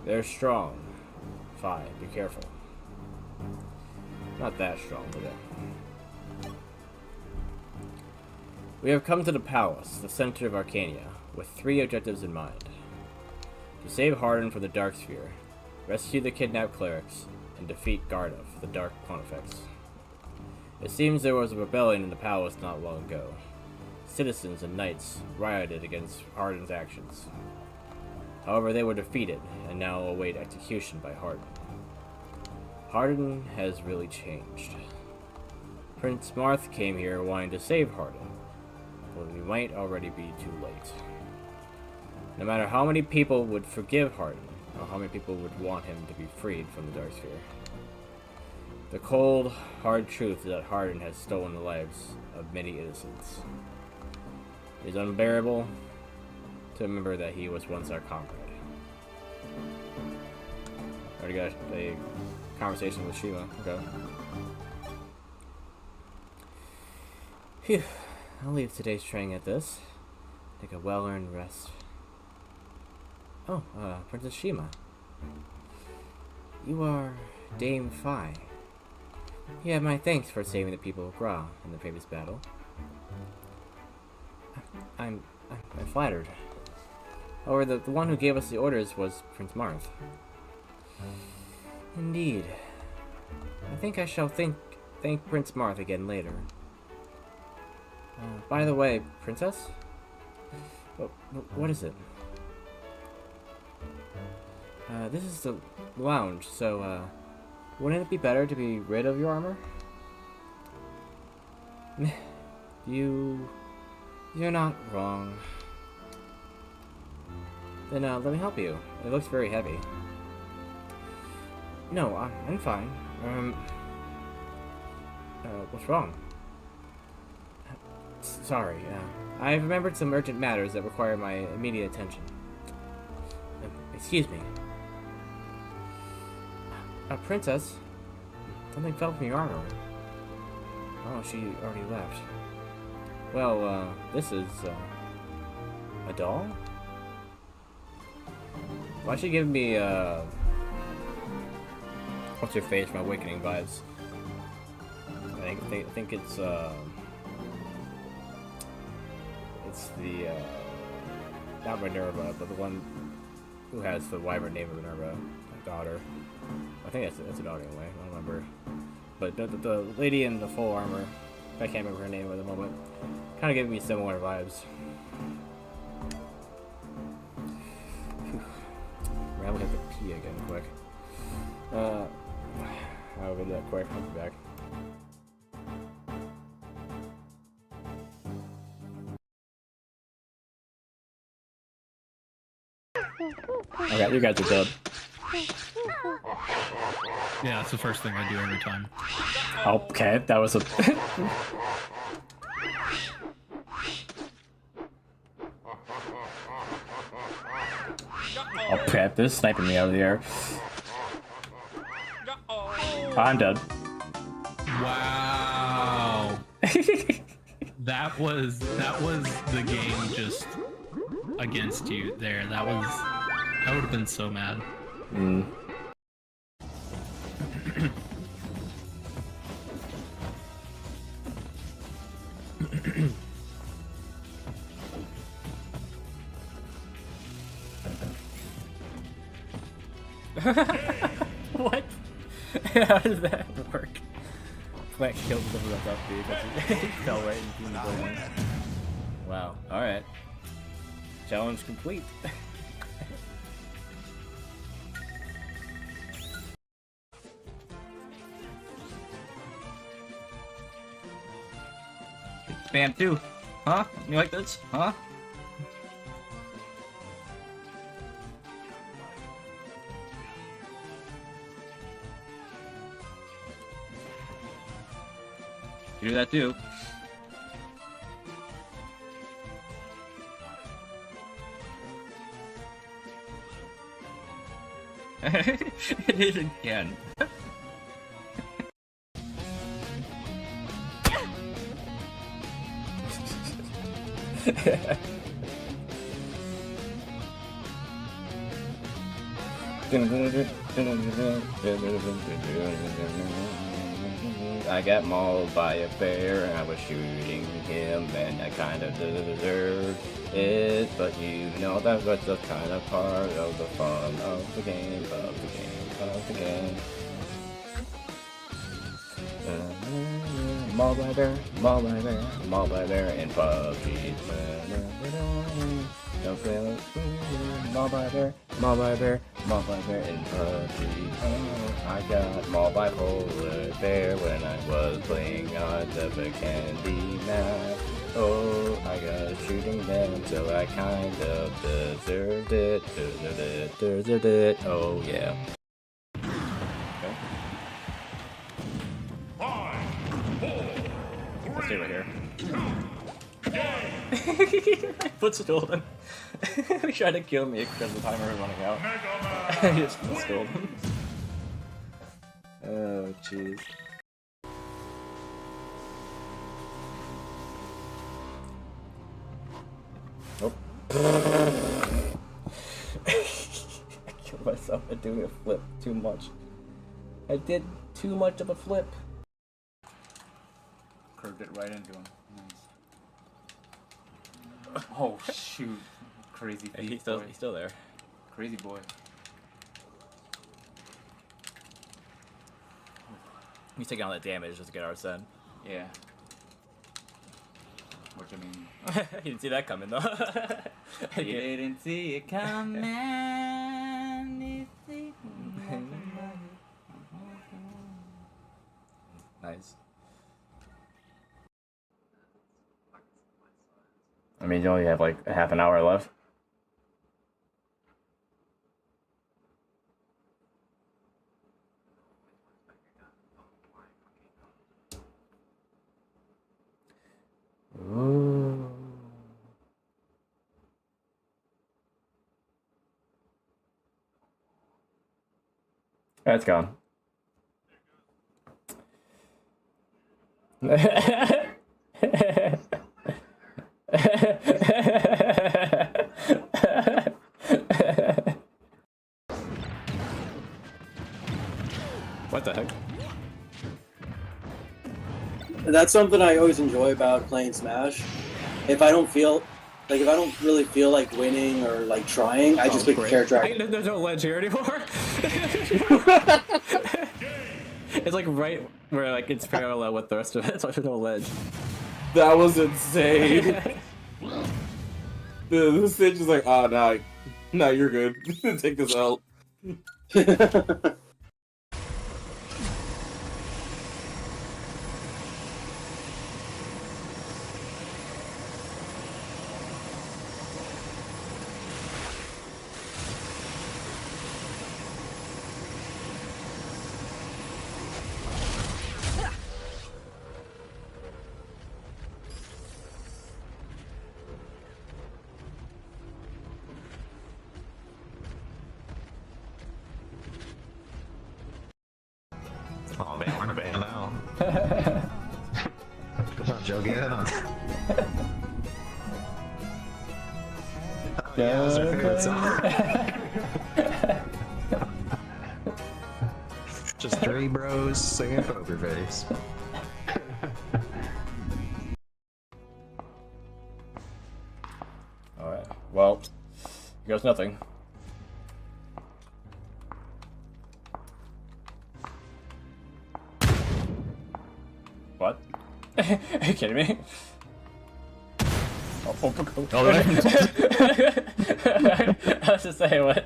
They're strong. Fine, be careful. Not that strong, but yeah. We have come to the palace, the center of Archanea, with 3 objectives in mind. To save Hardin from the Dark Sphere, rescue the kidnapped clerics, and defeat Gardev, the Dark Pontifex. It seems there was a rebellion in the palace not long ago. Citizens and knights rioted against Hardin's actions. However, they were defeated, and now await execution by Hardin. Hardin has really changed. Prince Marth came here wanting to save Hardin, but we might already be too late. No matter how many people would forgive Hardin, or how many people would want him to be freed from the Dark Sphere, the cold, hard truth is that Hardin has stolen the lives of many innocents. It is unbearable to remember that he was once our comrade. Already got a conversation with Shima. Okay. Phew. I'll leave today's training at this. Take a well-earned rest. Oh, Princess Shima. You are Dame Phi. Yeah, my thanks for saving the people of Gra in the previous battle. I'm flattered. However, the one who gave us the orders was Prince Marth. Indeed. I think I shall thank Prince Marth again later. By the way, Princess? What is it? This is the lounge, so, wouldn't it be better to be rid of your armor? You're not wrong. Then, let me help you. It looks very heavy. No, I'm fine. What's wrong? Sorry, I've remembered some urgent matters that require my immediate attention. Excuse me. Princess? Something fell from your armor. Oh, she already left. Well, this is, a doll? Why is she giving me, what's her face from Awakening vibes? I think it's the, not Minerva, but the one who has the wyvern name of Minerva, my daughter. I think that's a daughter anyway, I don't remember. But the lady in the full armor, I can't remember her name at the moment, kind of giving me similar vibes. I'll have to pee again quick. I'll go do that quick, I'll be back. Okay, you guys are dead. Yeah, that's the first thing I do every time. Okay, that was a... Oh, crap, they're sniping me out of the air. Oh, I'm dead. Wow. that was the game just against you there. I would have been so mad. Mm. What? How does that work? Plant killed him with that dude. He fell right into the building. Wow. Alright. Challenge complete. fan too. Huh? You like this? Huh? You do that too. It is again. I got mauled by a bear and I was shooting him and I kind of deserved it, but you know that was the kind of part of the fun of the game, Mauled by bear, mauled by bear, mauled by bear in PUBG. Mauled by bear, mauled by bear, mauled by bear in PUBG. Oh, I got mauled by polar bear when I was playing on the candy map. Oh, I got shooting them, so I kind of deserved it, deserved it. Oh yeah. Stay right here. Footstooled him. He tried to kill me because the timer was running out. I just footstooled him. Oh, jeez. Nope. I killed myself by doing a flip too much. I did too much of a flip. Curved it right into him. Nice. Oh shoot! Crazy feet. He's still there. Crazy boy. He's taking all that damage just to get Arsene. Yeah. Which I mean. You didn't see that coming though. You didn't see it coming. Nice. I mean, you only have like a half an hour left. Ooh. That's gone. What the heck? That's something I always enjoy about playing Smash. If I don't really feel like winning or like trying, I just pick a character. There's no ledge here anymore. It's like right where like it's parallel with the rest of it, so there's no ledge. That was insane. The stage is like, oh, nah, you're good. Take this out. Oh man, we're in a band now. Come on, Joe, get in on. Oh, yeah, that's our favorite song. Just three bros singing Poker Face. Alright, well, here goes nothing. What? Are you kidding me? Oh, I was just saying, what?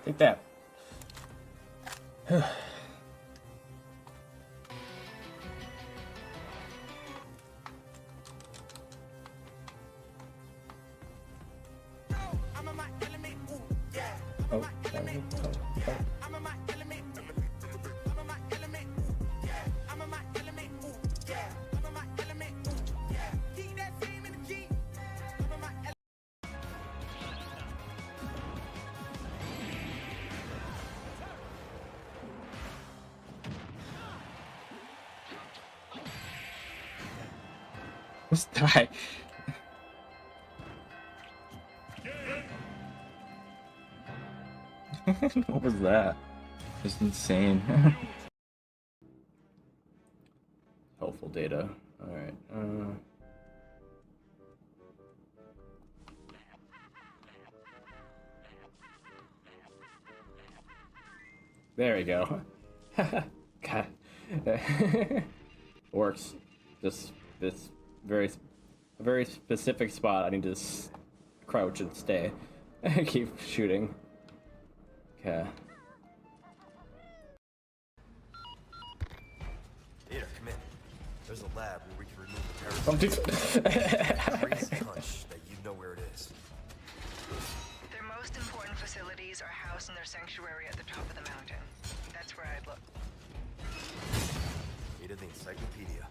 Take that. Oh, sorry. Oh. Just die. What was that? Just insane. Helpful data. Alright, there we go. God. Works. Just this a very specific spot. I need to crouch and stay. Keep shooting. Okay. Peter, come in. There's a lab where we can remove the Don't do Crazy hunch that you know where it is. Their most important facilities are housed in their sanctuary at the top of the mountain. That's where I'd look. Peter, the encyclopedia.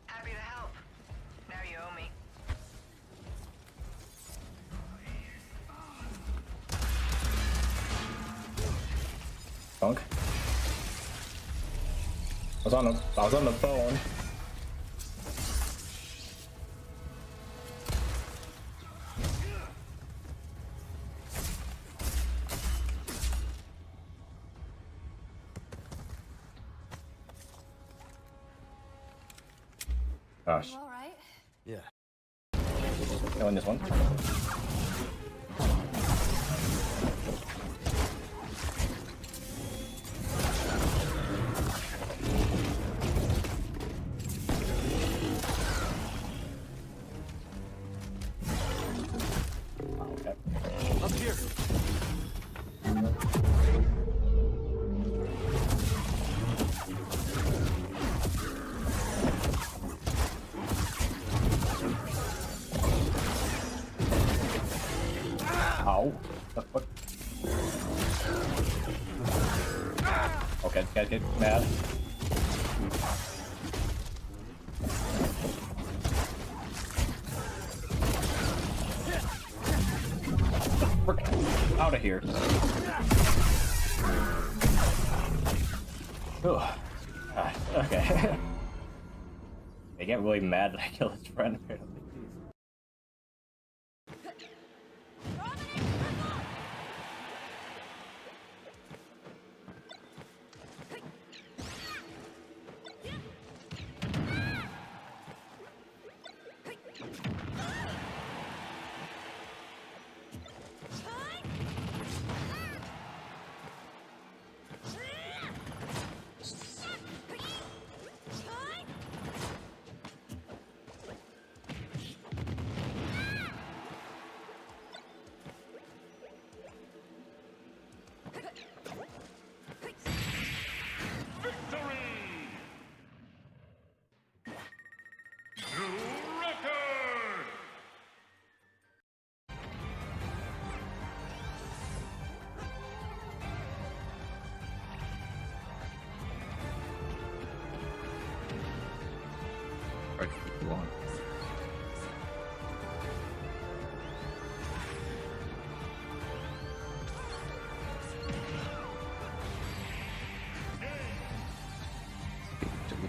Happy to help. Now you owe me. Funk. I was on the phone. Gosh. All right. Yeah. Killing this one. Okay. Up here. Ow. The fuck? Okay, guys get mad. Out of here. Ugh. Okay. I get really mad that I killed his friend.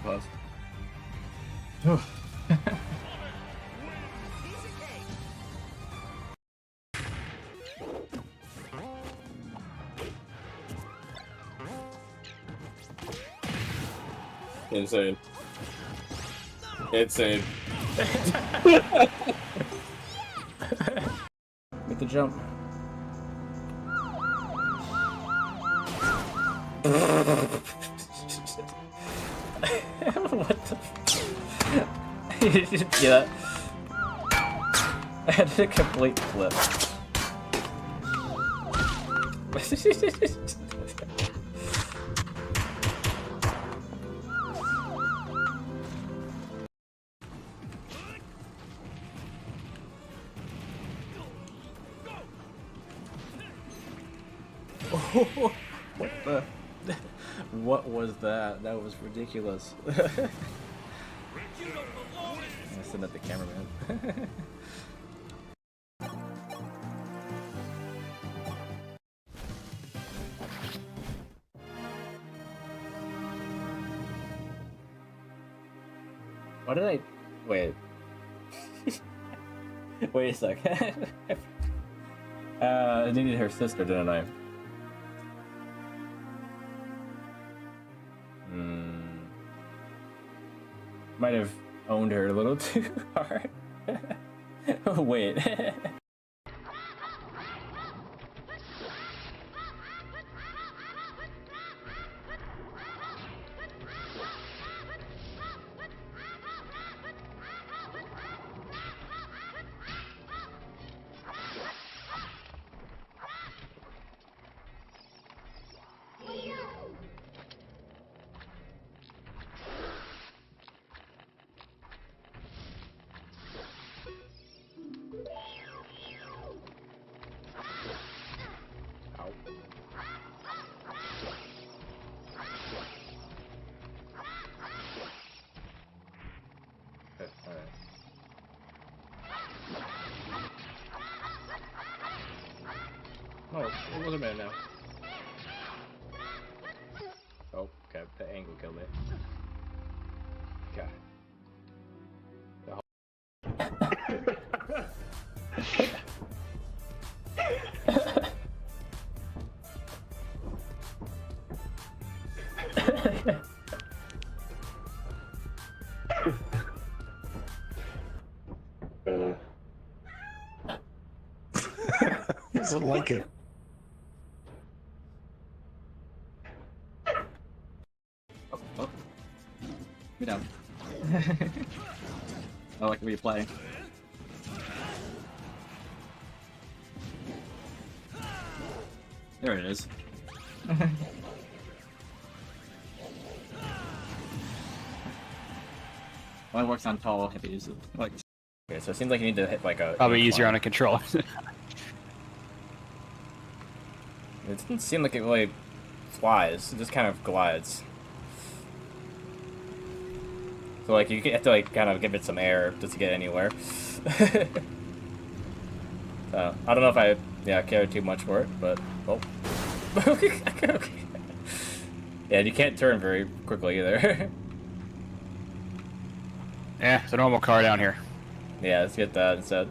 Pause. Insane. Insane. Make the jump. What the? Yeah. I did a complete flip. What the? What was that? That was ridiculous. I'm sitting at the cameraman. Why did I wait? Wait a sec. I needed her sister, didn't I? Might have owned her a little too hard. Wait. Oh, it was a minute now. Oh, okay, the angle killed it. Okay. He doesn't like it. Oh. Get down. I like the way you play. There it is. Only works on tall hippies. Like, okay, so it seems like you need to hit like a. Probably easier on a controller. It doesn't seem like it really flies. It just kind of glides. So like you have to like kind of give it some air just to get anywhere. So I don't know if I care too much for it, but oh. Okay. Yeah, you can't turn very quickly either. Yeah, it's a normal car down here. Yeah, let's get that instead.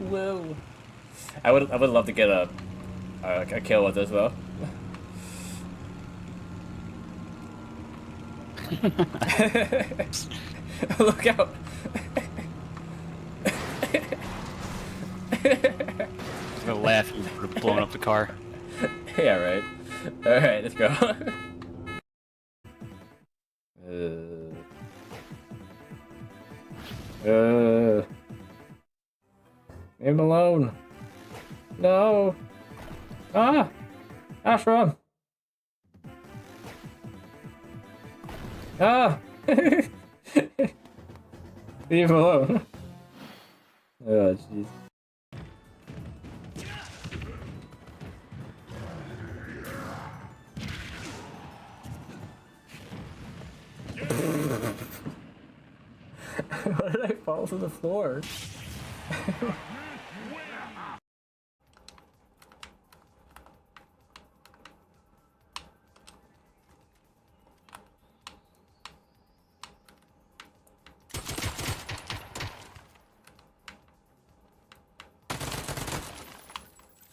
Whoa! I would love to get a kill with this though. Look out! I'm gonna laugh you would have blown up the car. Yeah, right. Alright, let's go. Leave him alone. No. Ah! Ashram! Ah! Leave him alone. Oh, jeez. Why did I fall to the floor?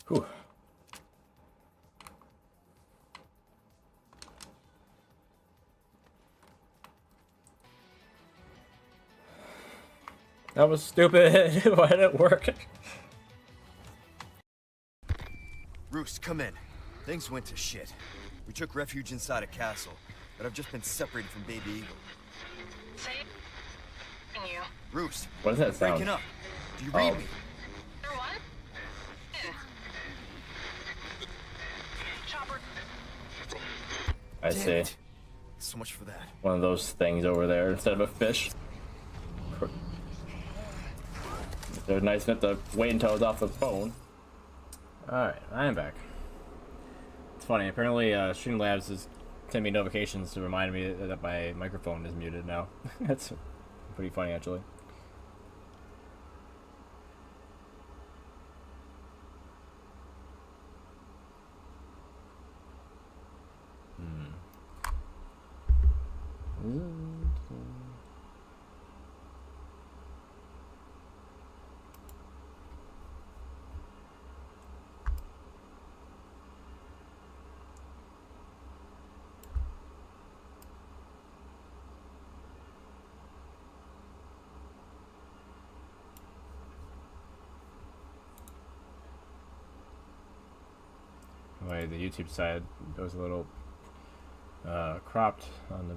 Whew. That was stupid. Why did it work? Roost, come in. Things went to shit. We took refuge inside a castle. but I've just been separated from Baby Eagle. Say you. Roost, What does that you're sound? breaking up. Do you read Oh. me? There what? Chopper. I Damn see. it. So much for that. One of those things over there instead of a fish. They're nice enough to wait until it's off the phone. Alright, I am back. It's funny, apparently Streamlabs is sending me notifications to remind me that my microphone is muted now. That's pretty funny, actually. The YouTube side was a little cropped on the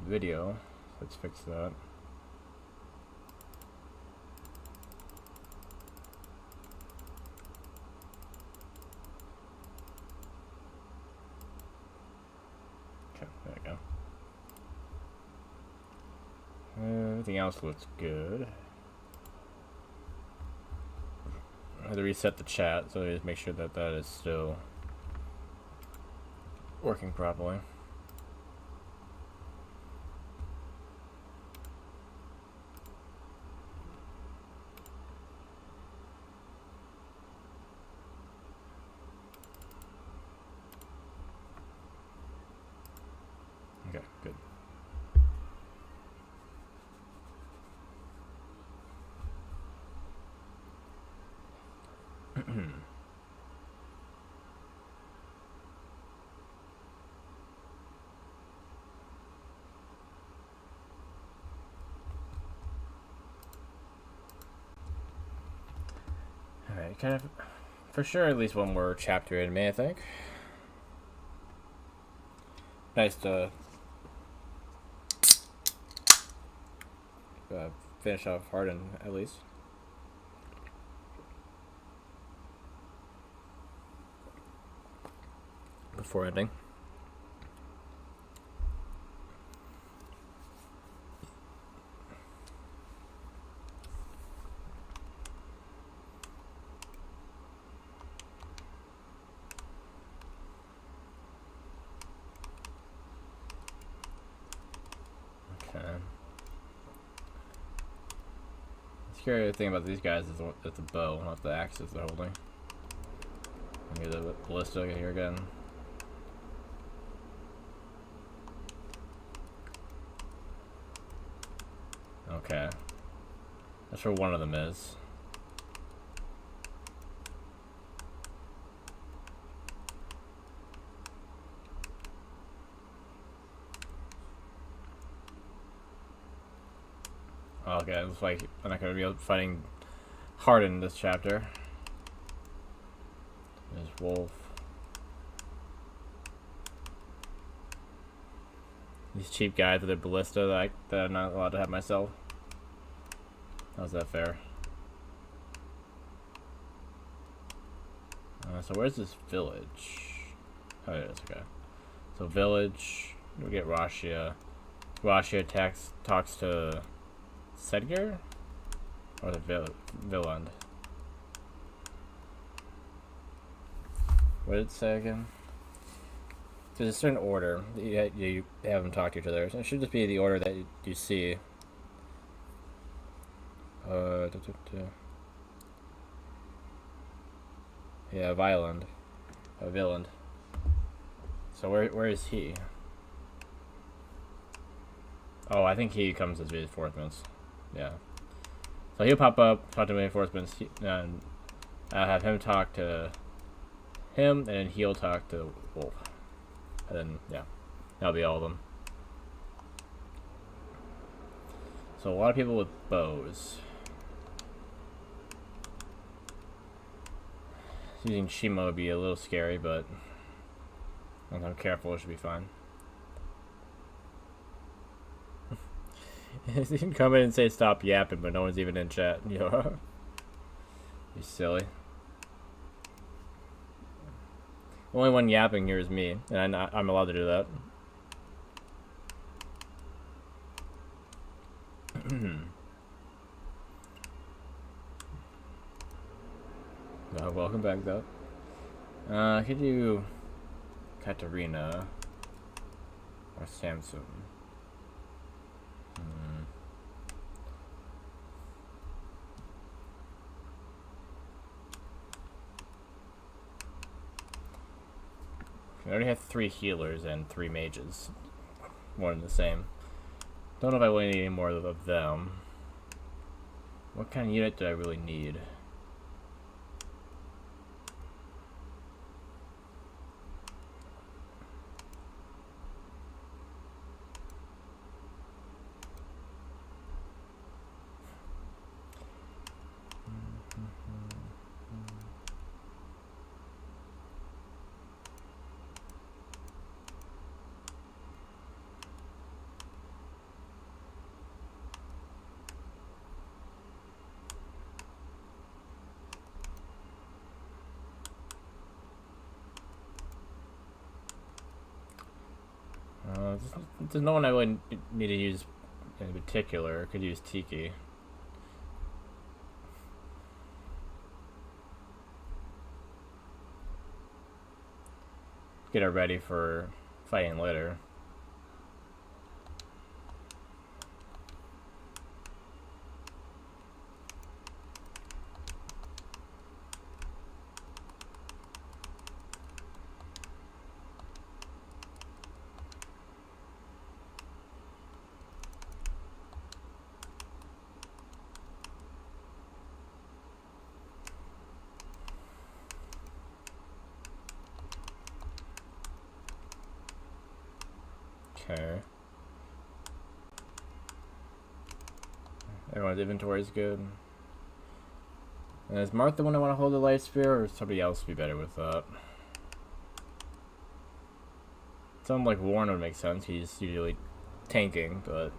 video. Let's fix that. Okay, there we go. Everything else looks good. I had to reset the chat, so just make sure that that is still working properly. Okay, good. Alright, kind of for sure at least one more chapter in me, I think. Nice to finish off Harden at least. Before ending. The scary thing about these guys is the bow, not the axes they're holding. Get the ballista here again. Okay. That's where one of them is. Okay, it looks like I'm not going to be fighting Harden this chapter. There's Wolf. These cheap guys with their ballista that I'm not allowed to have myself. How's that fair? So where's this village? Oh, it is, okay. So village, we get Rashia. Rashia talks to Sedgar? Or the Villand? What did it say again? There's a certain order that you have them talk to each other. So it should just be the order that you see. Yeah, Violent. Villand. So where is he? Oh, I think he comes as reinforcements. Yeah. So he'll pop up, talk to reinforcements, and I'll have him talk to him, and then he'll talk to Wolf. And then, yeah, that'll be all of them. So a lot of people with bows. Using Shimo would be a little scary, but if I'm careful, it should be fine. You can come in and say stop yapping, but no one's even in chat. You silly. Only one yapping here is me, and I'm allowed to do that. Welcome back, though. Could you Katarina or Samsung? I already have 3 healers and 3 mages. One and the same. Don't know if I really need any more of them. What kind of unit do I really need? There's no one I really need to use in particular. I could use Tiki. Get her ready for fighting later. Okay. Everyone's inventory is good. And is Marth the one I want to hold the light spear, or somebody else be better with that? Someone like Warren would make sense. He's usually tanking, but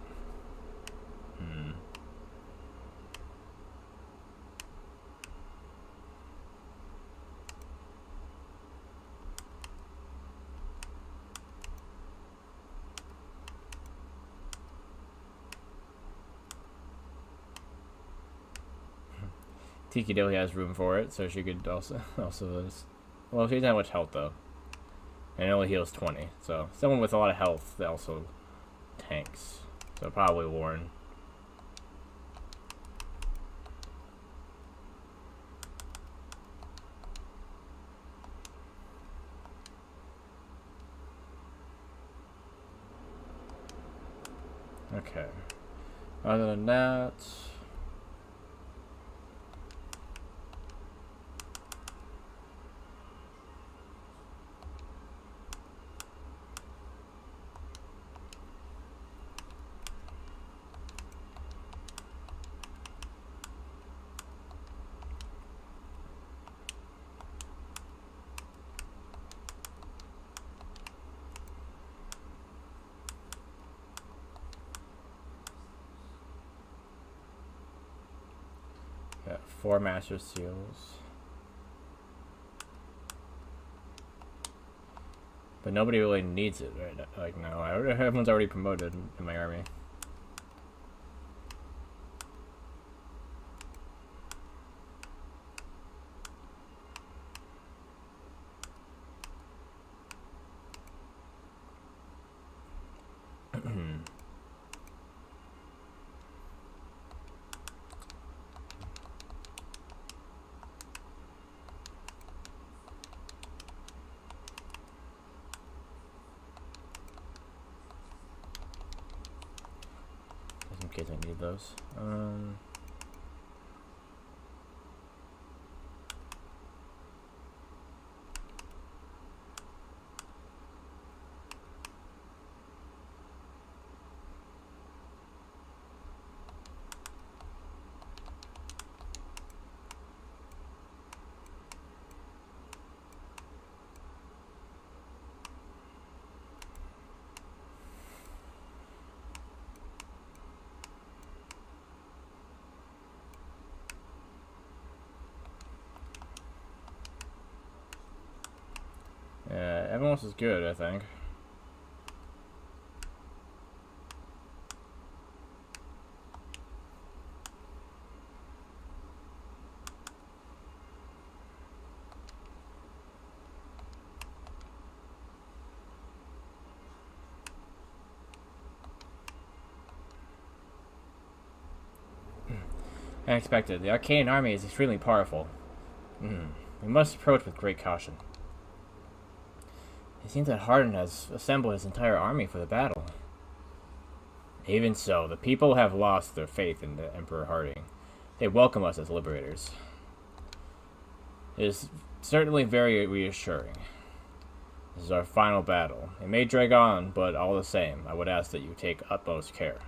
Tiki definitely has room for it, so she could also well, she doesn't have much health though, and it only heals 20. So someone with a lot of health that also tanks. So probably Warren. Okay. Other than that. Got 4 master seals. But nobody really needs it right now. Everyone's already promoted in my army. In case I need those. almost as good, I think. Unexpected. The Arcane army is extremely powerful. We must approach with great caution. It seems that Hardin has assembled his entire army for the battle. Even so, the people have lost their faith in the Emperor Harding. They welcome us as liberators. It is certainly very reassuring. This is our final battle. It may drag on, but all the same, I would ask that you take utmost care.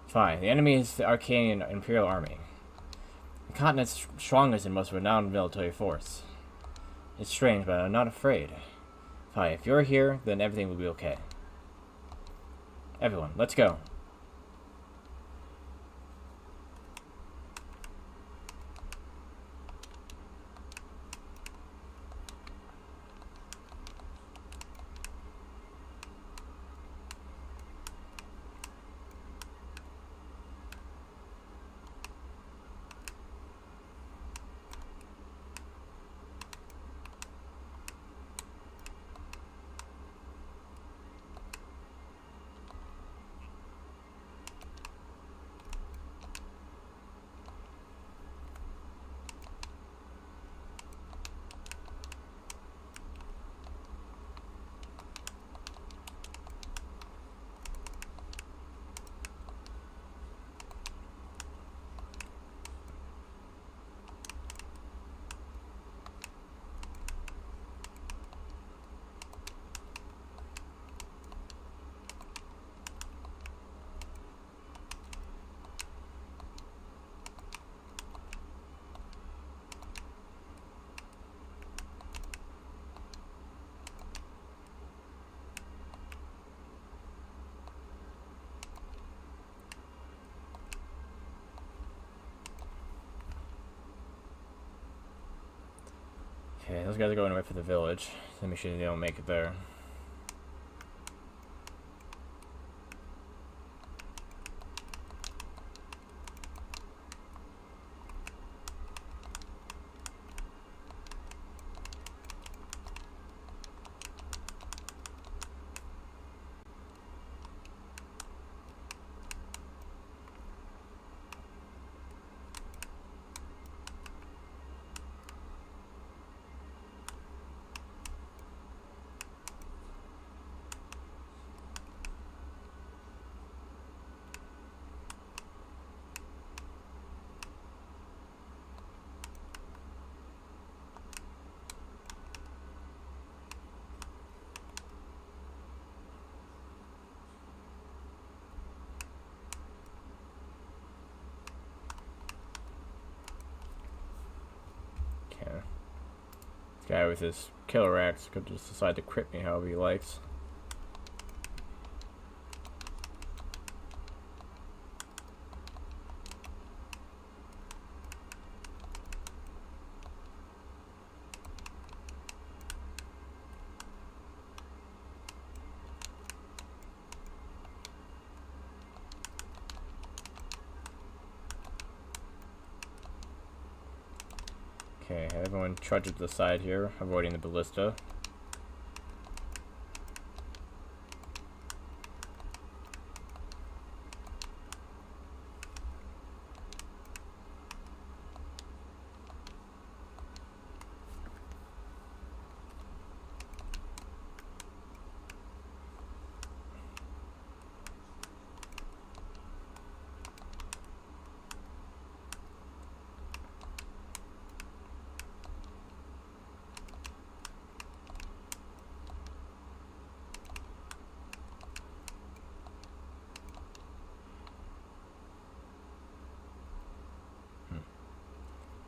Fine. The enemy is the Arcanian Imperial Army. The continent's strongest and most renowned military force. It's strange, but I'm not afraid. Fine. If you're here, then everything will be okay. Everyone, let's go. Okay, those guys are going away for the village. Let me make sure they don't make it there. Guy with his killer axe could just decide to crit me however he likes. Okay, everyone trudge to the side here, avoiding the ballista.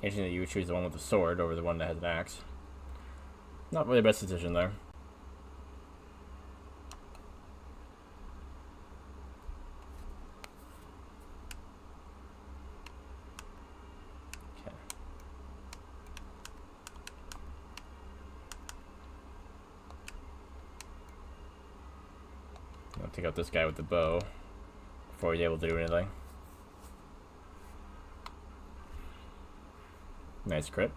Interesting that you would choose the one with the sword over the one that has an axe. Not really the best decision there. Okay. take out this guy with the bow before he's able to do anything. Nice crit.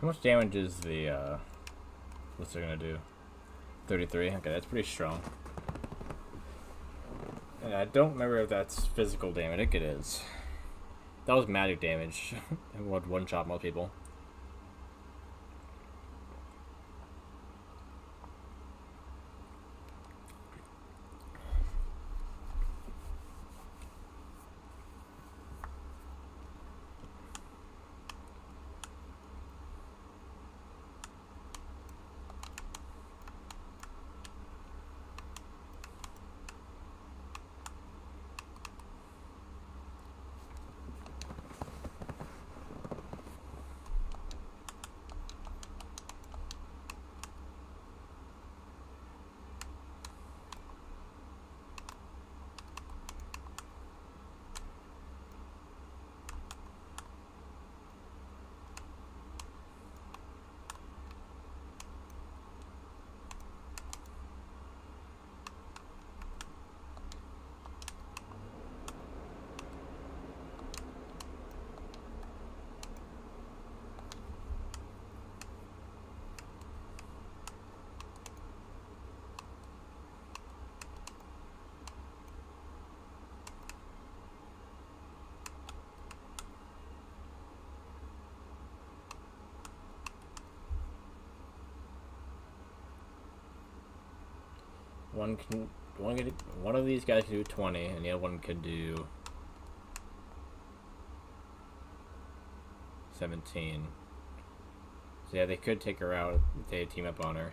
How much damage is the, what's it gonna do? 33? Okay, that's pretty strong. And I don't remember if that's physical damage. I think it is. That was magic damage. It would one-shot most people. One of these guys can do 20, and the other one can do 17. So yeah, they could take her out if they team up on her.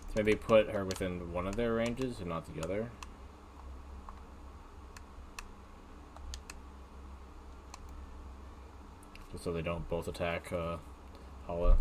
So maybe put her within one of their ranges and not the other. Just so they don't both attack Hala.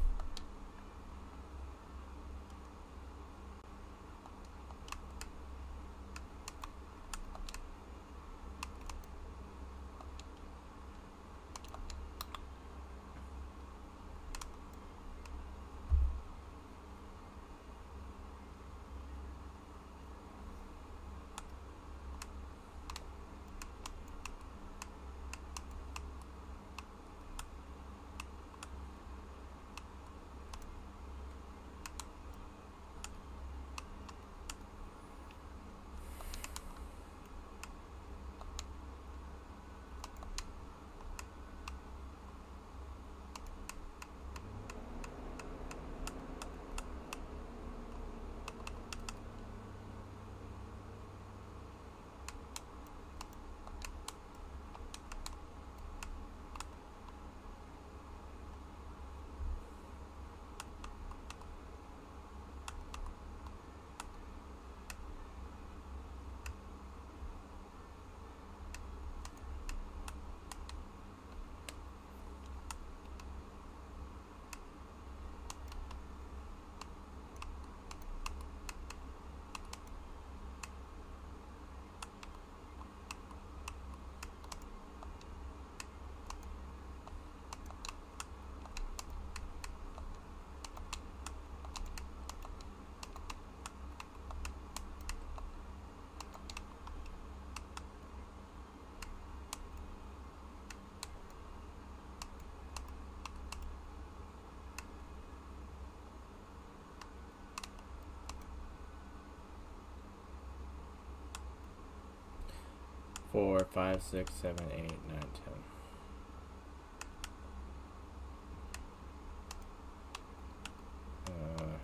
4, 5, 6, 7, 8, 9, 10.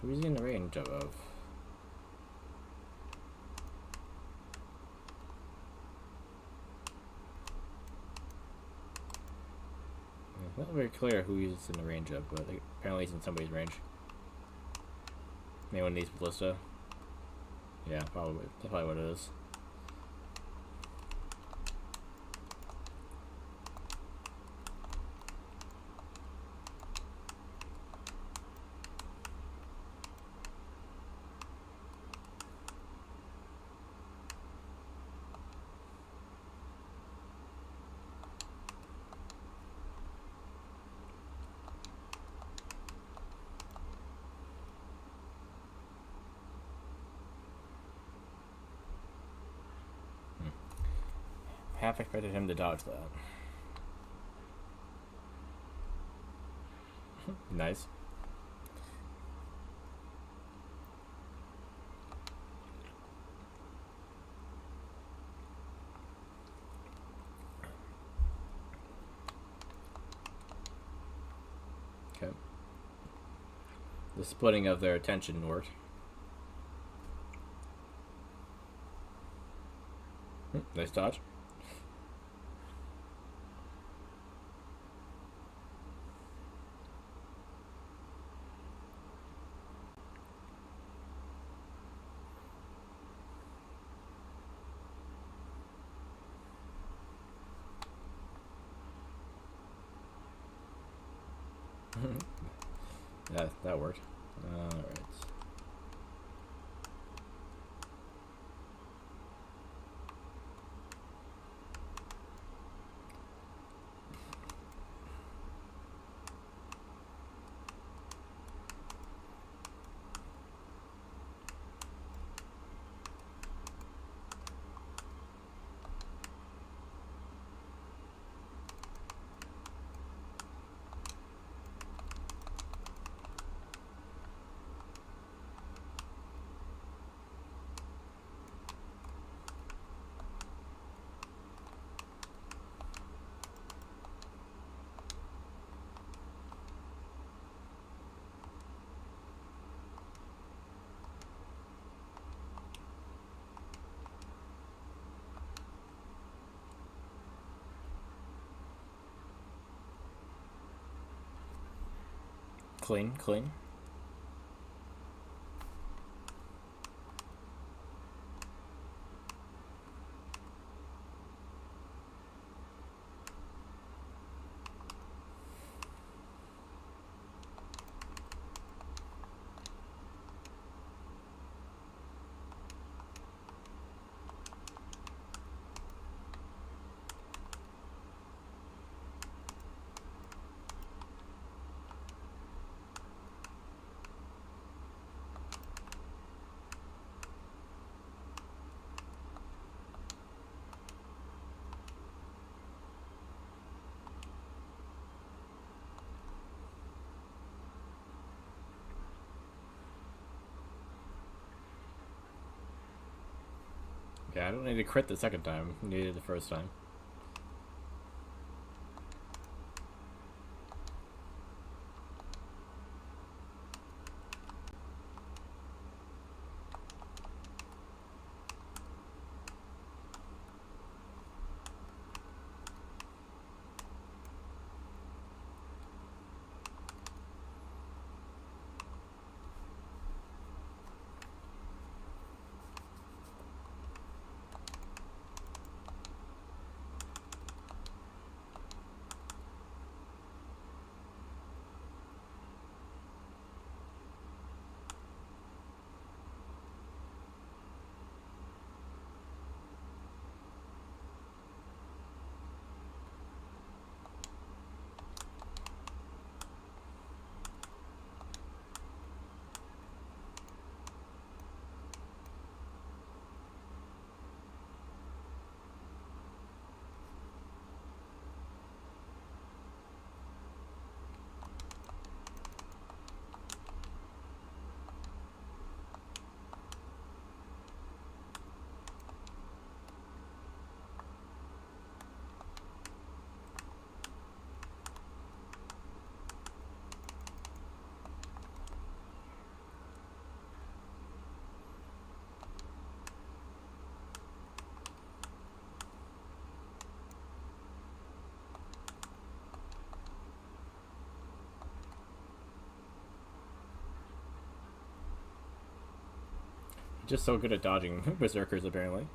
Who's he in the range of? It's not very clear who he's in the range of, but apparently he's in somebody's range. Anyone needs Ballista? Yeah, probably. That's probably what it is. Half expected him to dodge that. Nice. Okay. The splitting of their attention worked. Nice dodge. Yeah, that worked. Alright. Clean, clean. Yeah, I don't need to crit the second time. Needed the first time. Just so good at dodging berserkers, apparently.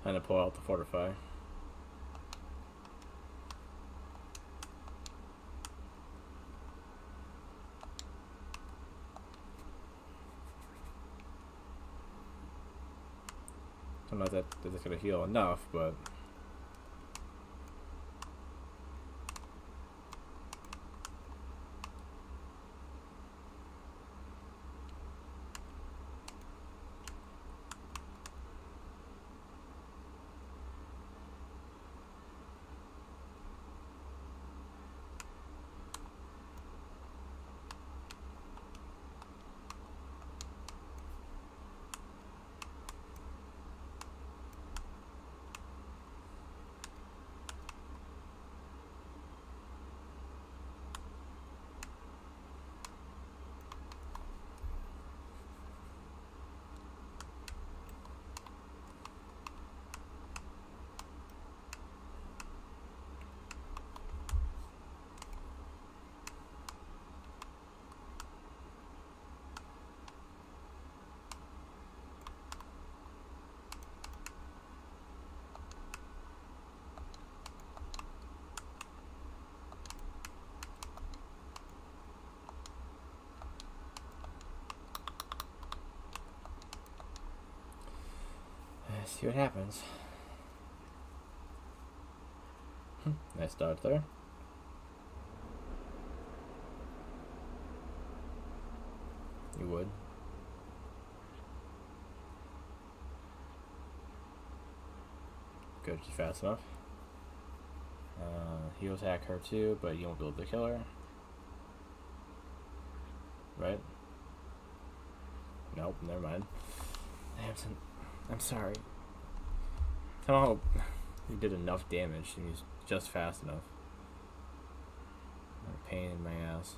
Time to pull out the fortify. I don't know if that's gonna heal enough, but See what happens. Nice dodge there. You would. Good, she's fast enough. He'll attack her too, but you won't be able to kill her. Right? Nope, never mind. Hampton, I'm sorry. Somehow you did enough damage and he's just fast enough. A pain in my ass.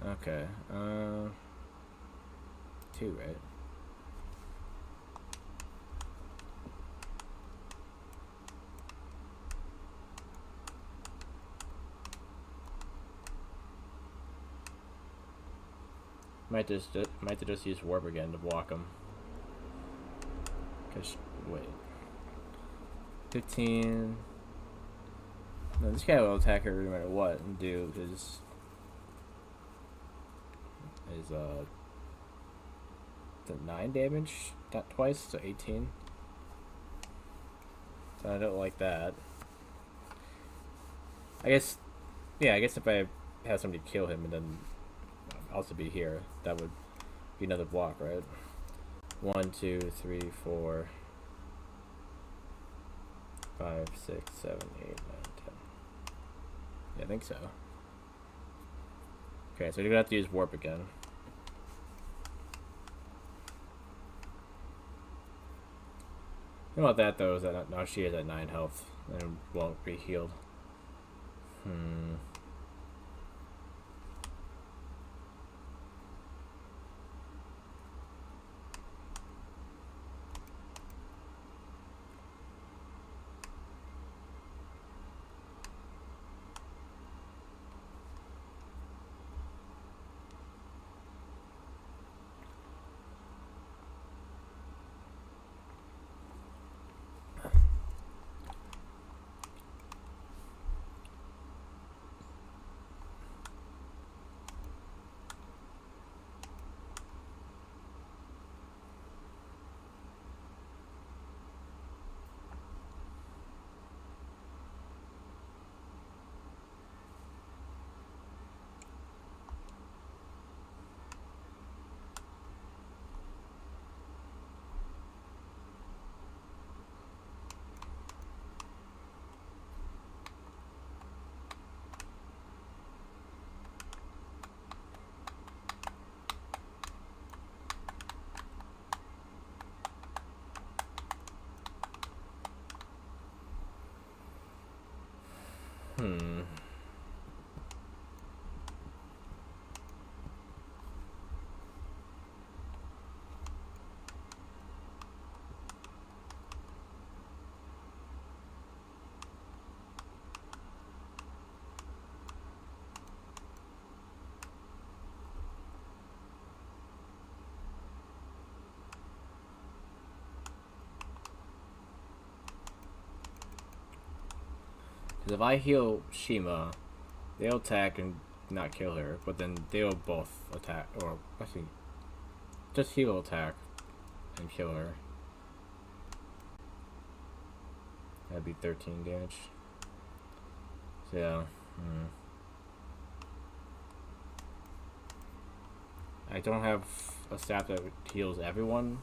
Okay, 2, right? Might just use warp again to block him. Cause wait, 15. No, this guy will attack her no matter what and do his the 9 damage, not twice, so 18. So I don't like that. I guess, yeah. I guess if I have somebody kill him and then also be here, that would be another block, right? 1, 2, 3, 4, 5, 6, 7, 8, 9, 10. Yeah, I think so. Okay, so you're gonna have to use warp again. You know about that though, is that now she is at 9 health and won't be healed. Because if I heal Shima, they'll attack and not kill her, but then they'll both attack, or actually, just he will attack and kill her. That'd be 13 damage. So yeah. I don't have a staff that heals everyone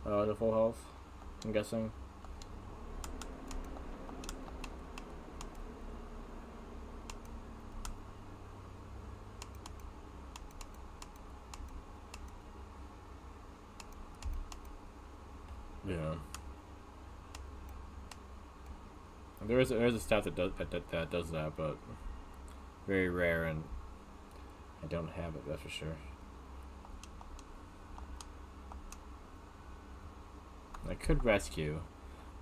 to full health, I'm guessing. Yeah. There's a staff that does that, but very rare, and I don't have it, that's for sure. I could rescue.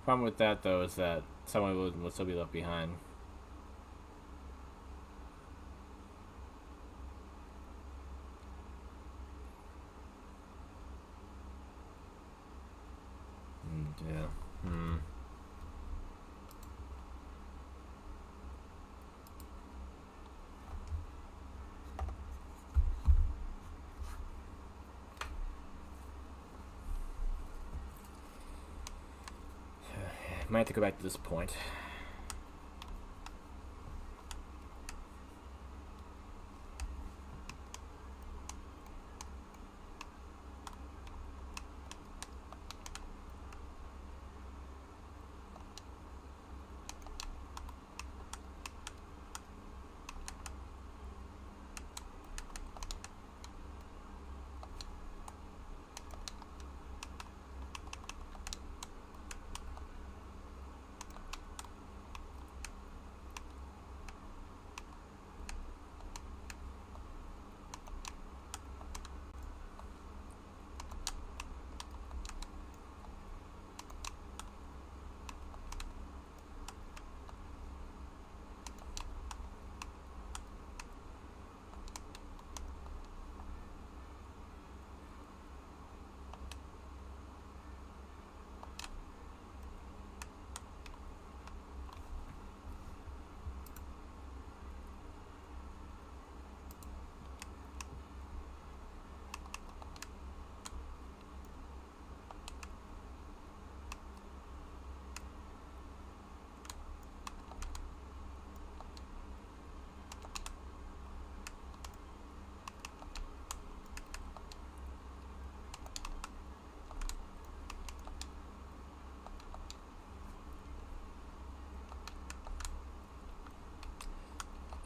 Problem with that though is that someone will still be left behind. Yeah. Might have to go back to this point.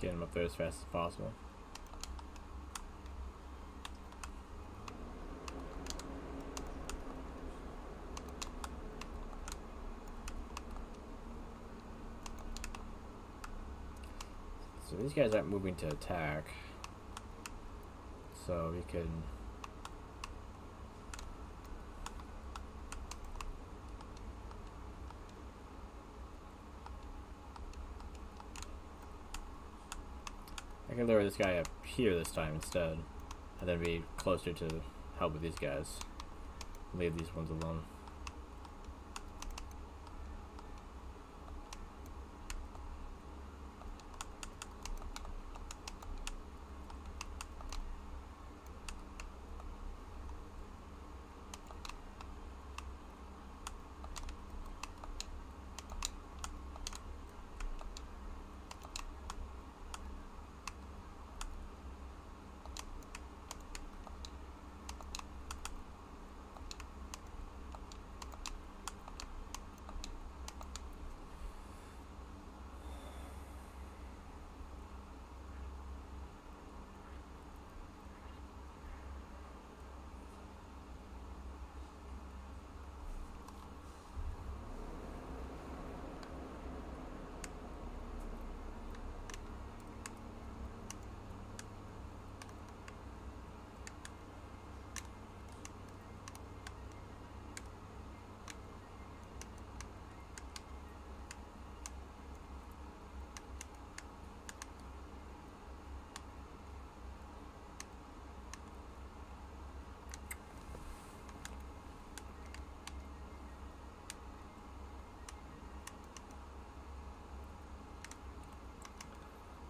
Get him up there as fast as possible. So these guys aren't moving to attack. So we can... I can lure this guy up here this time instead, and then be closer to help with these guys. Leave these ones alone.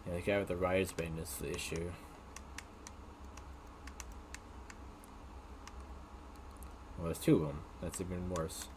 Yeah, the guy with the riot's bane is the issue. Well, there's two of them. That's even worse.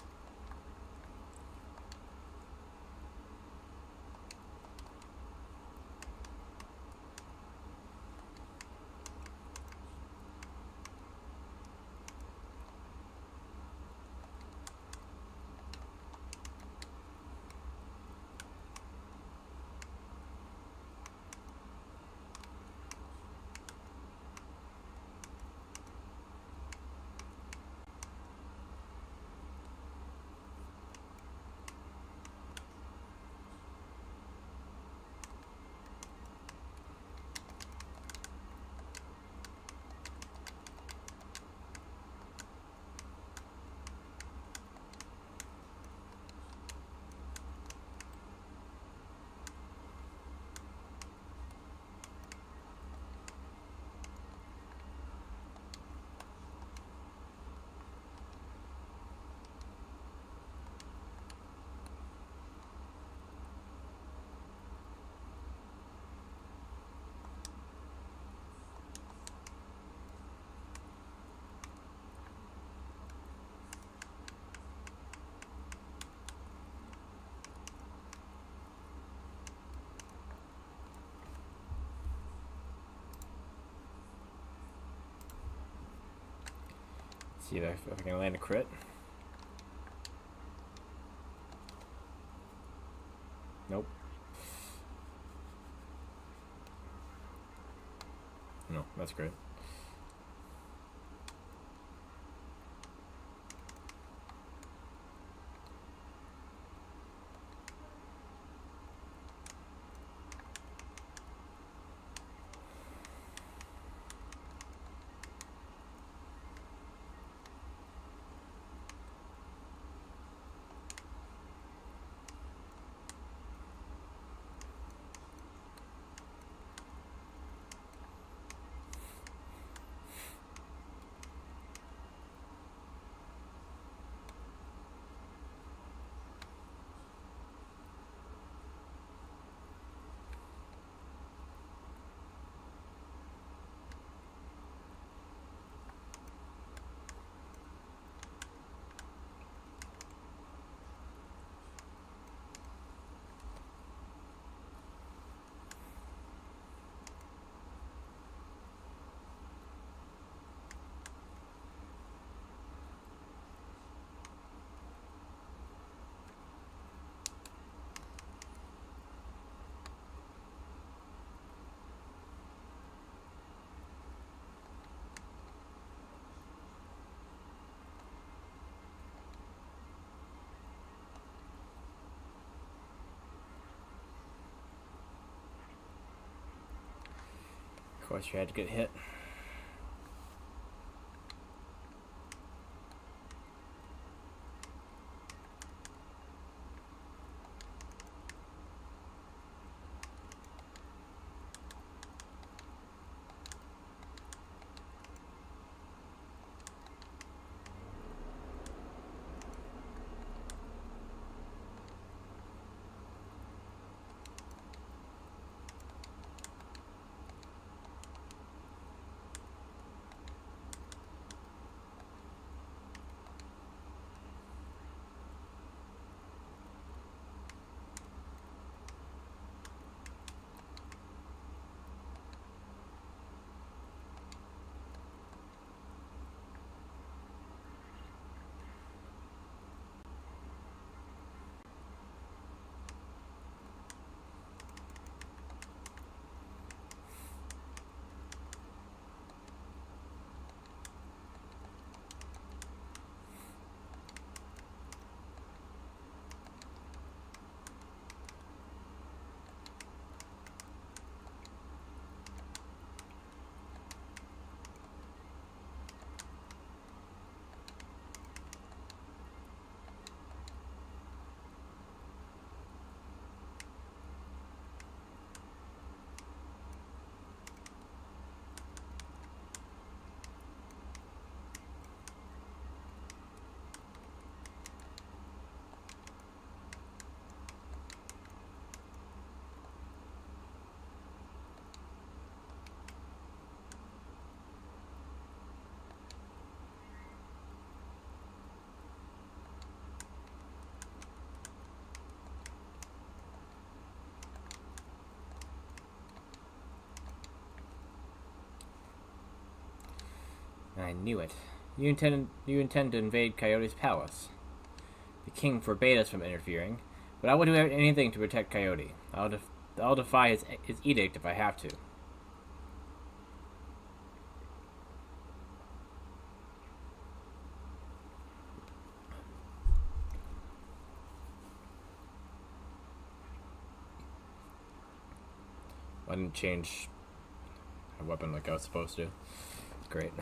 See if I can land a crit. Nope. No, that's great. Of course, you had to get hit. I knew it. You intend to invade Coyote's palace. The king forbade us from interfering, but I will do anything to protect Coyote. I'll defy his edict if I have to. I didn't change a weapon like I was supposed to. Great.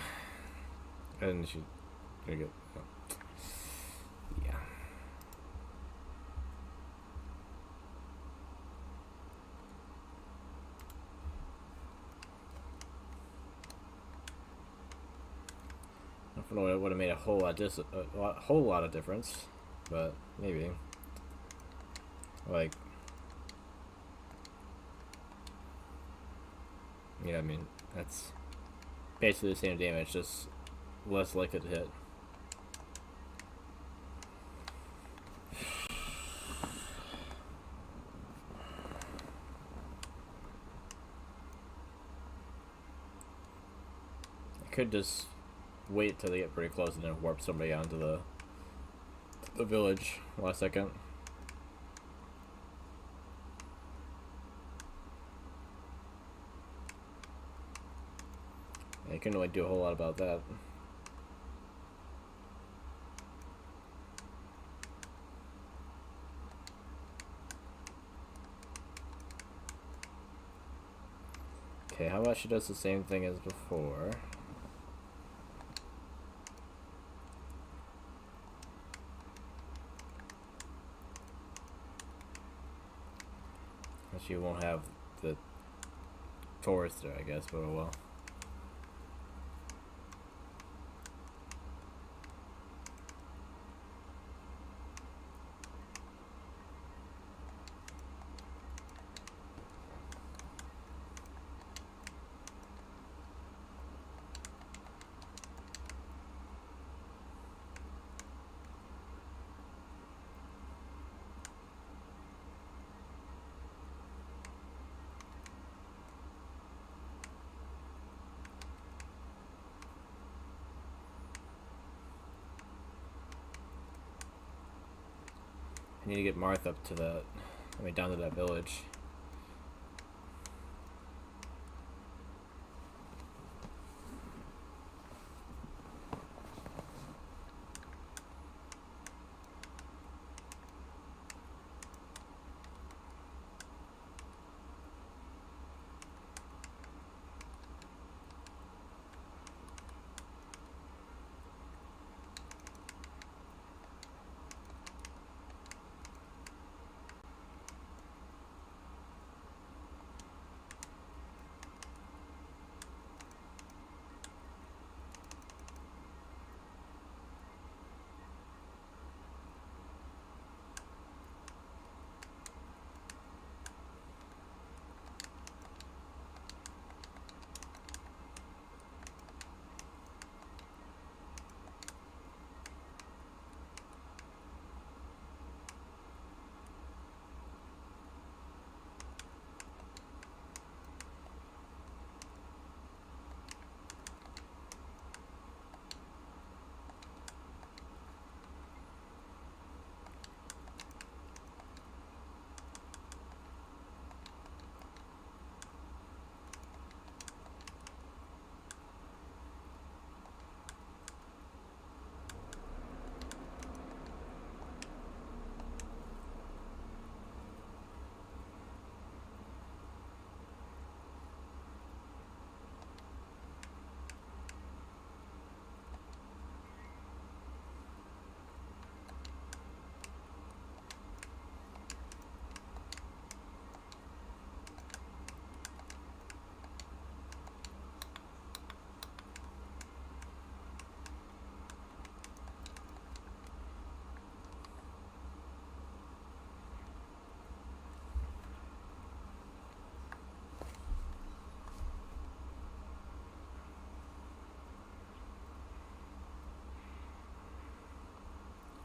I didn't shoot. Very good. Oh. Yeah. I don't know, it would have made a whole lot of difference, but maybe. Like, yeah, I mean, that's basically the same damage, just less likely to hit. I could just wait till they get pretty close and then warp somebody onto the village last second. You couldn't really do a whole lot about that. Okay, how about she does the same thing as before? She won't have the forester, I guess, but oh well. I need to get Marth up to that, I mean down to that village.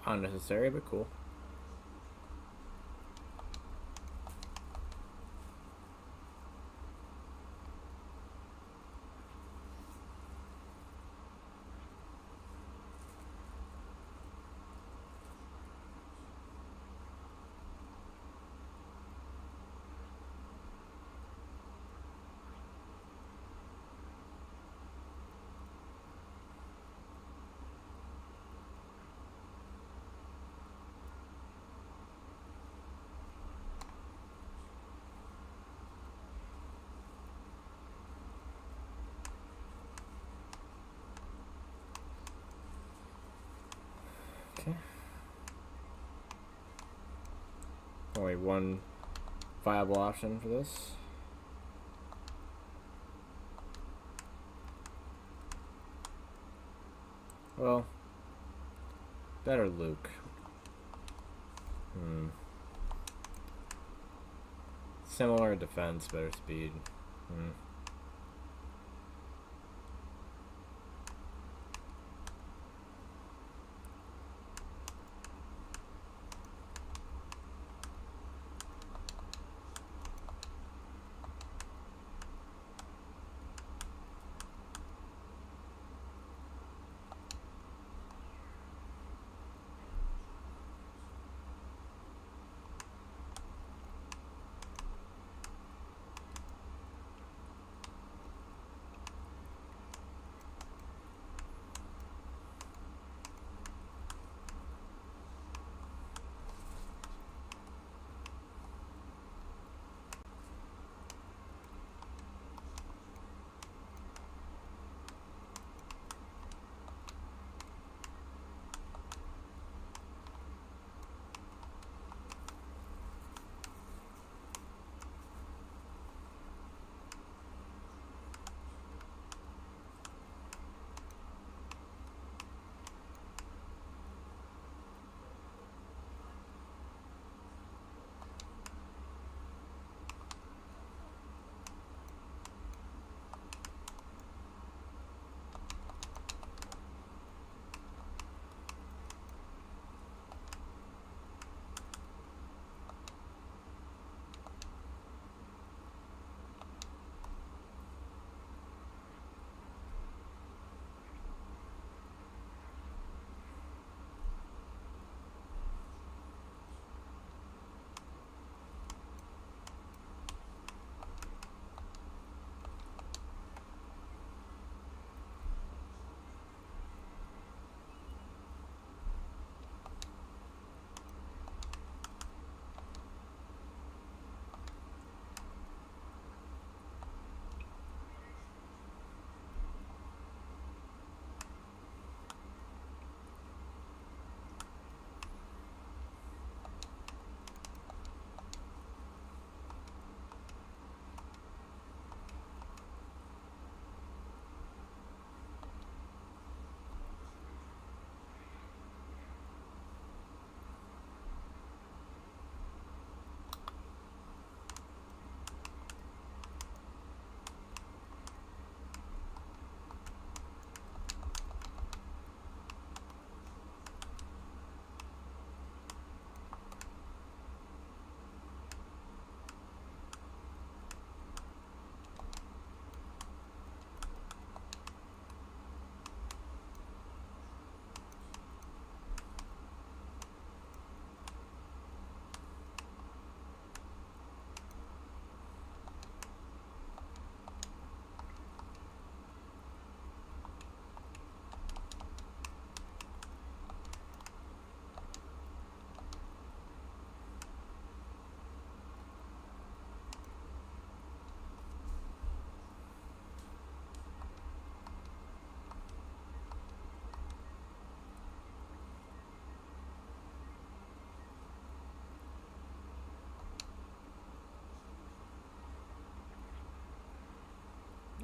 Unnecessary, but cool. Okay. Only one viable option for this. Well, better Luke. Similar defense, better speed.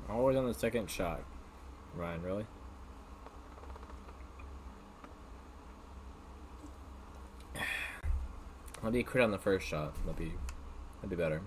Always on the second shot. Ryan, really? How do you crit on the first shot? That'd be better.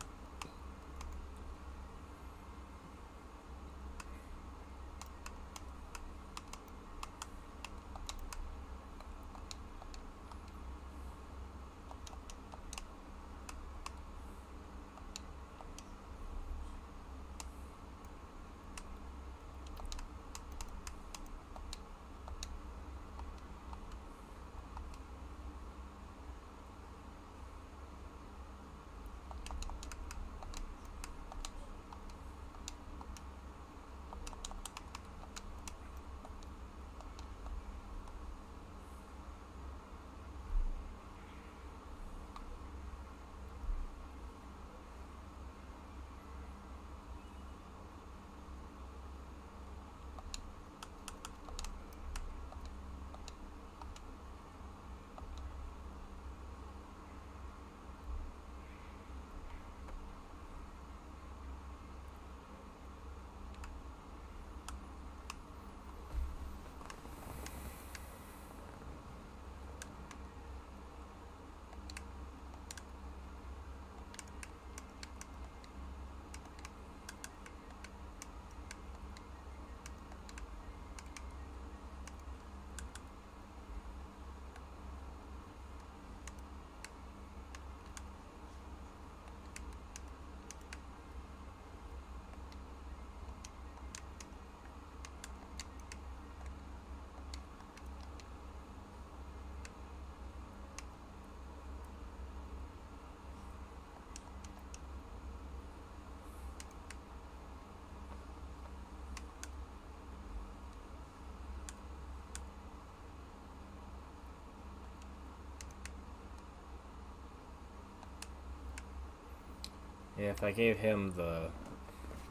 Yeah, if I gave him the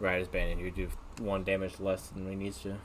Rider's Band, he would do 1 damage less than he needs to.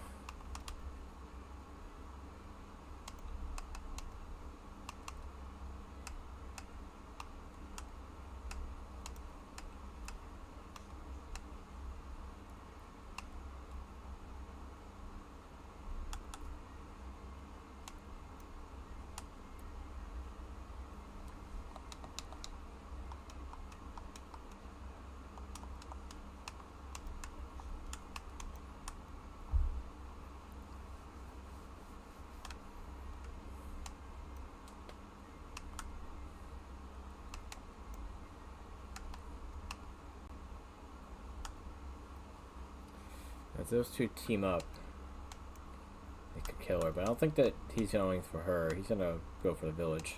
If those two team up, they could kill her, but I don't think that he's going for her. He's gonna go for the village.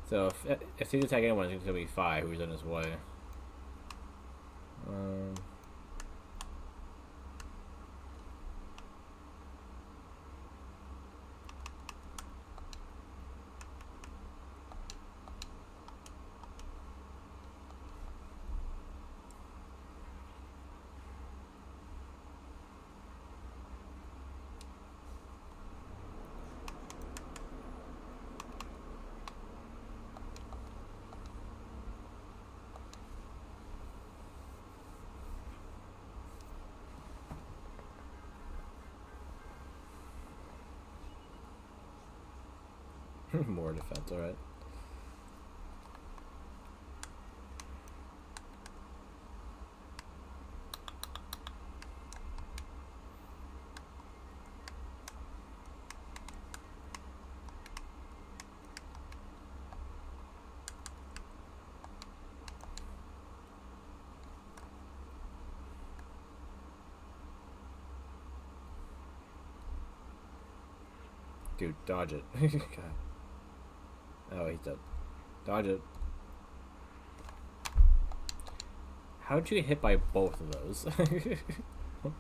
So if he's attacking anyone, it's gonna be Fi, who's in his way. More defense, alright. Dude, dodge it. God. Oh, he's dead. Dodge it. How'd you get hit by both of those?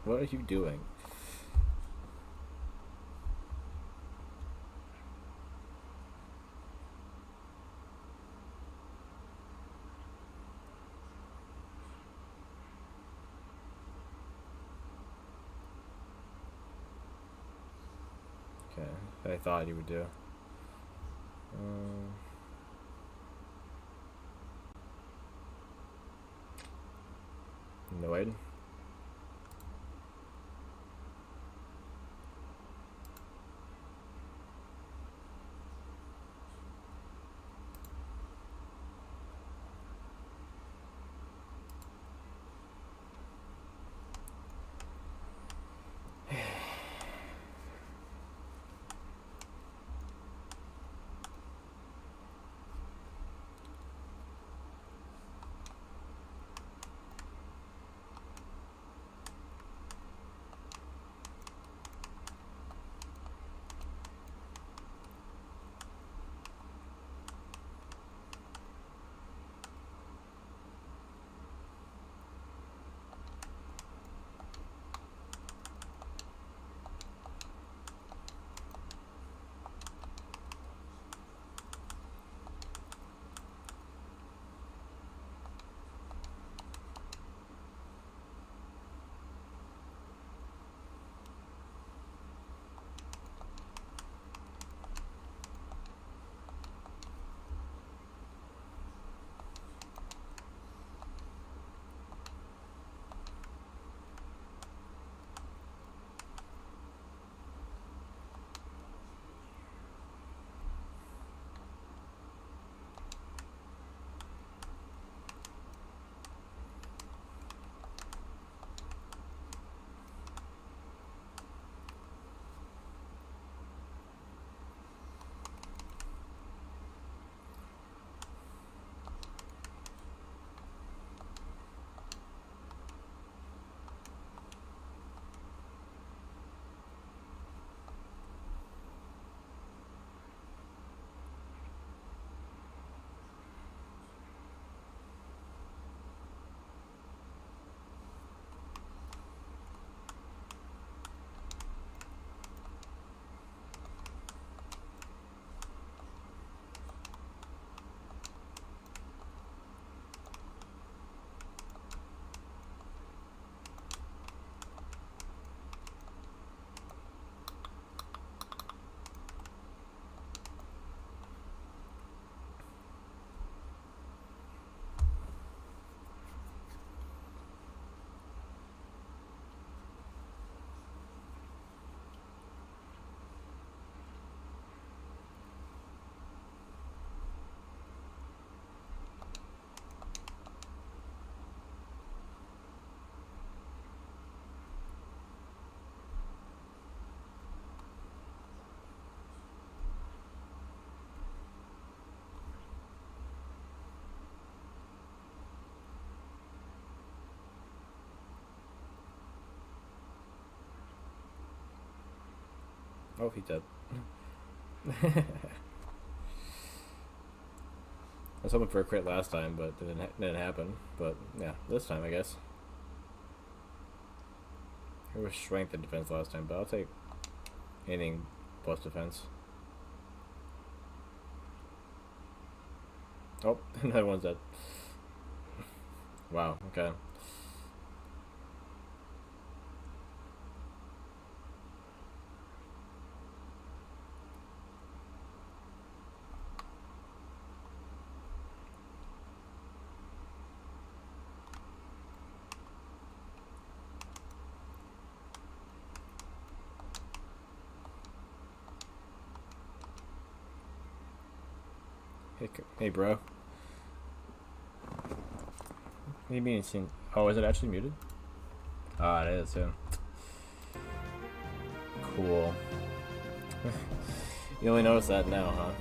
What are you doing? Okay, I thought you would do. Annoyed. Oh, he's dead. I was hoping for a crit last time, but it didn't happen. But yeah, this time I guess. It was strength and defense last time, but I'll take anything plus defense. Oh, another one's dead. Wow, okay. Hey, bro. Maybe being seen. Oh, is it actually muted? Ah, it is, yeah. Cool. You only notice that now, huh?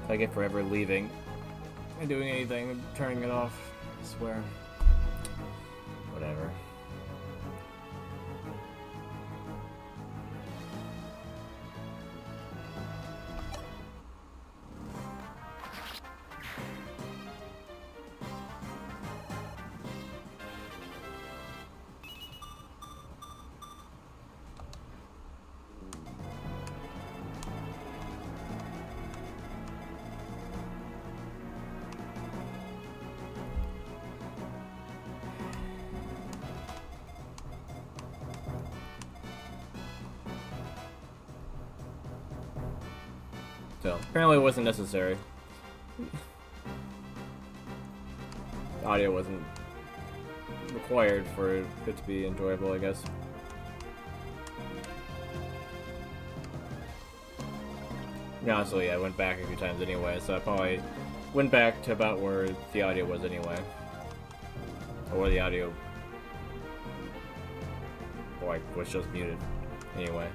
If I get forever leaving and doing anything and turning it off, I swear. Whatever. So, apparently it wasn't necessary. The audio wasn't required for it to be enjoyable, I guess. Honestly, I went back a few times anyway, so I probably went back to about where the audio was anyway. Or where the audio was just muted anyway.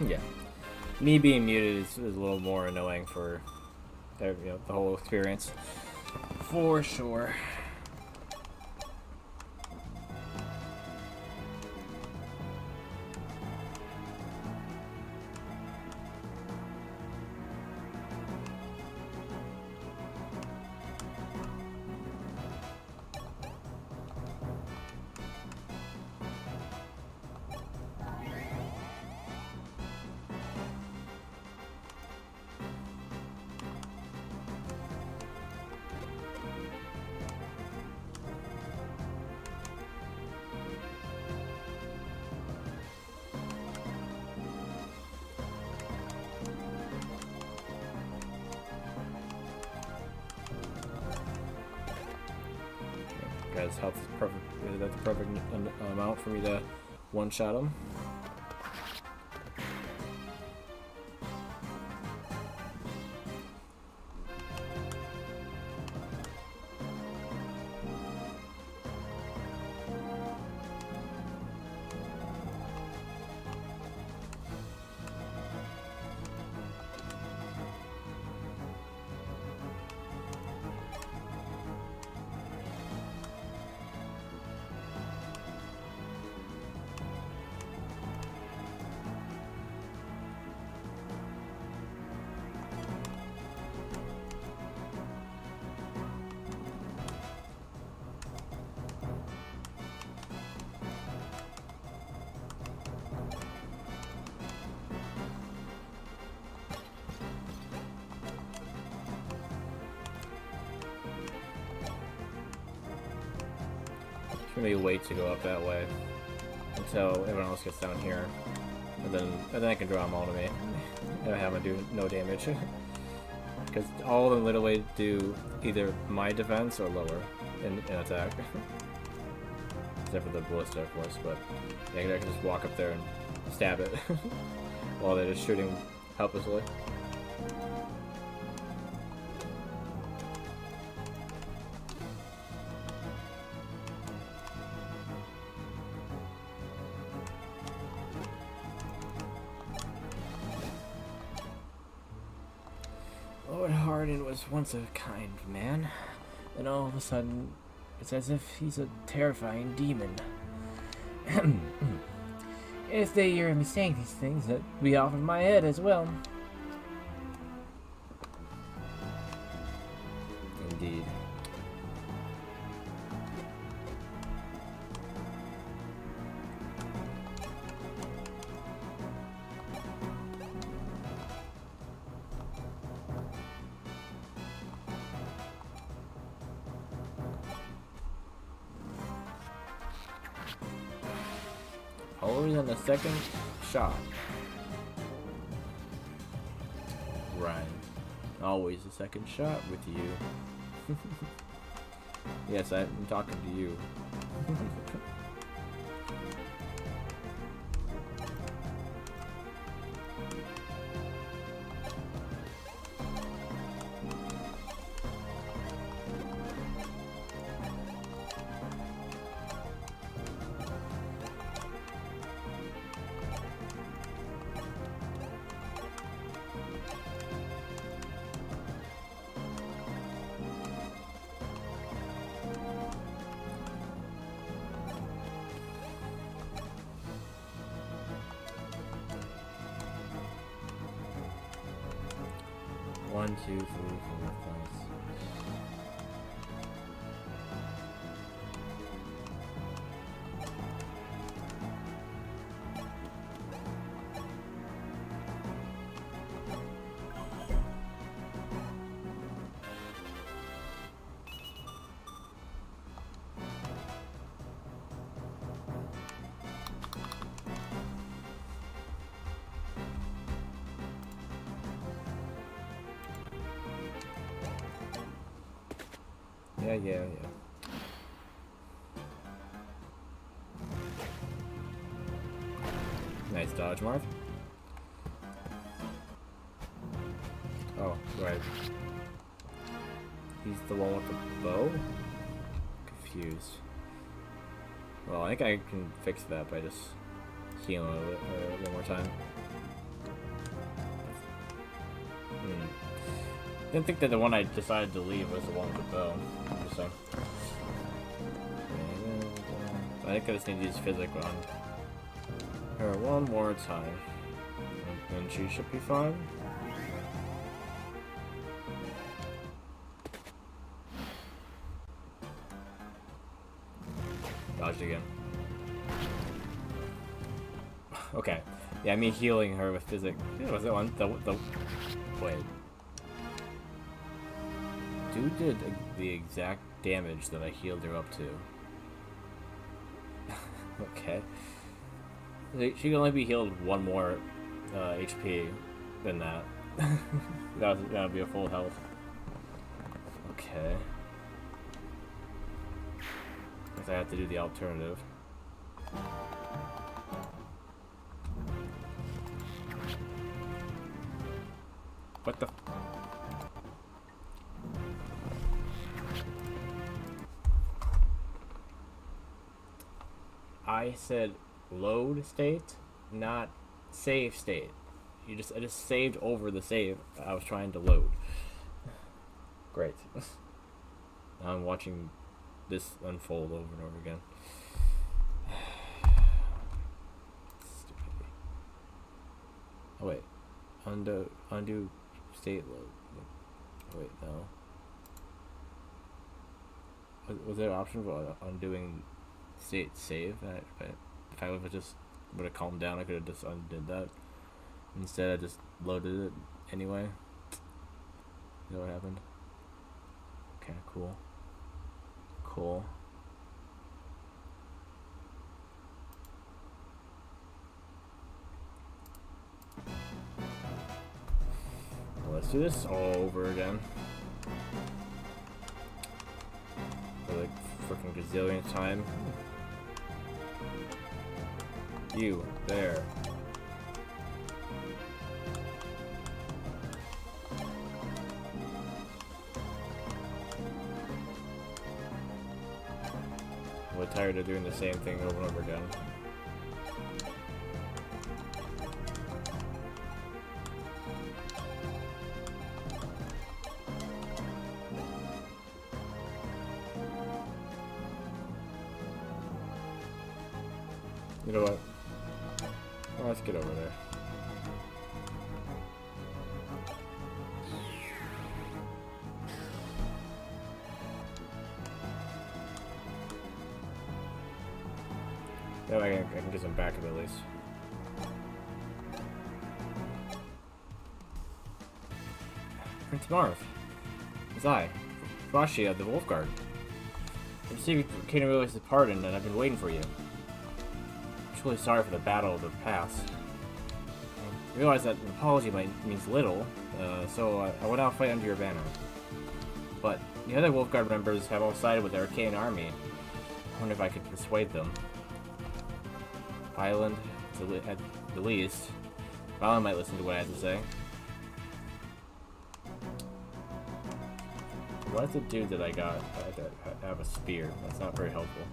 Yeah, me being muted is a little more annoying for the whole experience, for sure. Guys, health is perfect. That's the perfect amount for me to one-shot him. Maybe wait to go up that way until everyone else gets down here, and then I can draw them all to me and have them do no damage. Because all of them literally do either my defense or lower in attack. Except for the ballista, of course, but yeah, I can just walk up there and stab it while they're just shooting helplessly. Lord Hardin was once a kind man, and all of a sudden, it's as if he's a terrifying demon. If they hear me saying these things, that'd be off of my head as well. Indeed. Always on the second shot. Right. Always a second shot with you. Yes, I'm talking to you. One, two, three, four, five, six. Yeah. Nice dodge, Marv. Oh, right. He's the one with the bow? Confused. Well, I think I can fix that by just healing one more time. Didn't think that the one I decided to leave was the one with the bow. So I think I just need to use physical on her one more time, and she should be fine. Dodged again. Okay. Yeah, me healing her with physic. Yeah, was that one? The wait. Dude did the exact damage that I healed her up to. Okay. She can only be healed one more HP than that. that would be a full health. Okay. Guess I have to do the alternative. What the? I said load state, not save state. I just saved over the save I was trying to load. Great. Now I'm watching this unfold over and over again. Stupidity. Oh wait. Undo state load. Wait, no. Was there an option for undoing state save? If I would have calmed down, I could have just undid that. Instead, I just loaded it anyway. You know what happened? Okay, cool. Cool. Well, let's do this all over again. For like freaking gazillionth time. You, there. bit tired of doing the same thing over and over again. You know what? Oh, let's get over there. That way I can get some backup at least. Prince Marv. It's I, Rashi of the Wolfguard. I received Archanea Realized pardon, and I've been waiting for you. I'm truly sorry for the battle of the past. I realize that an apology means little, so I will now fight under your banner. But the other Wolfguard members have all sided with the Arcane army. I wonder if I could persuade them. Island, at the least. Violet might listen to what I have to say. What's the dude that I got that have a spear? That's not very helpful.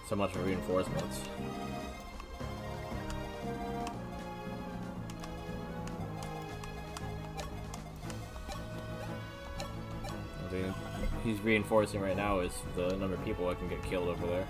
So much for reinforcements. I think he's reinforcing right now is the number of people that can get killed over there.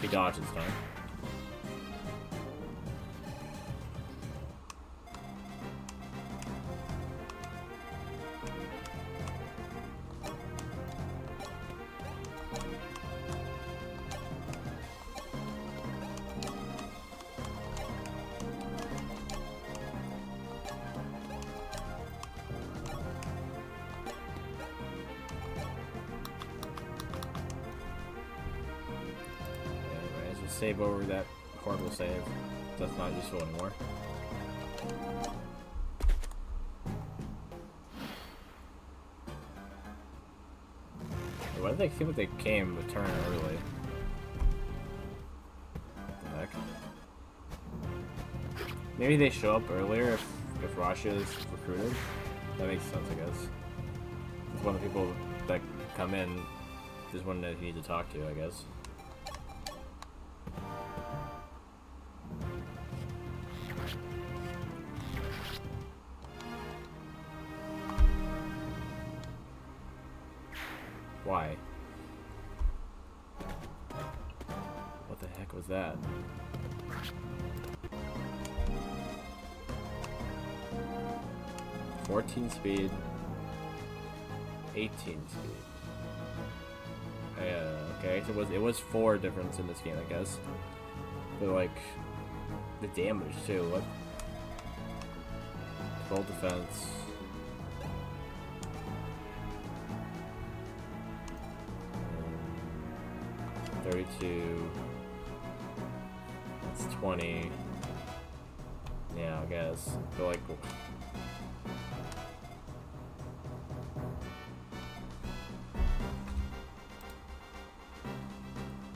She dodges time. Save over that horrible save. That's not useful anymore. Why did they feel like they came a turn early? What the heck? Maybe they show up earlier if Rasha is recruited. That makes sense, I guess. It's one of the people that come in is one that you need to talk to, I guess. Why? What the heck was that? "14 speed, 18 speed." Okay, so it was 4 difference in this game, I guess. But like the damage too. What? 12 defense. 32. That's 20. Yeah, I guess. But like.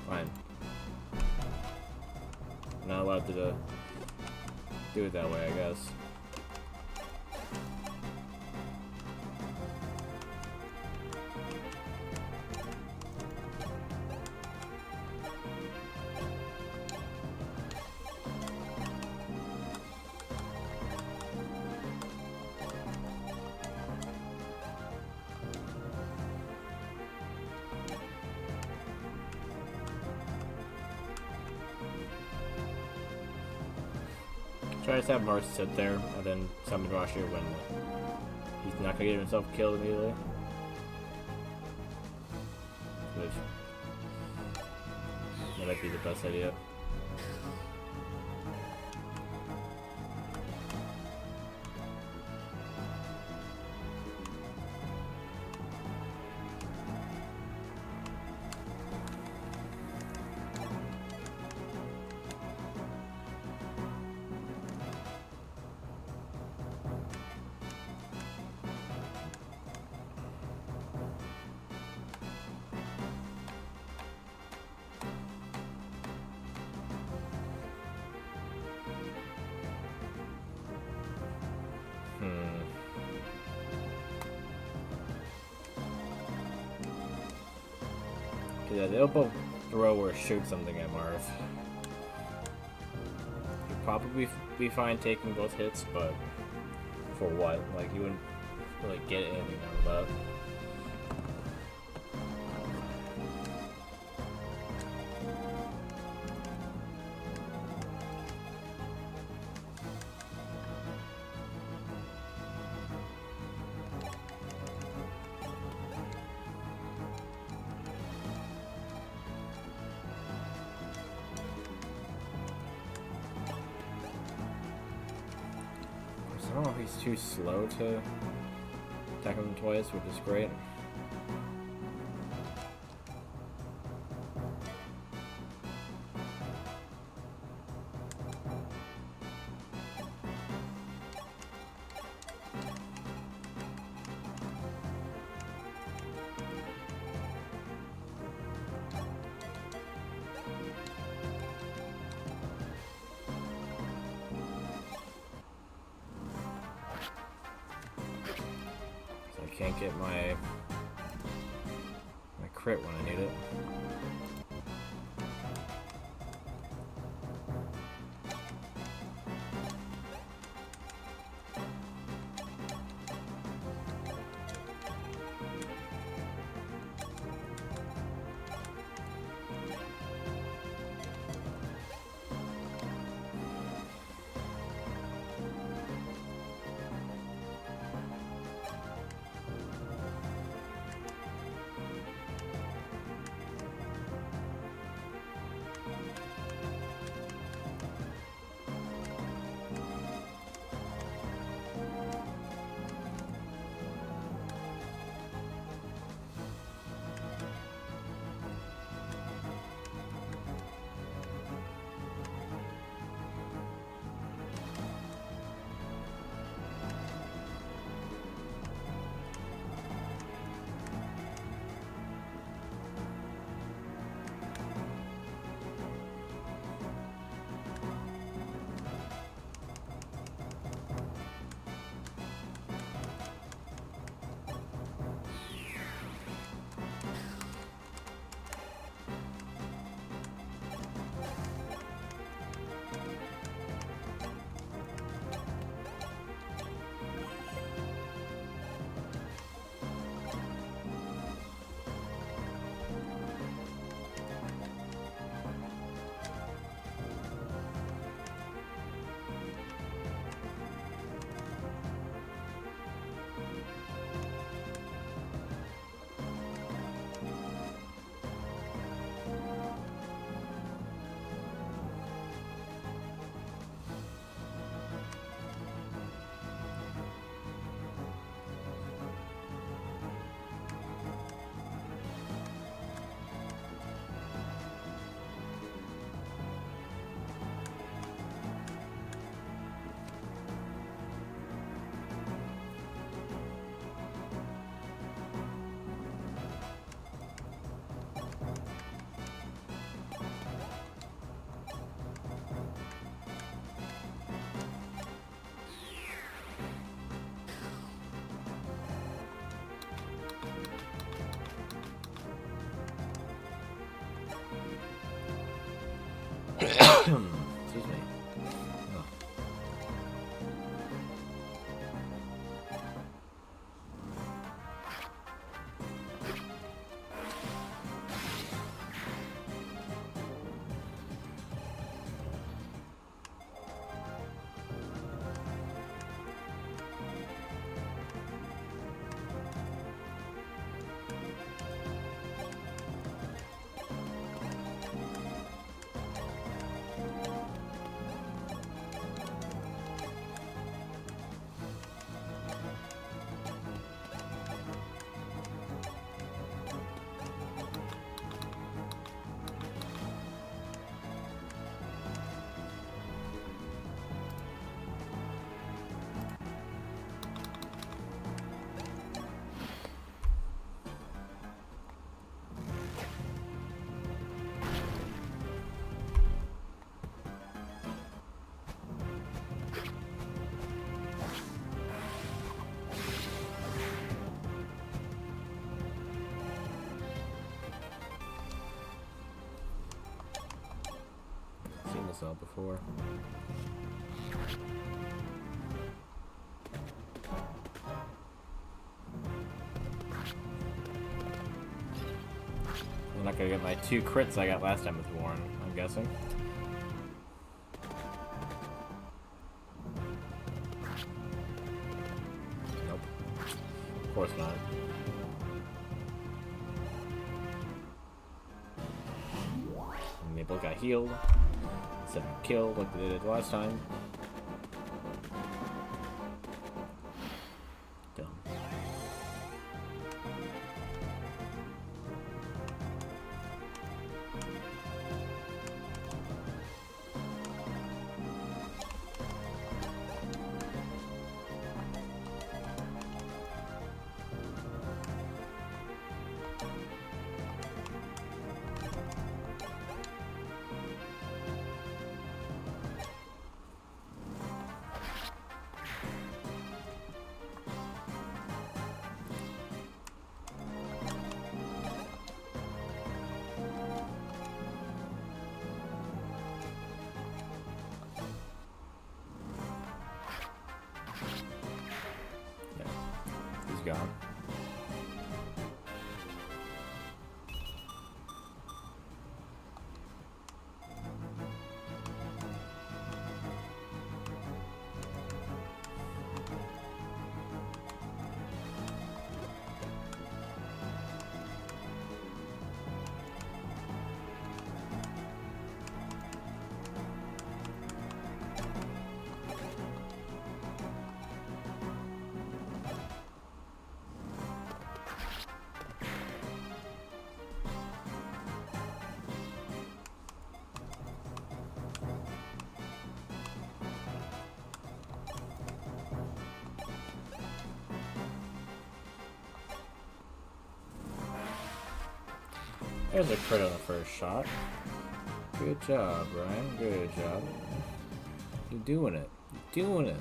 Fine. I'm not allowed to do it that way, I guess. Try to have Mars sit there and then summon Rasha when he's not gonna get himself killed immediately. Which that might be the best idea. Yeah, they'll both throw or shoot something at Marv. You'd probably be fine taking both hits, but for what? Like, you wouldn't really get anything out of that. I don't know if he's too slow to attack him twice, which is great. Can't get my crit when I need it. Excuse me. Oh. this out before. I'm not gonna get my 2 crits I got last time with Warren, I'm guessing. Nope. Of course not. Maple got healed. Instead of killed like they did last time. Dumb. Gone. There's a crit on the first shot. Good job, Ryan. Good job. You're doing it. You're doing it.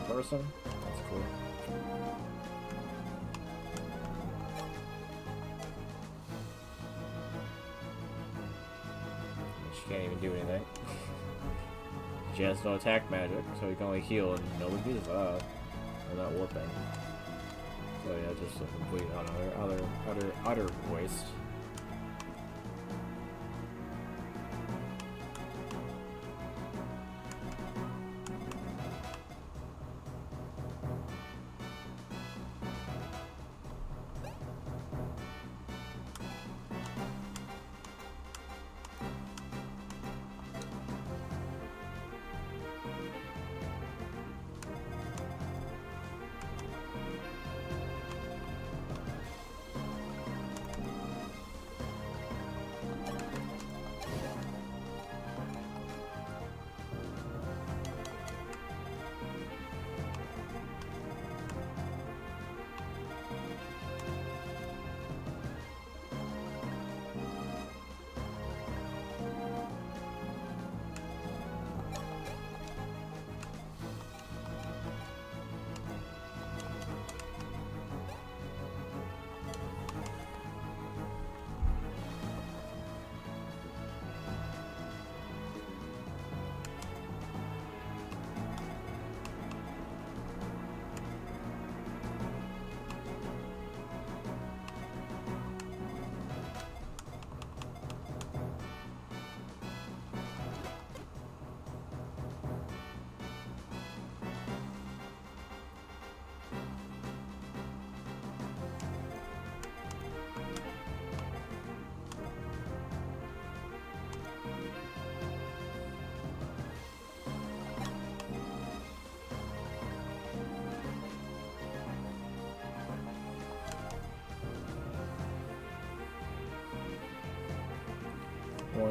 Person. That's cool. She can't even do anything. She has no attack magic, so he can only heal and nobody does that. Or not warping. So yeah, just a complete utter waste.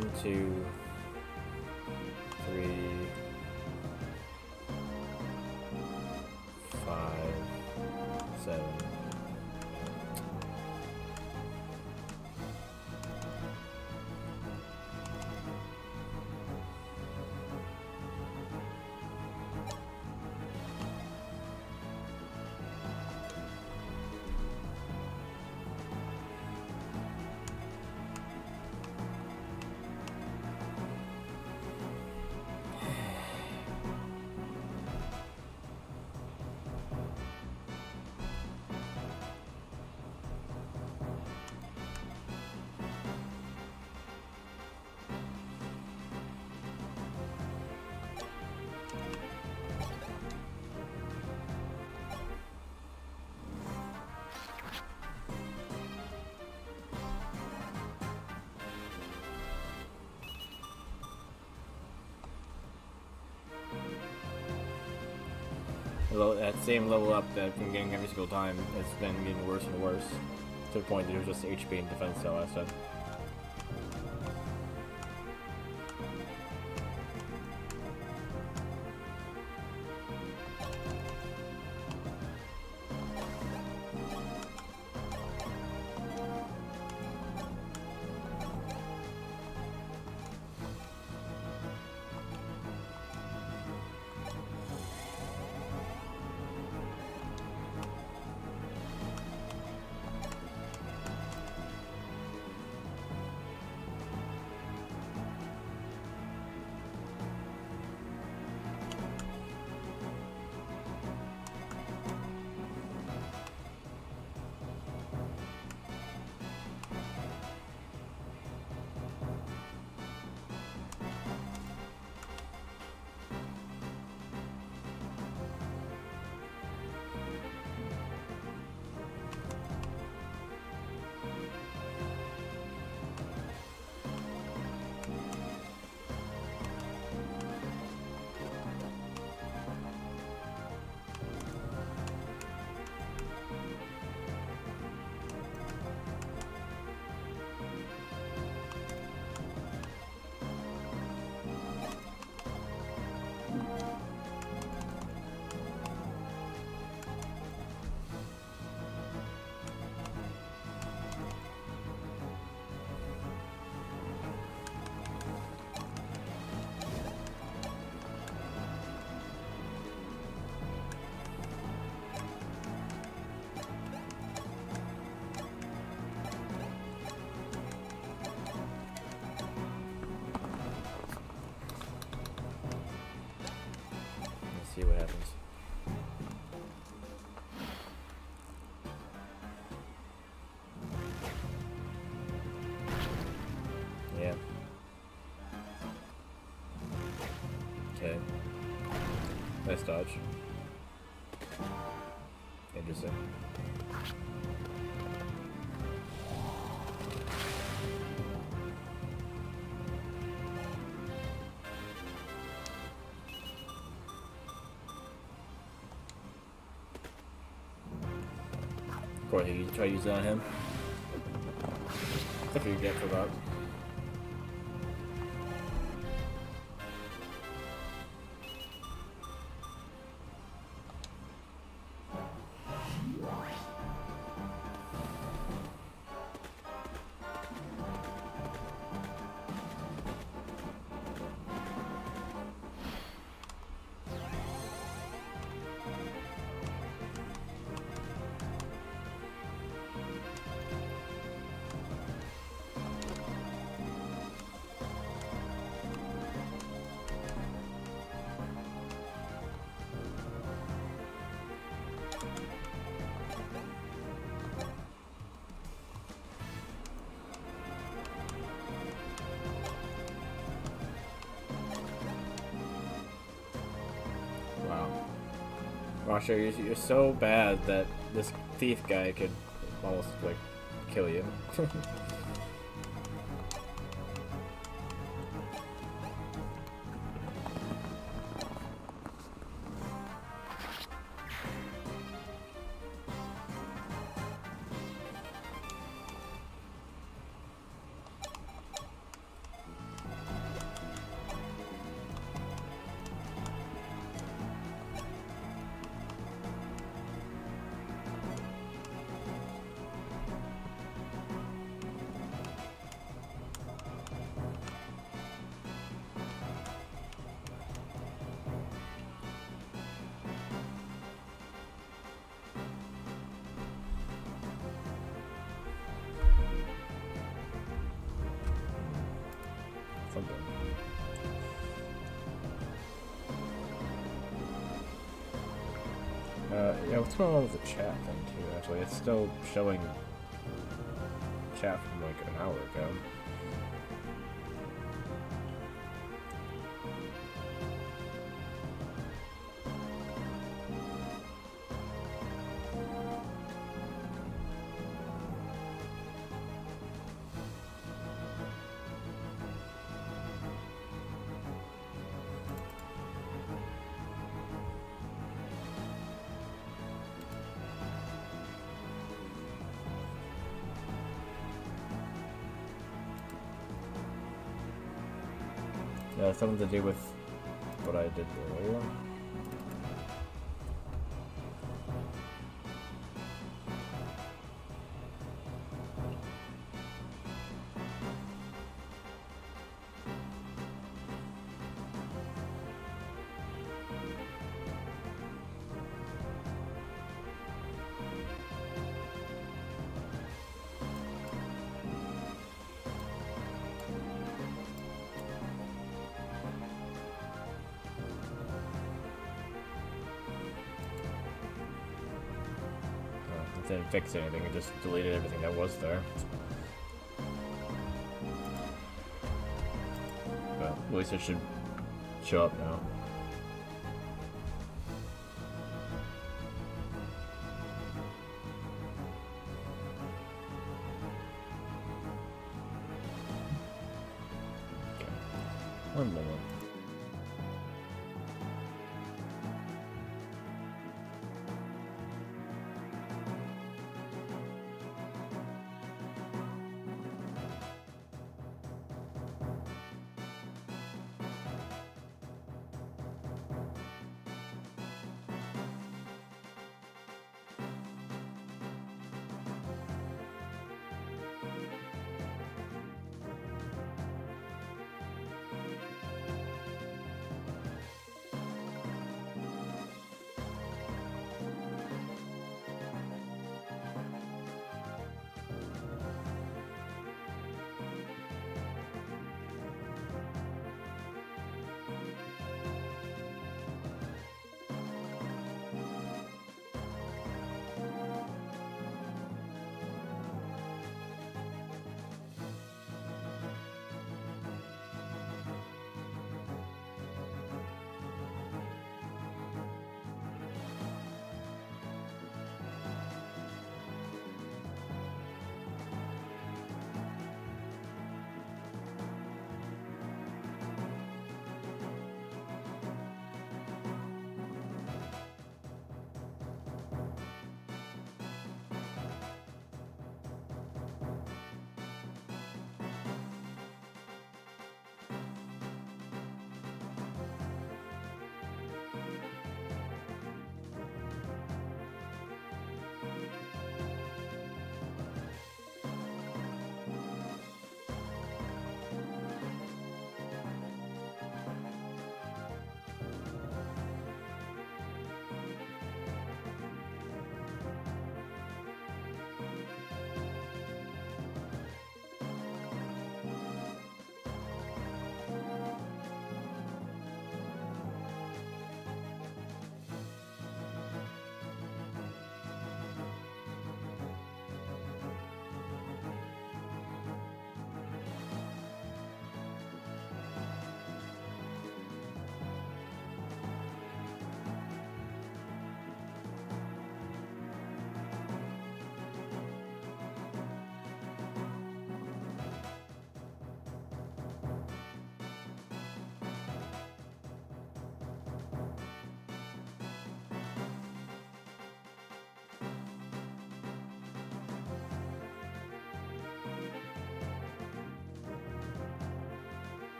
1, 2, 3, 5, 7. That same level up that I've been getting every single time has been getting worse and worse, to the point that it was just HP and defense that last time. See what happens. Yeah. Okay. Nice dodge. Interesting. Probably you try to use that on him. That's what you get for that. Rasha, you're so bad that this thief guy could almost, like, kill you. Yeah, what's going on with the chat thing too? Actually, it's still showing chat from like an hour ago. Yeah, something to do with what I did earlier. It didn't fix anything, it just deleted everything that was there. But at least it should show up now. Okay. One moment.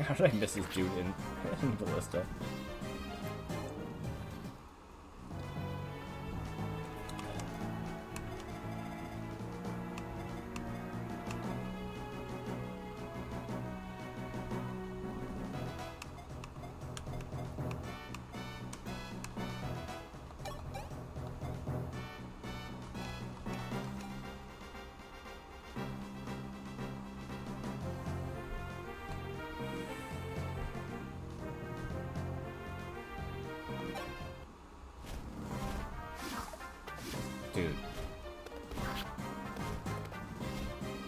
How did I miss this dude in Ballista? Dude.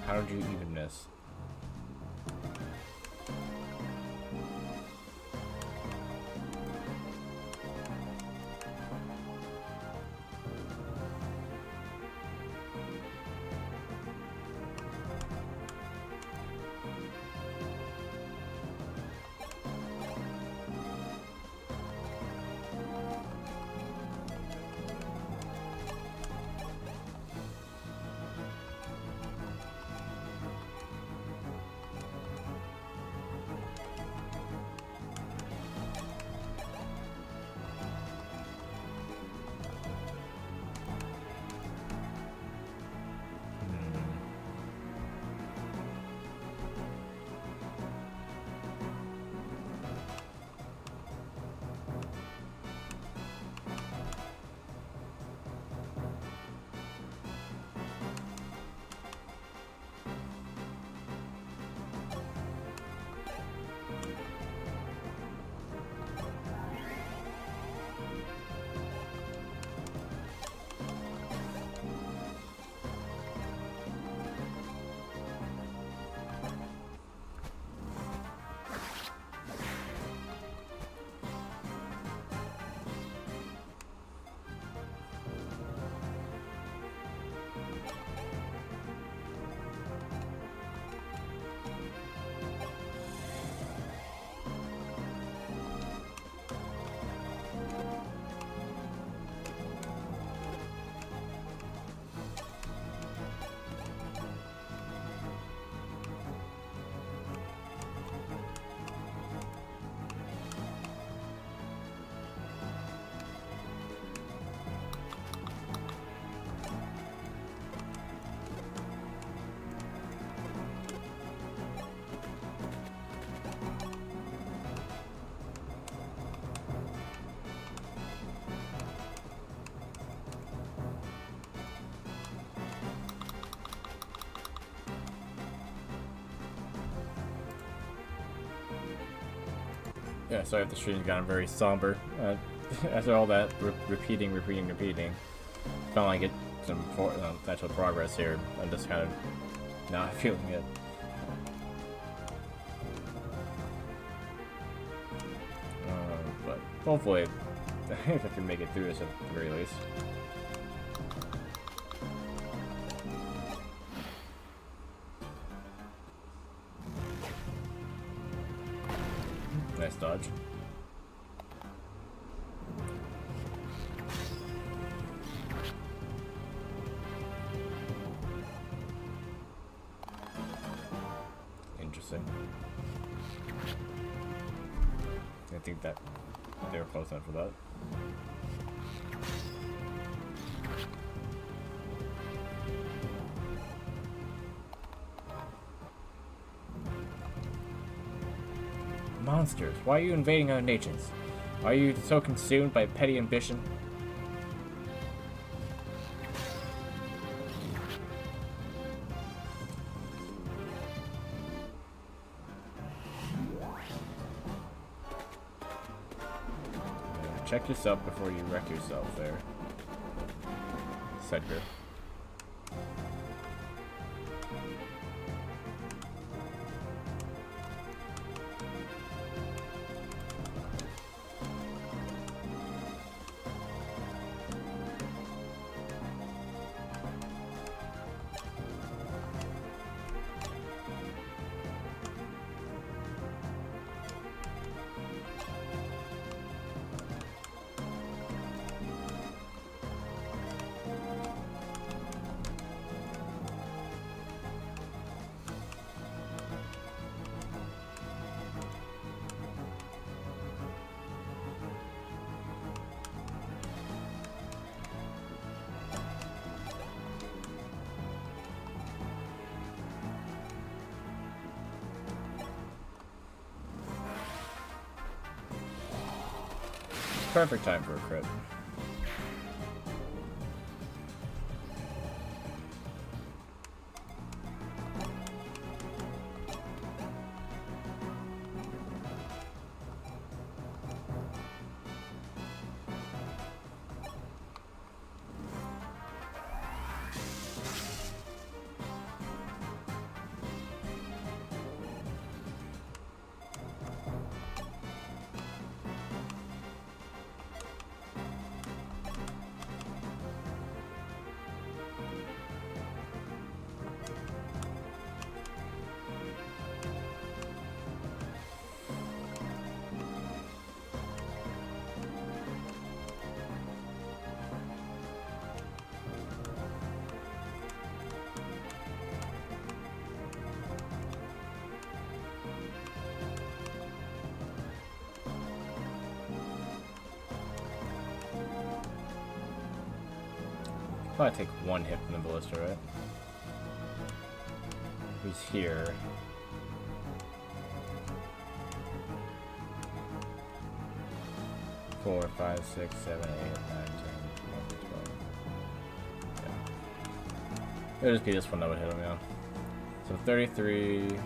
How did you even miss? Yeah, sorry if the stream's gotten very somber. After all that repeating. Felt like some actual progress here. I'm just kind of not feeling it. But hopefully, if I can make it through this at the very least. Nice dodge. Interesting. I think that they were close enough for that. Monsters, why are you invading other nations? Are you so consumed by petty ambition? Check yourself before you wreck yourself there, Sedgwick. Perfect time for a crit. Probably take one hit from the ballista, right? Who's here? Four, 5, 6, 7, 8, 9, 10, 11, 12. Yeah. It'll just be this one that would hit him, yeah. So 33. Yeah.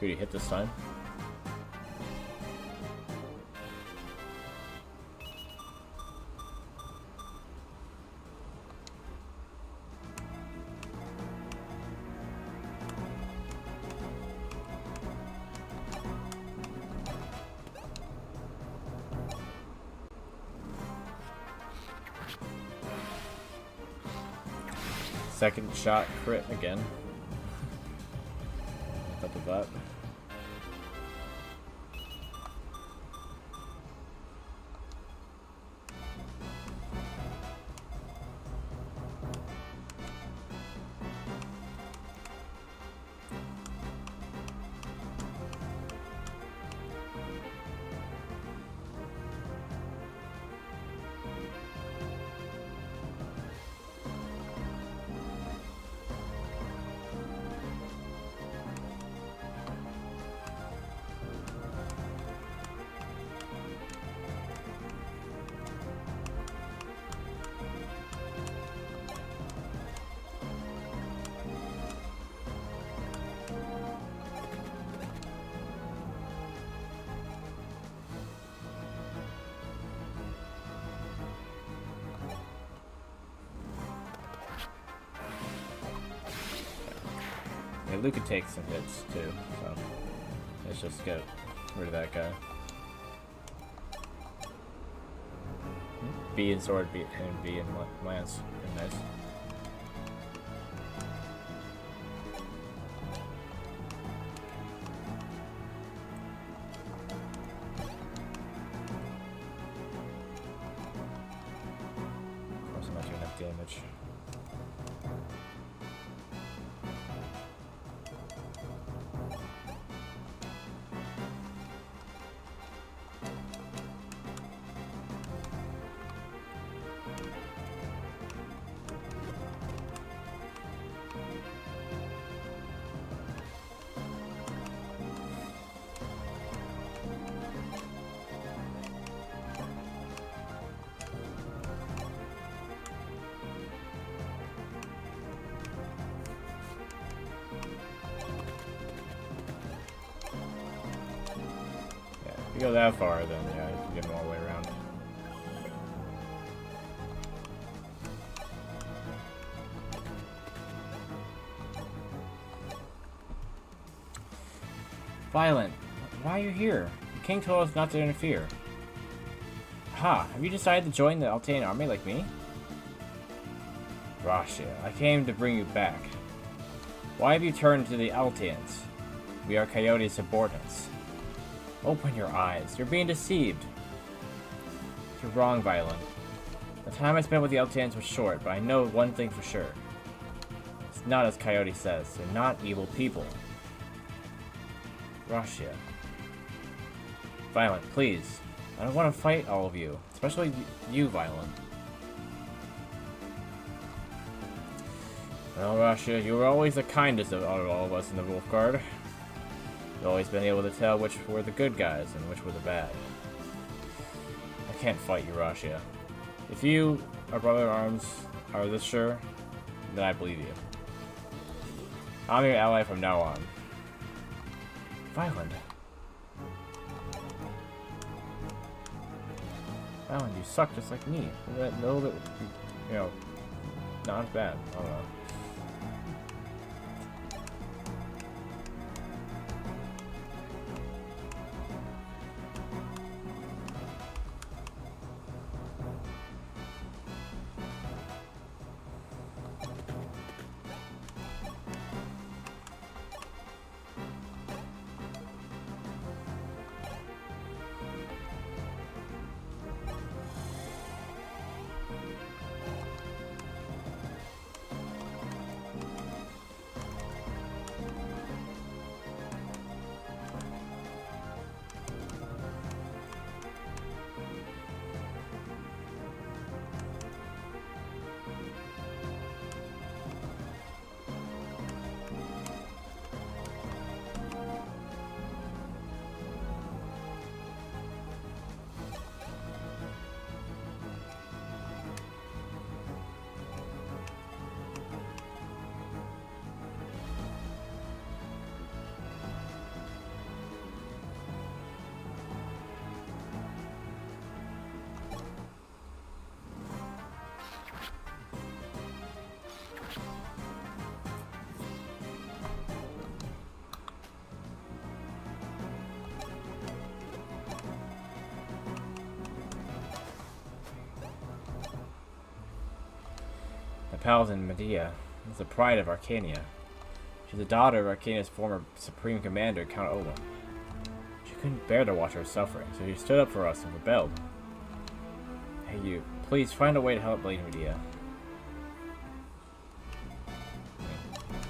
Could you hit this time? Second shot crit again. Up with that. Yeah, Luke could take some hits too, so let's just get rid of that guy. B and sword, B and B and lance, pretty nice. Of course, I'm not doing enough damage. go that far, then yeah, you can get them all the way around. Violent, why are you here? The king told us not to interfere. Ha! Have you decided to join the Archanea army like me? Rashia, I came to bring you back. Why have you turned to the Alteans? We are Coyote's subordinates. Open your eyes. You're being deceived. You're wrong, Violent. The time I spent with the Alteans was short, but I know one thing for sure. It's not as Coyote says. They're not evil people. Rashia. Violent, please. I don't want to fight all of you. Especially you, Violent. Well, Rashia, you were always the kindest of all of us in the Wolfguard. You've always been able to tell which were the good guys and which were the bad. I can't fight you, Rashia. If you, our brother in arms, are this sure, then I believe you. I'm your ally from now on. Violent. Violent, you suck just like me. A little bit, you know, not as bad. I don't know. Paladin Medea is the pride of Archanea. She's the daughter of Archanea's former supreme commander, Count Owen. She couldn't bear to watch her suffering, so she stood up for us and rebelled. Hey you, please find a way to help Lady Medea.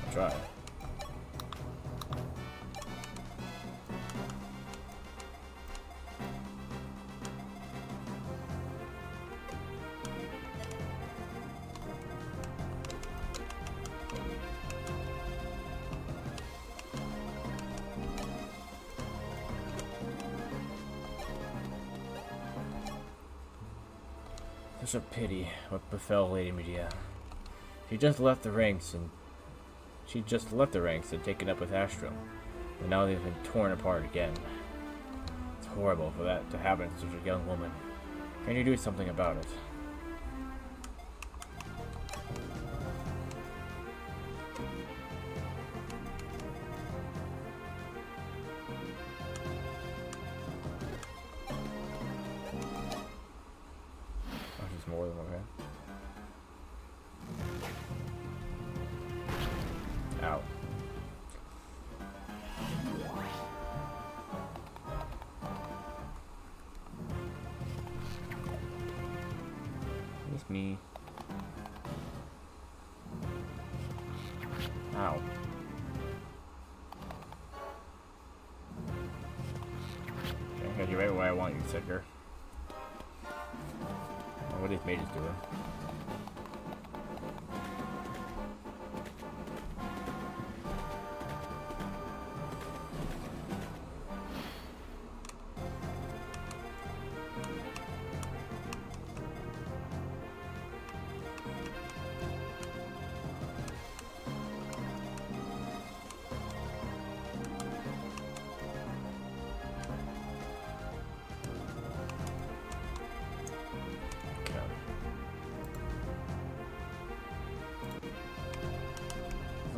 I'll try. Such a pity what befell Lady Medea. She just left the ranks and taken up with Astro, and now they've been torn apart again. It's horrible for that to happen to such a young woman. Can you do something about it? More than okay. Ow. It's me. Ow. Okay, you're right where I want you, Sicker. What are these mages doing?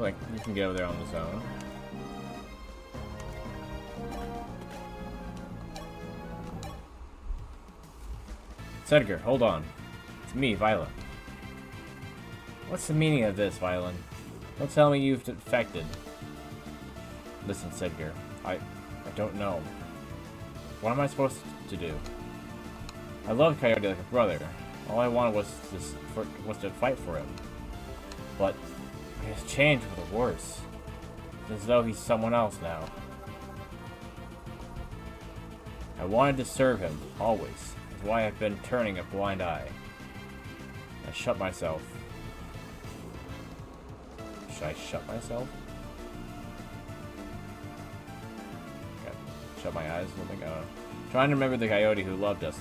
like you can get over there on his own. Sedgar, hold on. It's me, Violet. What's the meaning of this, Violet? Don't tell me you've defected. Listen, Sedgar. I don't know. What am I supposed to do? I loved Coyote like a brother. All I wanted was to fight for him. But he has changed for the worse. It's as though he's someone else now. I wanted to serve him, always. That's why I've been turning a blind eye. I shut myself. Should I shut myself? Okay. Shut my eyes or something? I don't know. Trying to remember the coyote who loved us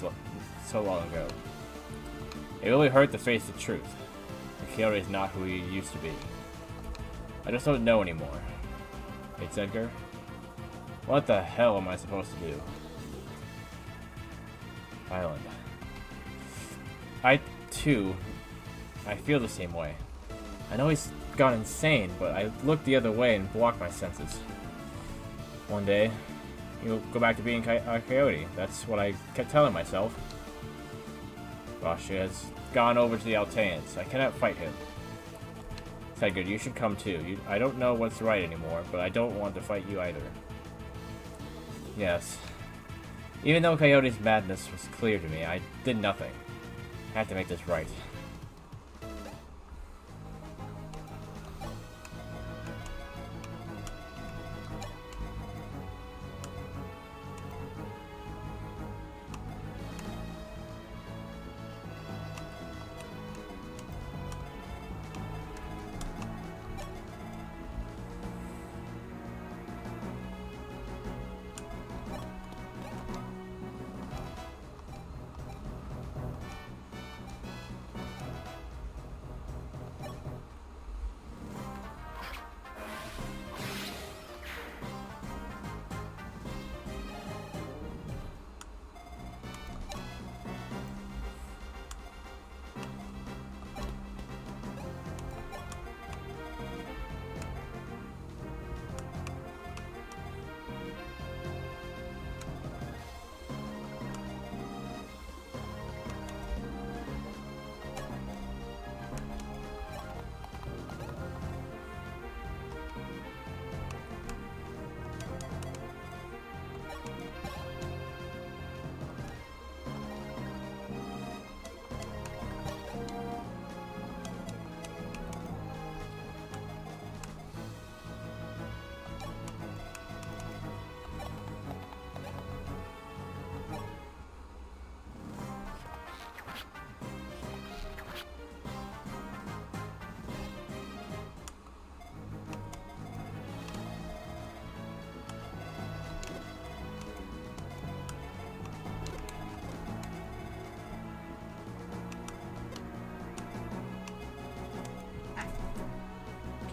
so long ago. It really hurt to face the truth. The coyote is not who he used to be. I just don't know anymore. Hey, Edgar? What the hell am I supposed to do? Island. I feel the same way. I know he's gone insane, but I look the other way and block my senses. One day, he'll go back to being a coyote. That's what I kept telling myself. Rasha has gone over to the Archaneans. I cannot fight him. Sedgard, you should come too. I don't know what's right anymore, but I don't want to fight you either. Yes. Even though Coyote's madness was clear to me, I did nothing. I had to make this right.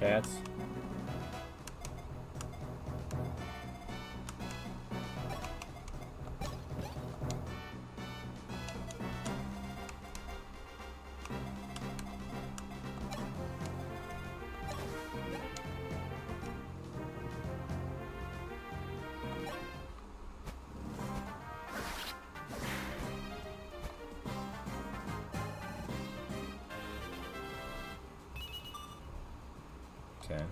Cats. Okay.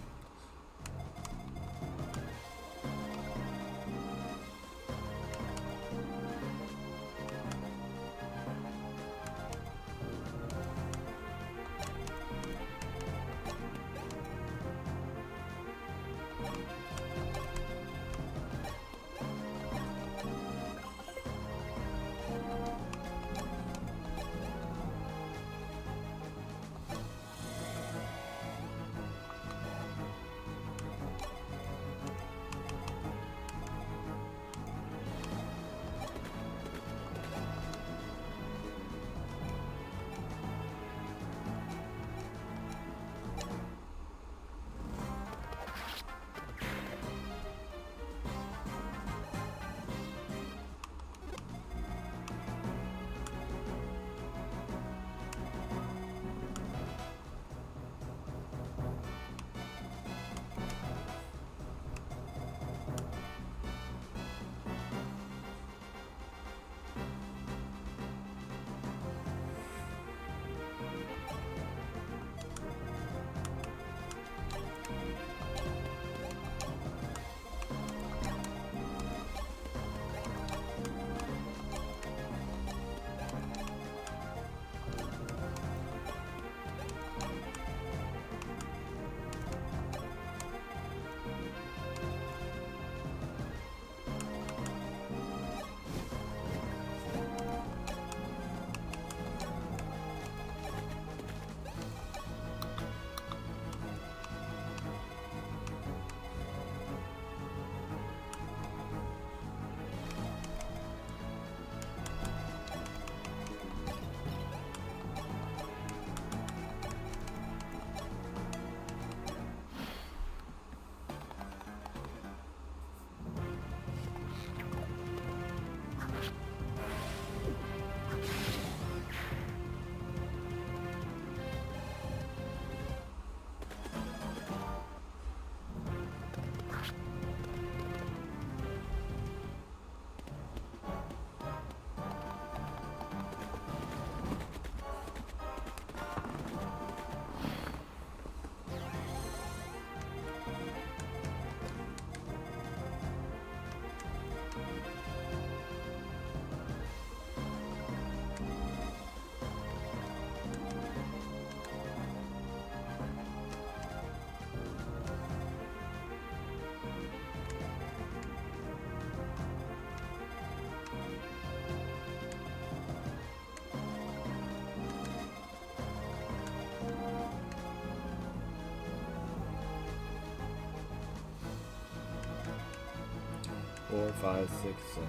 4, 5, 6, 7.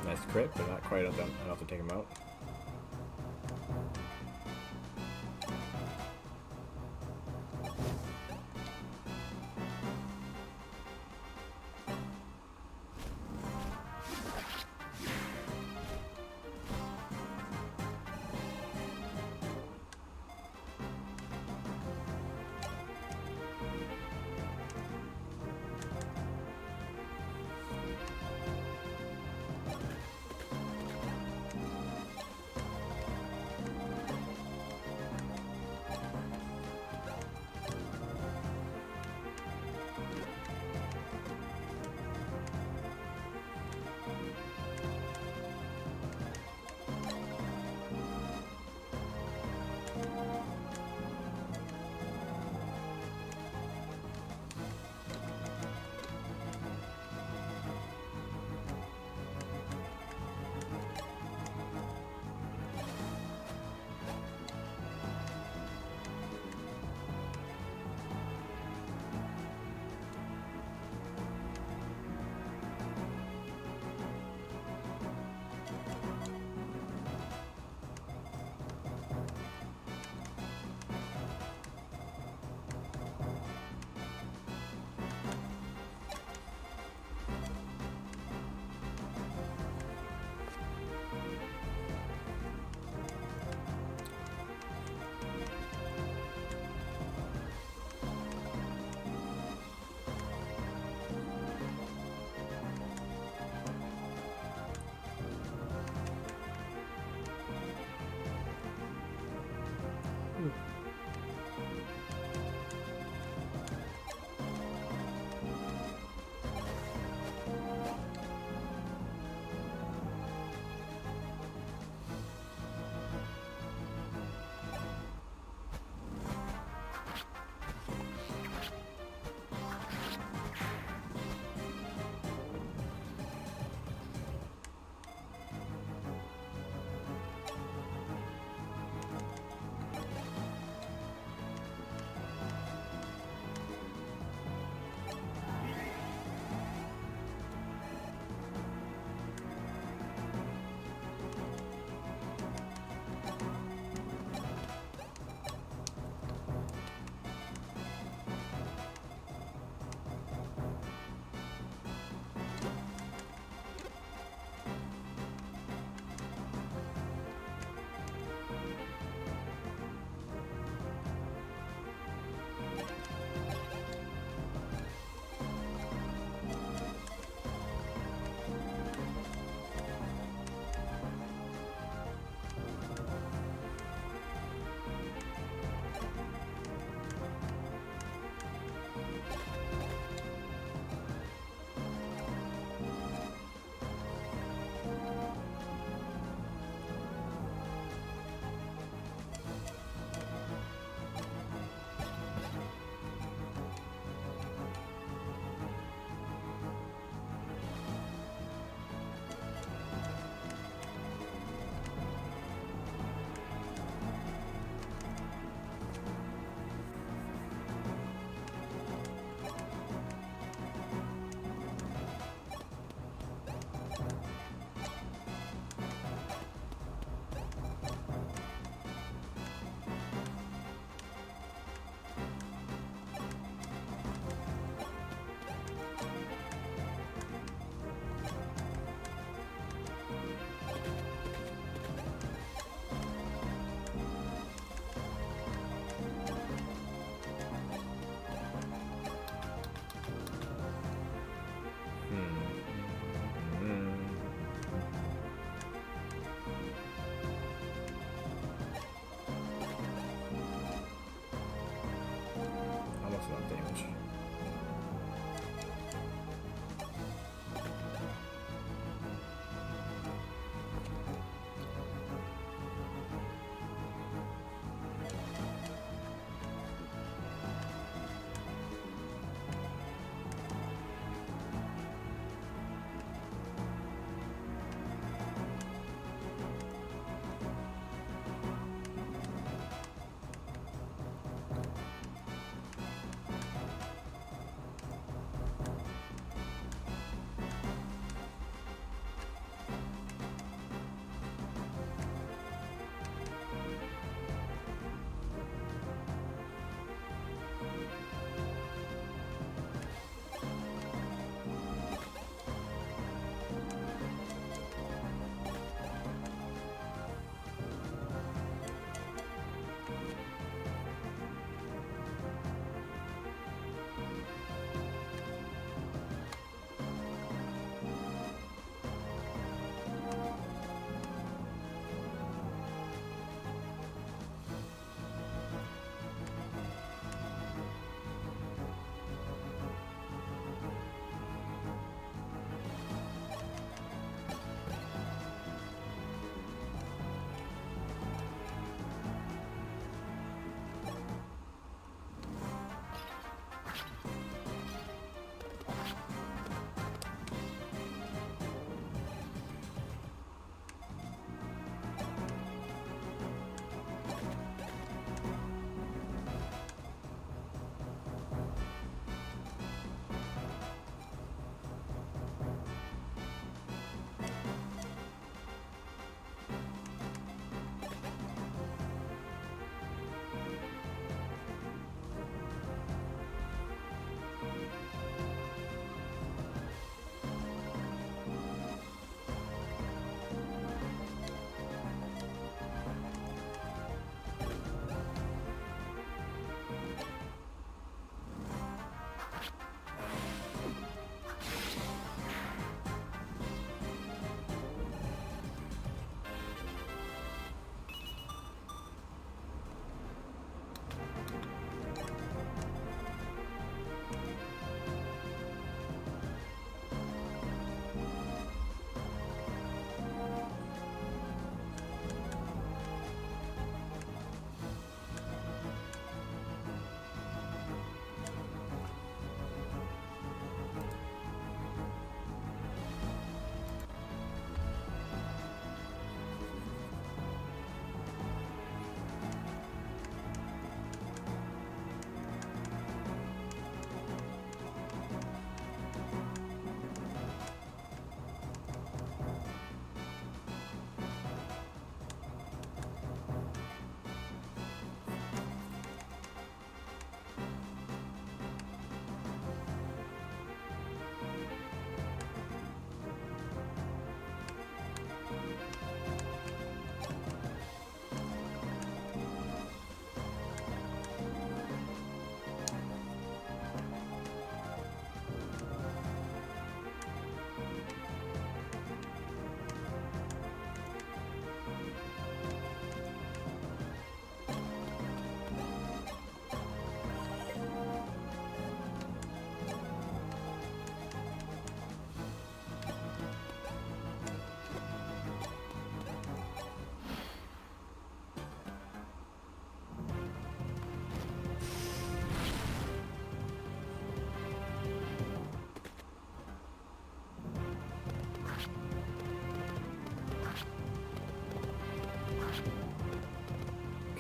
Nice crit, but not quite enough to take him out.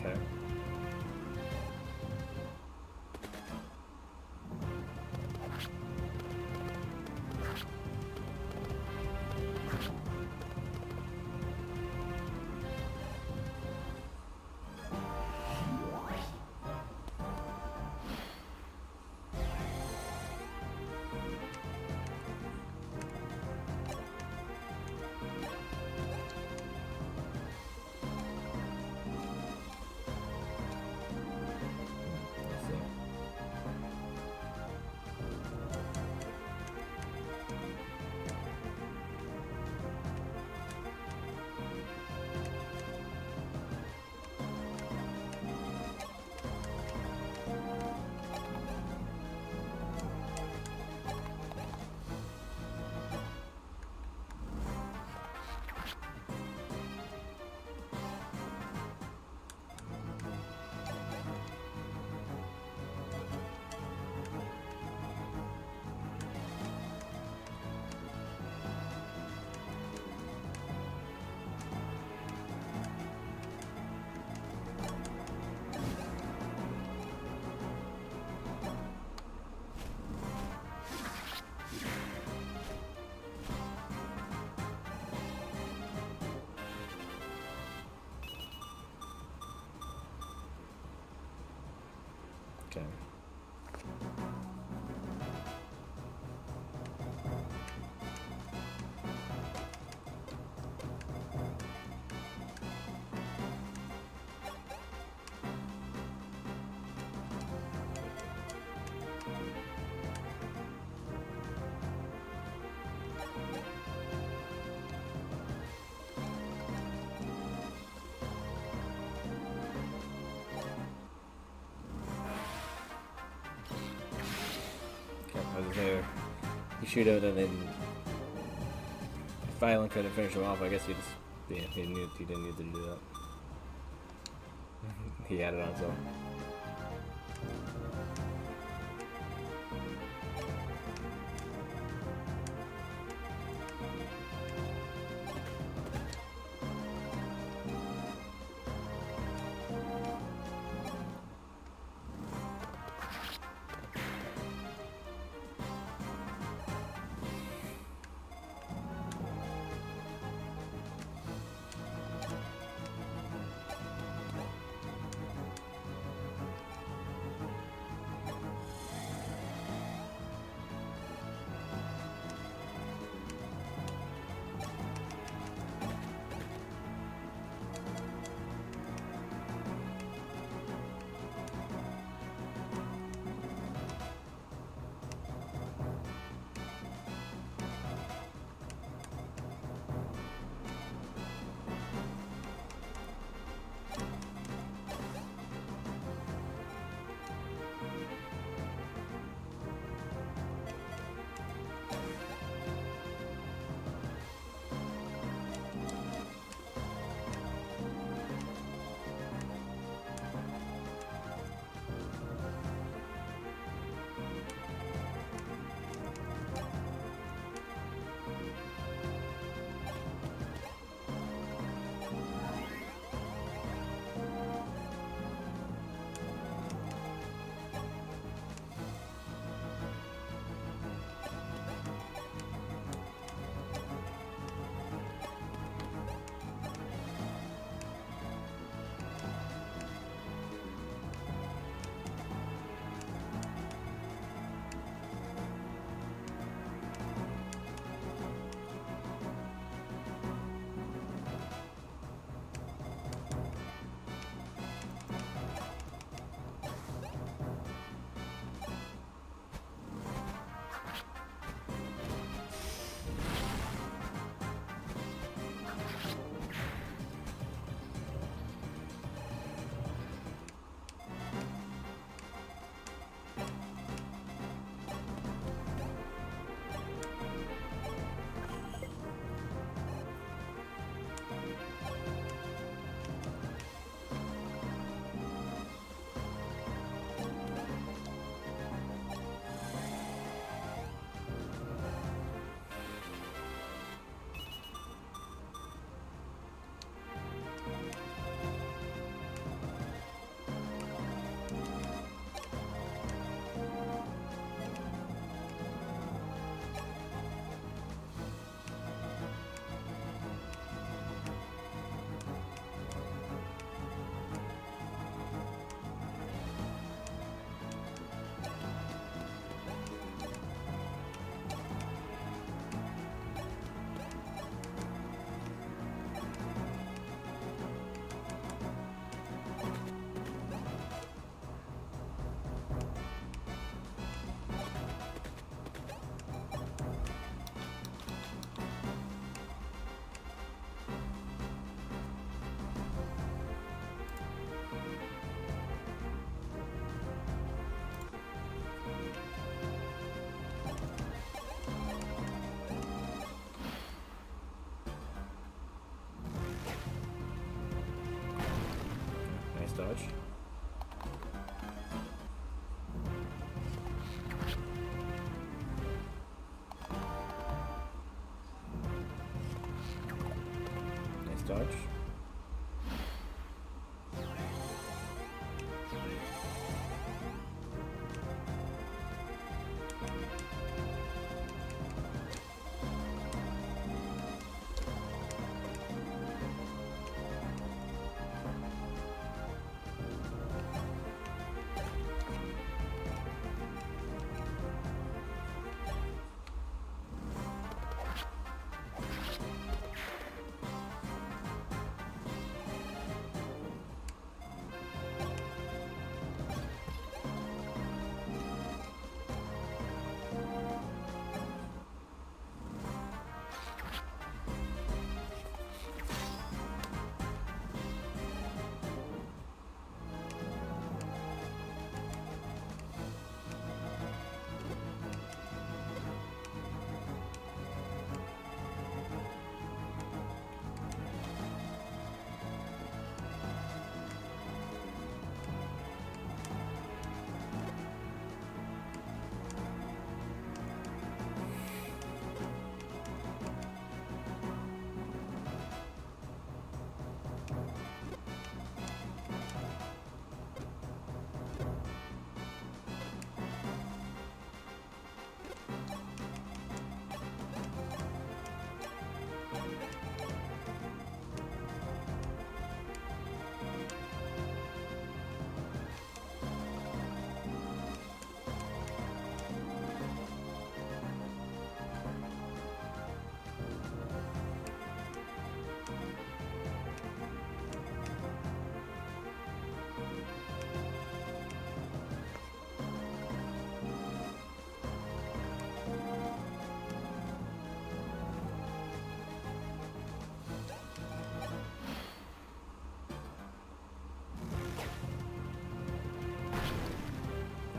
Okay. Let's see. Okay. Okay, I was there. You shoot it and then if Violent couldn't finish him off, I guess he just he knew he didn't need to do that. He had it on his own. dodge. Nice dodge.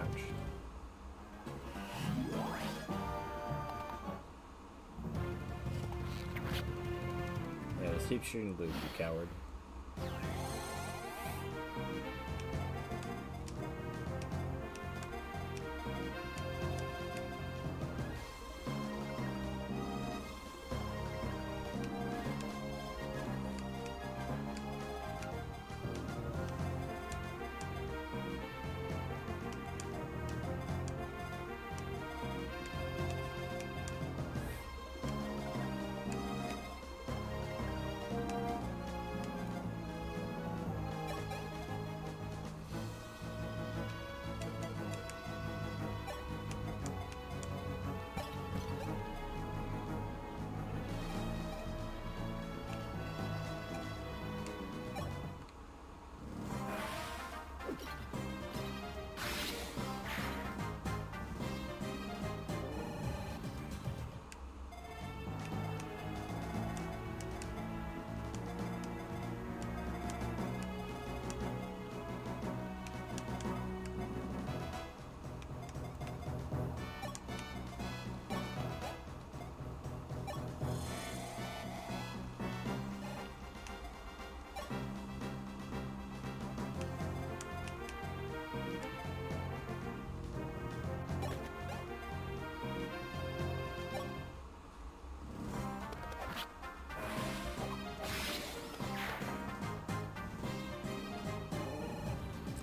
Ouch. Yeah, let's keep shooting Luke, you coward.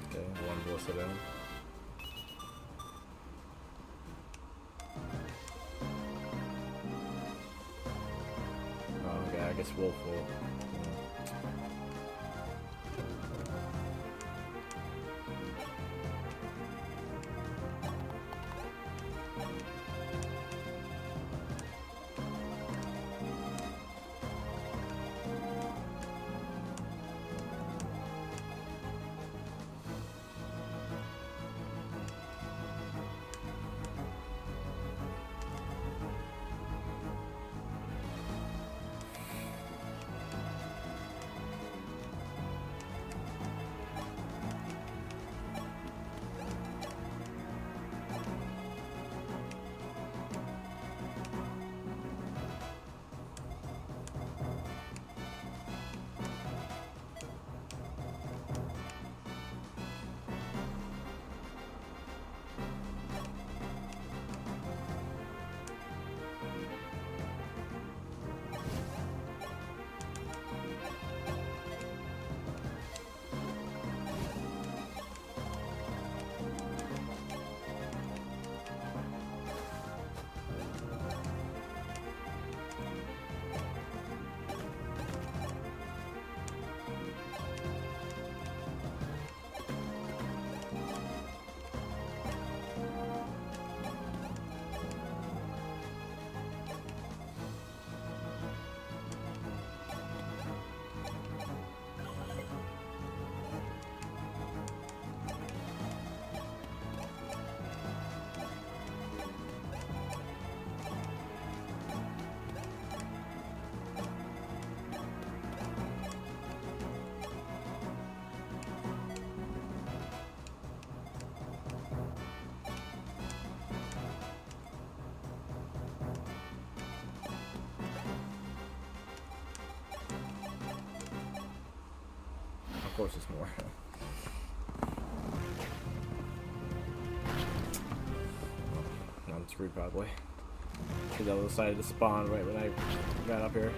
Okay, one blessed down. Oh, okay, I guess Wolf will. course it's more. Now I'm screwed probably. Because I decided to spawn right when I got up here.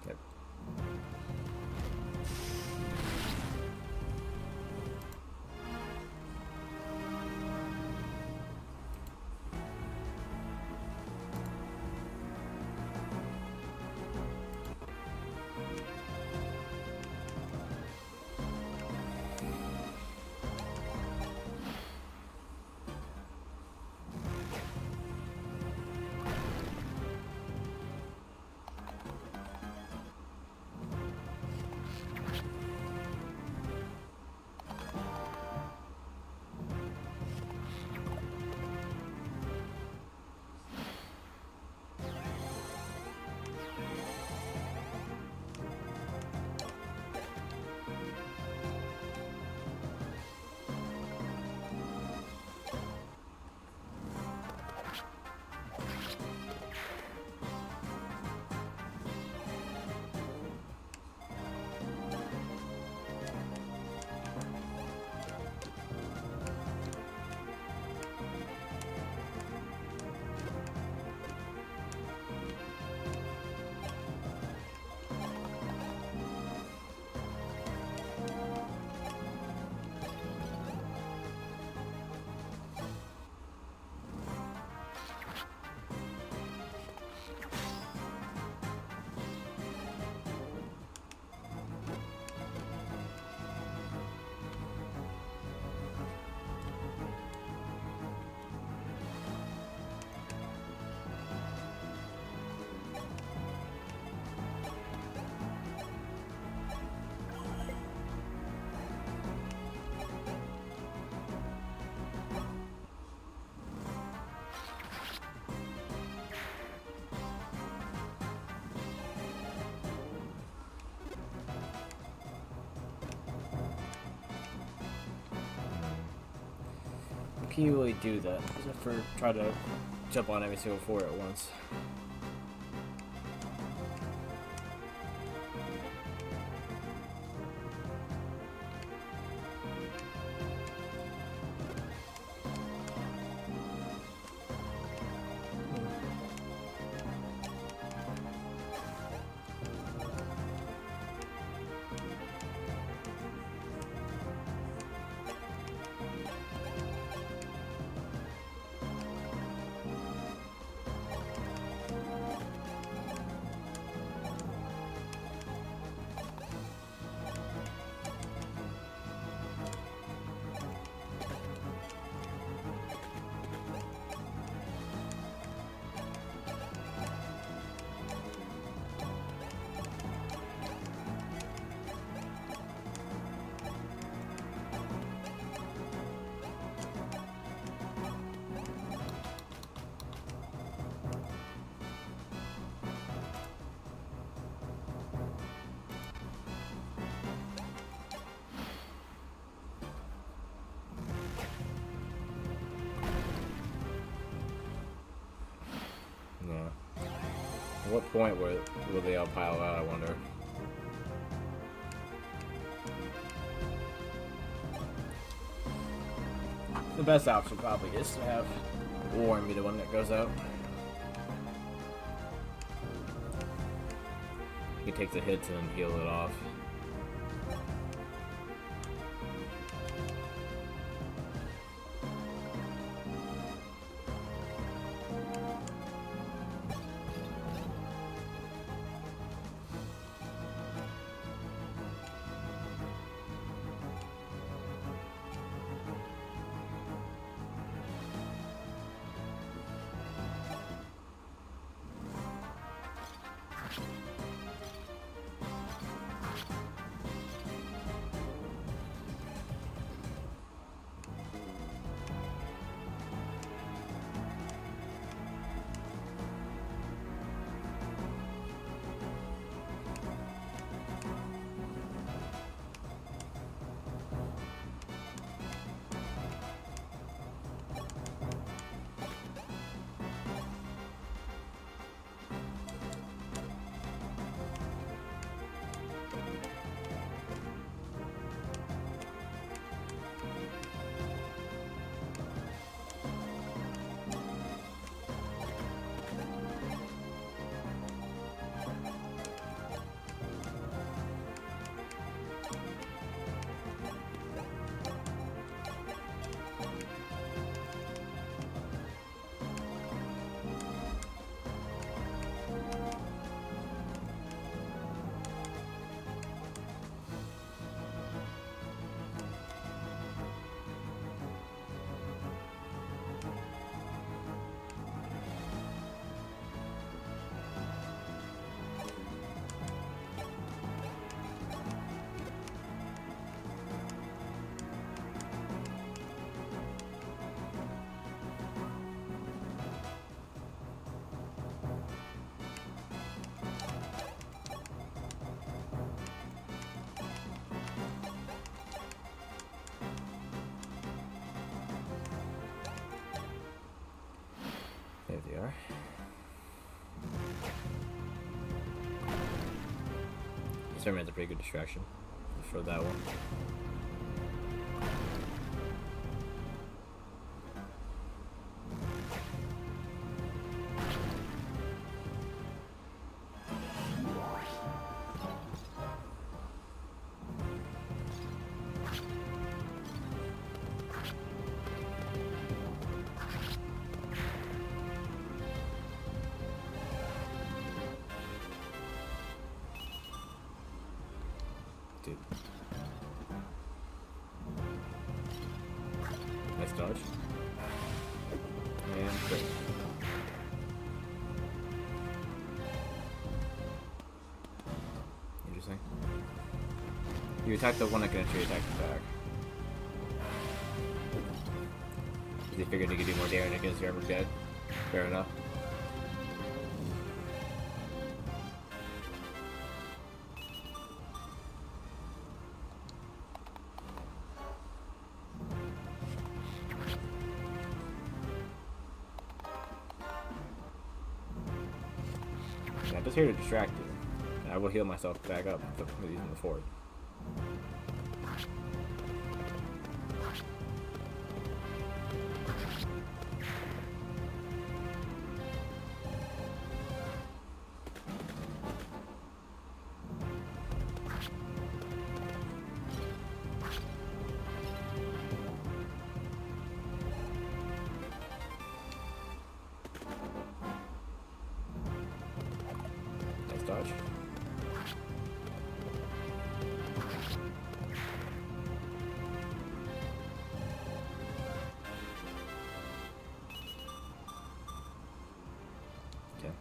Yep. Can you really do that? Except for try to jump on every single floor at once. At what point will they all pile out, I wonder? The best option probably is to have Warren be the one that goes out. He takes the hits and heal it off. Sermon's a pretty good distraction for that one. Dude. Nice dodge. And crit. Interesting. You attack the one that can actually attack the back. They figured they could do more damage against your armor dead. Fair enough. I'm just here to distract you. And I will heal myself back up with using the fort. Dodge. Okay.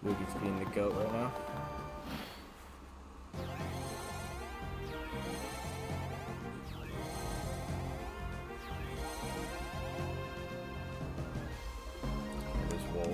Lugi's being the goat right now. Wolf.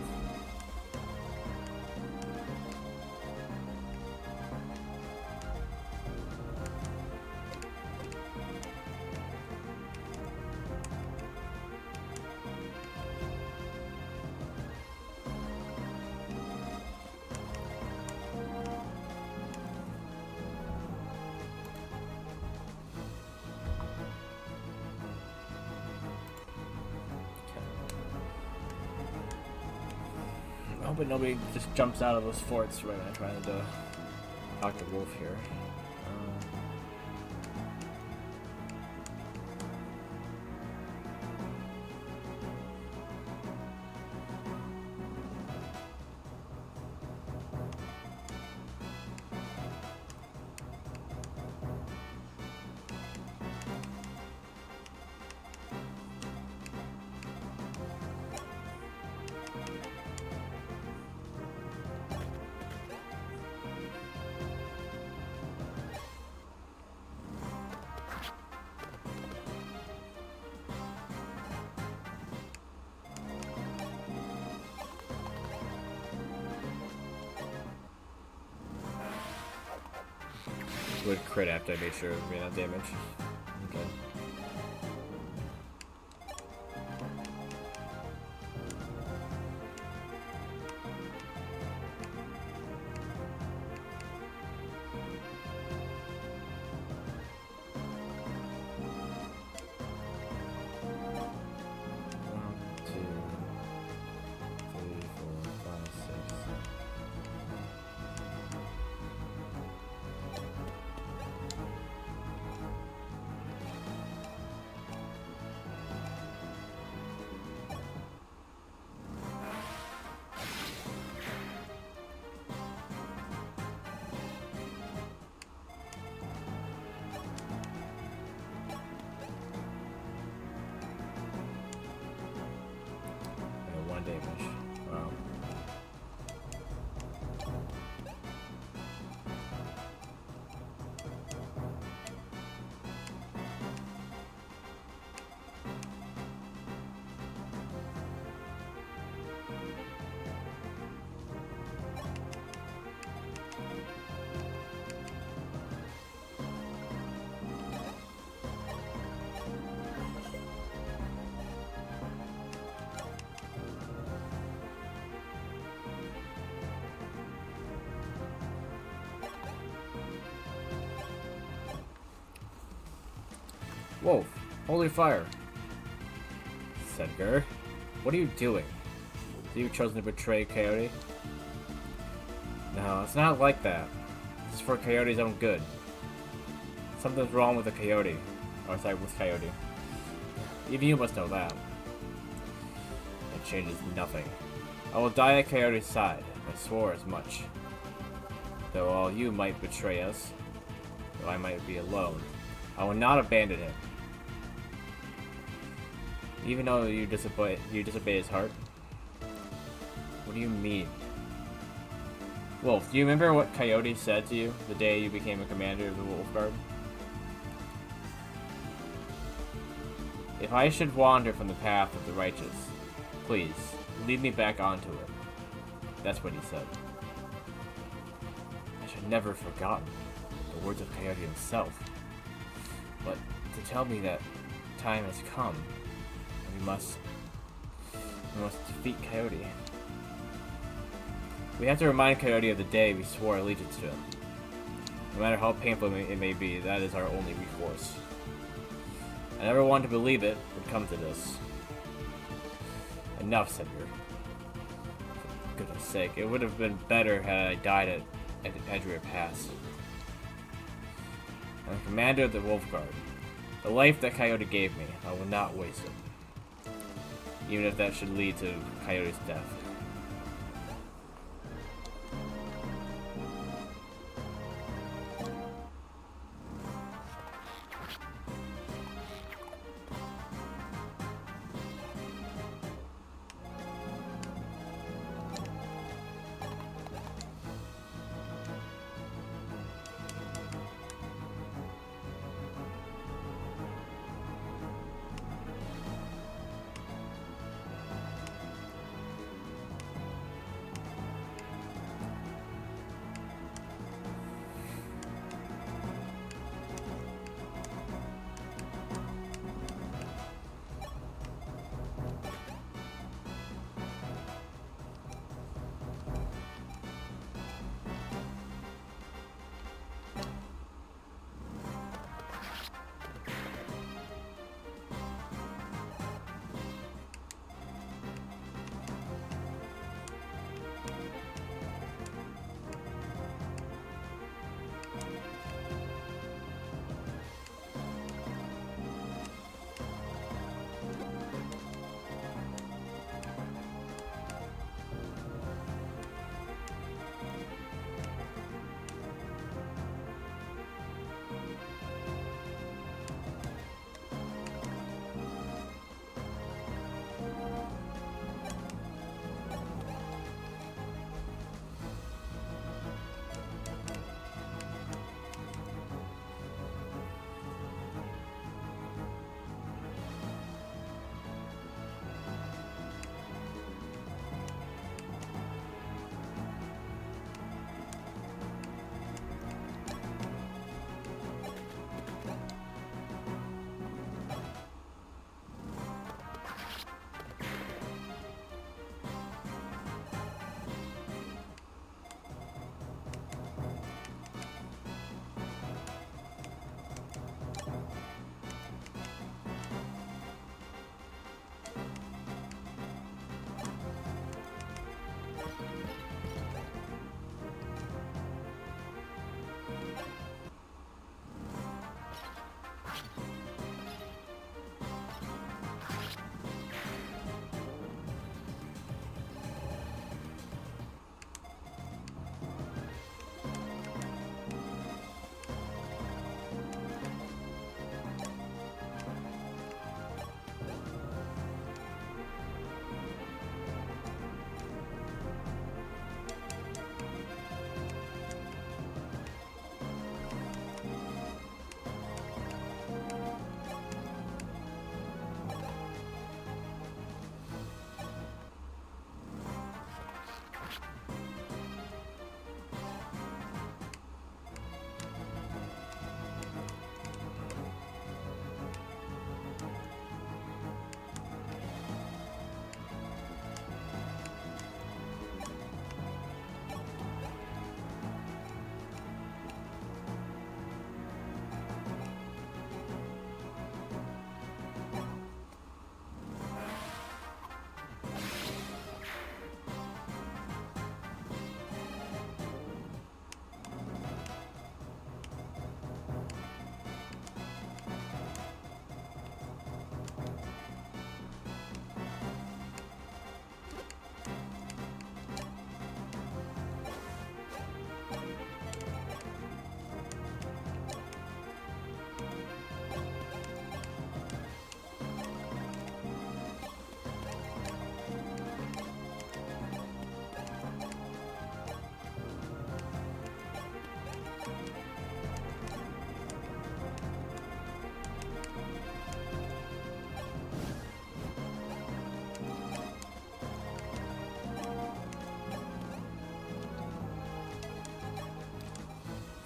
I hope nobody just jumps out of those forts right when I'm trying to talk to Wolf here. Would crit after I made sure it ran out damage. Okay. Damage. Wow. Wolf, holy fire. Sedgar, what are you doing? Have you chosen to betray Coyote? No, it's not like that. It's for Coyote's own good. Something's wrong with the Coyote. Or sorry, with Coyote. Even you must know that. It changes nothing. I will die at Coyote's side. I swore as much. Though all you might betray us, though I might be alone, I will not abandon him. Even though you disobey his heart? What do you mean? Wolf, do you remember what Coyote said to you the day you became a commander of the Wolfguard? If I should wander from the path of the righteous, please, lead me back onto it. That's what he said. I should never have forgotten the words of Coyote himself. But to tell me that time has come, we must defeat Coyote. We have to remind Coyote of the day we swore allegiance to him. No matter how painful it may be, that is our only recourse. I never wanted to believe it would come to this. Enough, Sedgar. For goodness sake, it would have been better had I died at Edgeware Pass. I'm the commander of the Wolfguard. The life that Coyote gave me, I will not waste it. Even if that should lead to Coyote's death.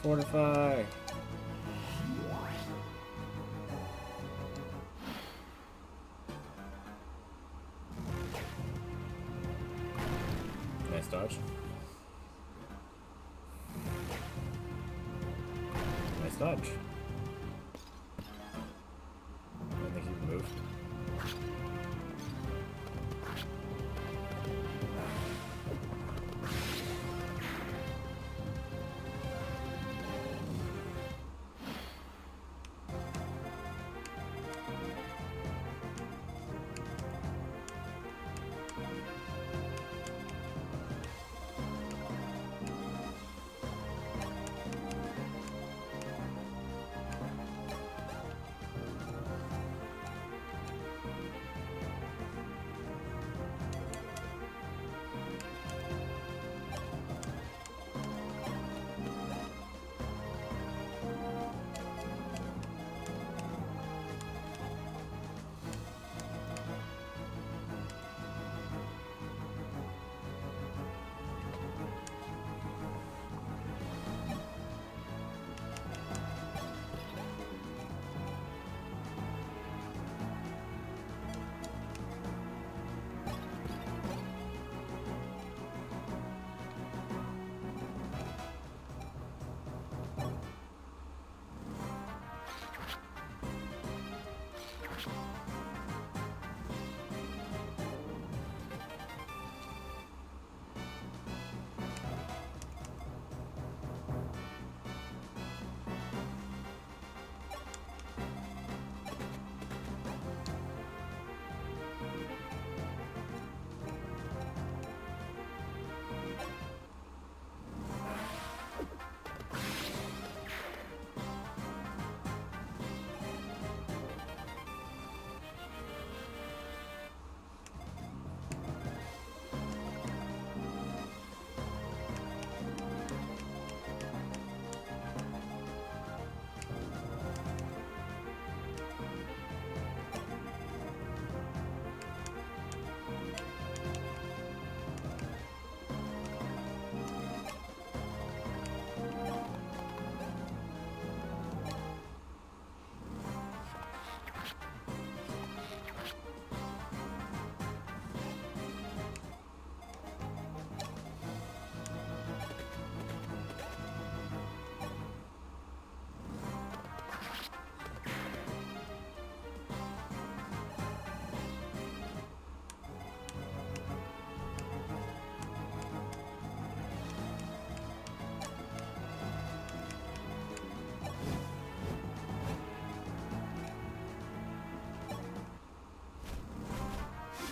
Fortify. Nice dodge. Nice dodge. I don't think you can move.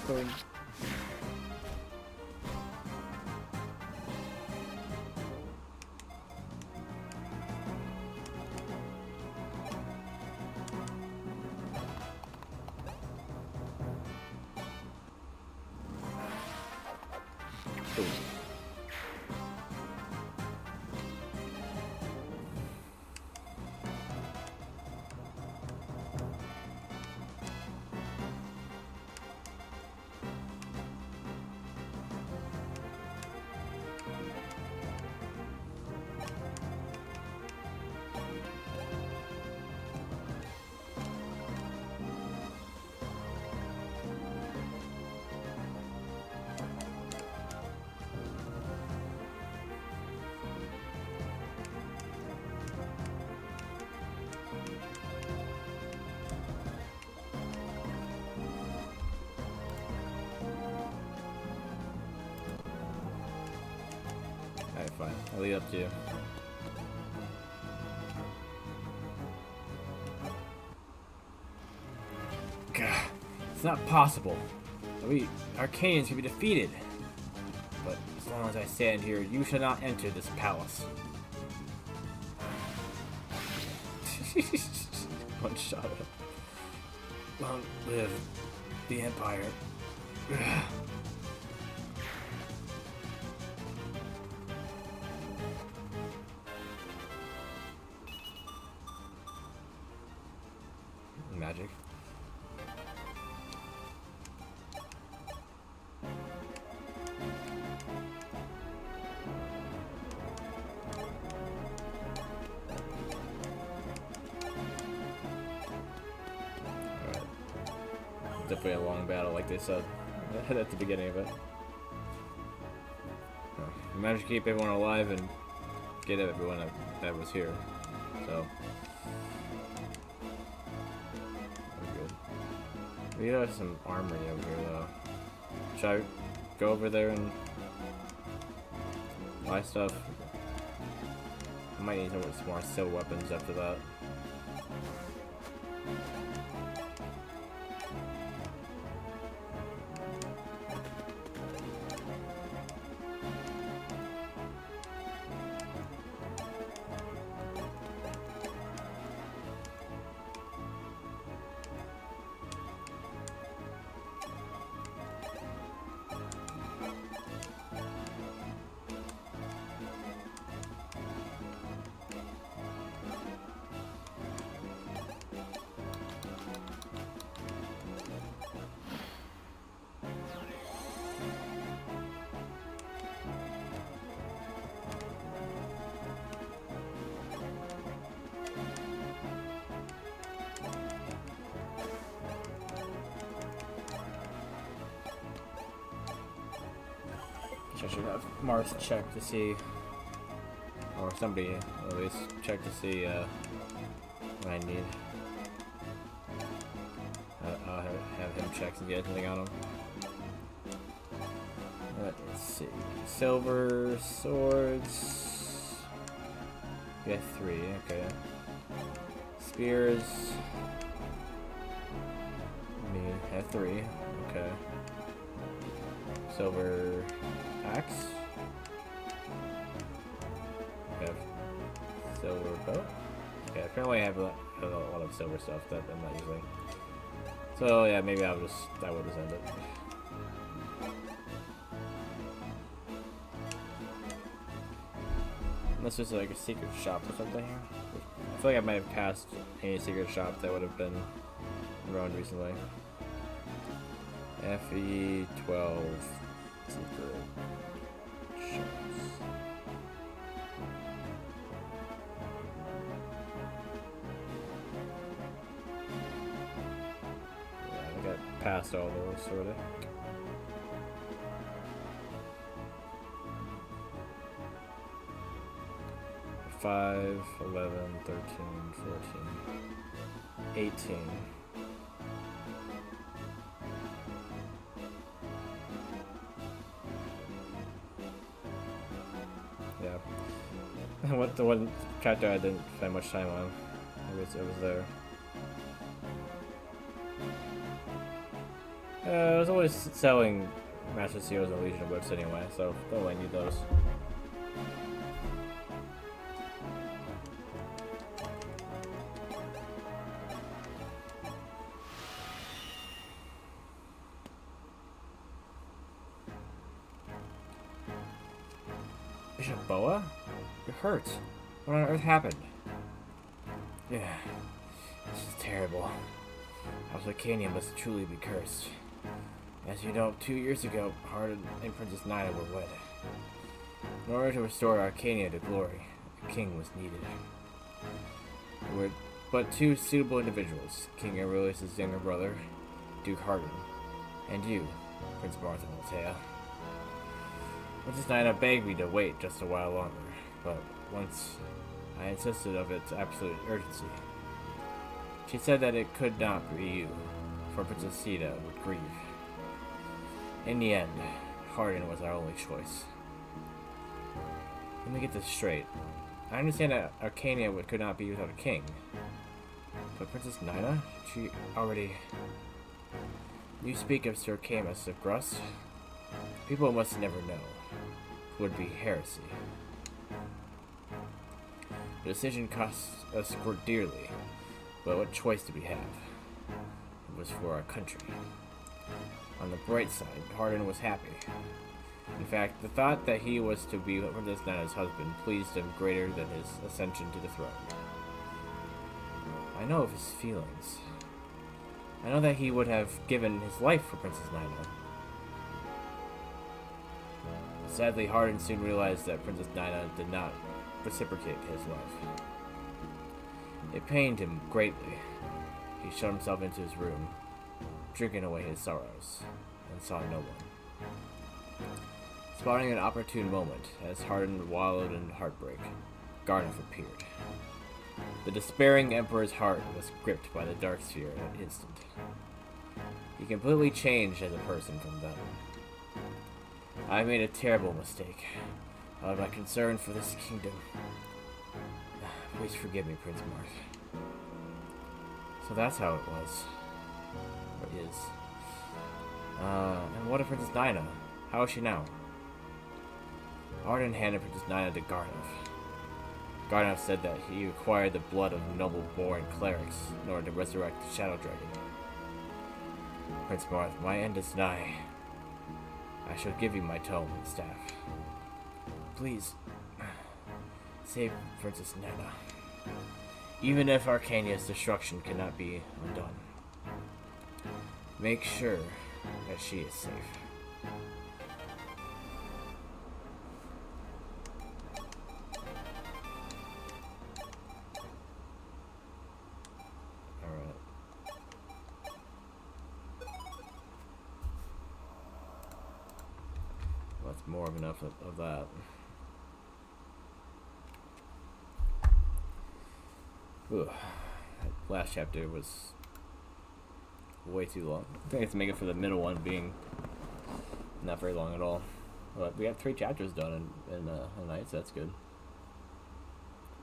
Boom. Boom. Alright, fine. I'll leave it up to you. Gah, it's not possible. We Arcanians can be defeated. But as long as I stand here, you shall not enter this palace. One shot. Long live the Empire. Magic. definitely a long battle, like they said at the beginning of it. We managed to keep everyone alive and get everyone that was here. So, we're good. We have some armory over here, though. Should I go over there and buy stuff? I might need some more steel weapons after that. I should have Mars check to see, or somebody at least check to see what I need. I'll have him check and get anything on him. Let's see. Silver swords. We got 3, okay. Spears. We have 3, okay. Silver axe. We have silver bow. Okay, apparently I have a lot of silver stuff that I'm not using. So yeah, maybe that will just end it. Unless there's like a secret shop or something here. I feel like I might have passed any secret shop that would have been around recently. FE12 secret shops. Yeah, I got past all those sort of. Five, 11, 13, 14, 18. Yeah. What the one chapter I didn't spend much time on. It was there. I was always selling Master Seals and Legion of Whips anyway, so don't really need those. Bishop Boa? You're hurt. What on earth happened? Yeah, this is terrible. House Archanea must truly be cursed. As you know, 2 years ago, Hardin and Princess Nina were wed. In order to restore Archanea to glory, a king was needed. There were but 2 suitable individuals, King Aurelius' younger brother, Duke Hardin, and you, Prince Martha Maltea. Princess Nina begged me to wait just a while longer, but once I insisted of its absolute urgency, she said that it could not be you, for Princess Sita would grieve. In the end, Hardin was our only choice. Let me get this straight. I understand that Archanea could not be without a king, but Princess Nina, she already... You speak of Sir Camus of Grust? People must never know. It would be heresy. The decision cost us dearly, but what choice did we have? It was for our country. On the bright side, Hardin was happy. In fact, the thought that he was to be Princess Nina's husband pleased him greater than his ascension to the throne. I know of his feelings. I know that he would have given his life for Princess Nina. Sadly, Hardin soon realized that Princess Nina did not reciprocate his love. It pained him greatly. He shut himself into his room drinking away his sorrows, and saw no one. Spotting an opportune moment, as Hardin wallowed in heartbreak, Garnoff appeared. The despairing Emperor's heart was gripped by the Dark Sphere in an instant. He completely changed as a person from then. I made a terrible mistake out of my concern for this kingdom. Please forgive me, Prince Marth. So that's how it was. Or is. And what of Princess Nina? How is she now? Arden handed Princess Nina to Garnoff. Garnoff said that he required the blood of noble-born clerics in order to resurrect the Shadow Dragon. Prince Marth, my end is nigh. I shall give you my tome and staff. Please, save Princess Nina. Even if Arcanea's destruction cannot be undone, make sure that she is safe. Alright. Well, that's more of enough of that. Ugh. That last chapter was way too long. I think I have to make it for the middle one being not very long at all. But we have 3 chapters done in a night, so that's good.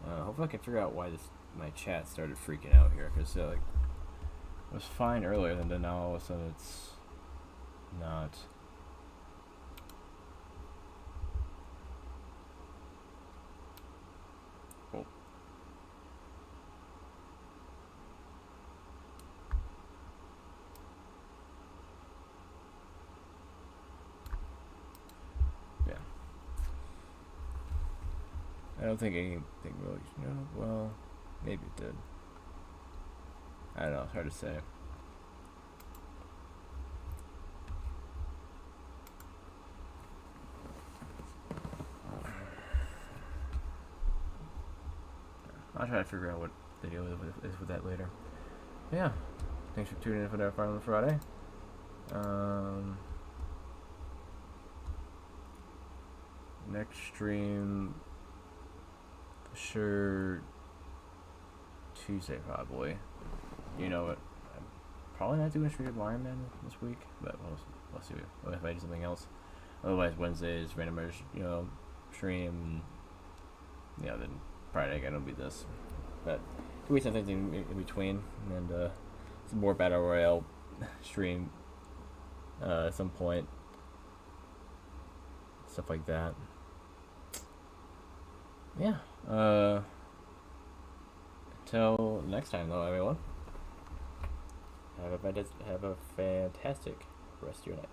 Hopefully I can figure out why my chat started freaking out here, because like it was fine earlier, and then now all of a sudden it's not. Cool. Yeah. I don't think anything really, well, maybe it did. I don't know, it's hard to say. I'll try to figure out what the deal is with that later. Yeah. Thanks for tuning in for that Final Friday. Next stream, sure, Tuesday probably. You know what? I'm probably not doing a stream of Iron Man this week, but we'll see if I do something else. Otherwise, Wednesday is randomers, stream. Yeah, then Friday it'll be this. But there'll be something in between, and some more Battle Royale stream at some point. Stuff like that. Yeah. Until next time, though, everyone. Have a fantastic rest of your night.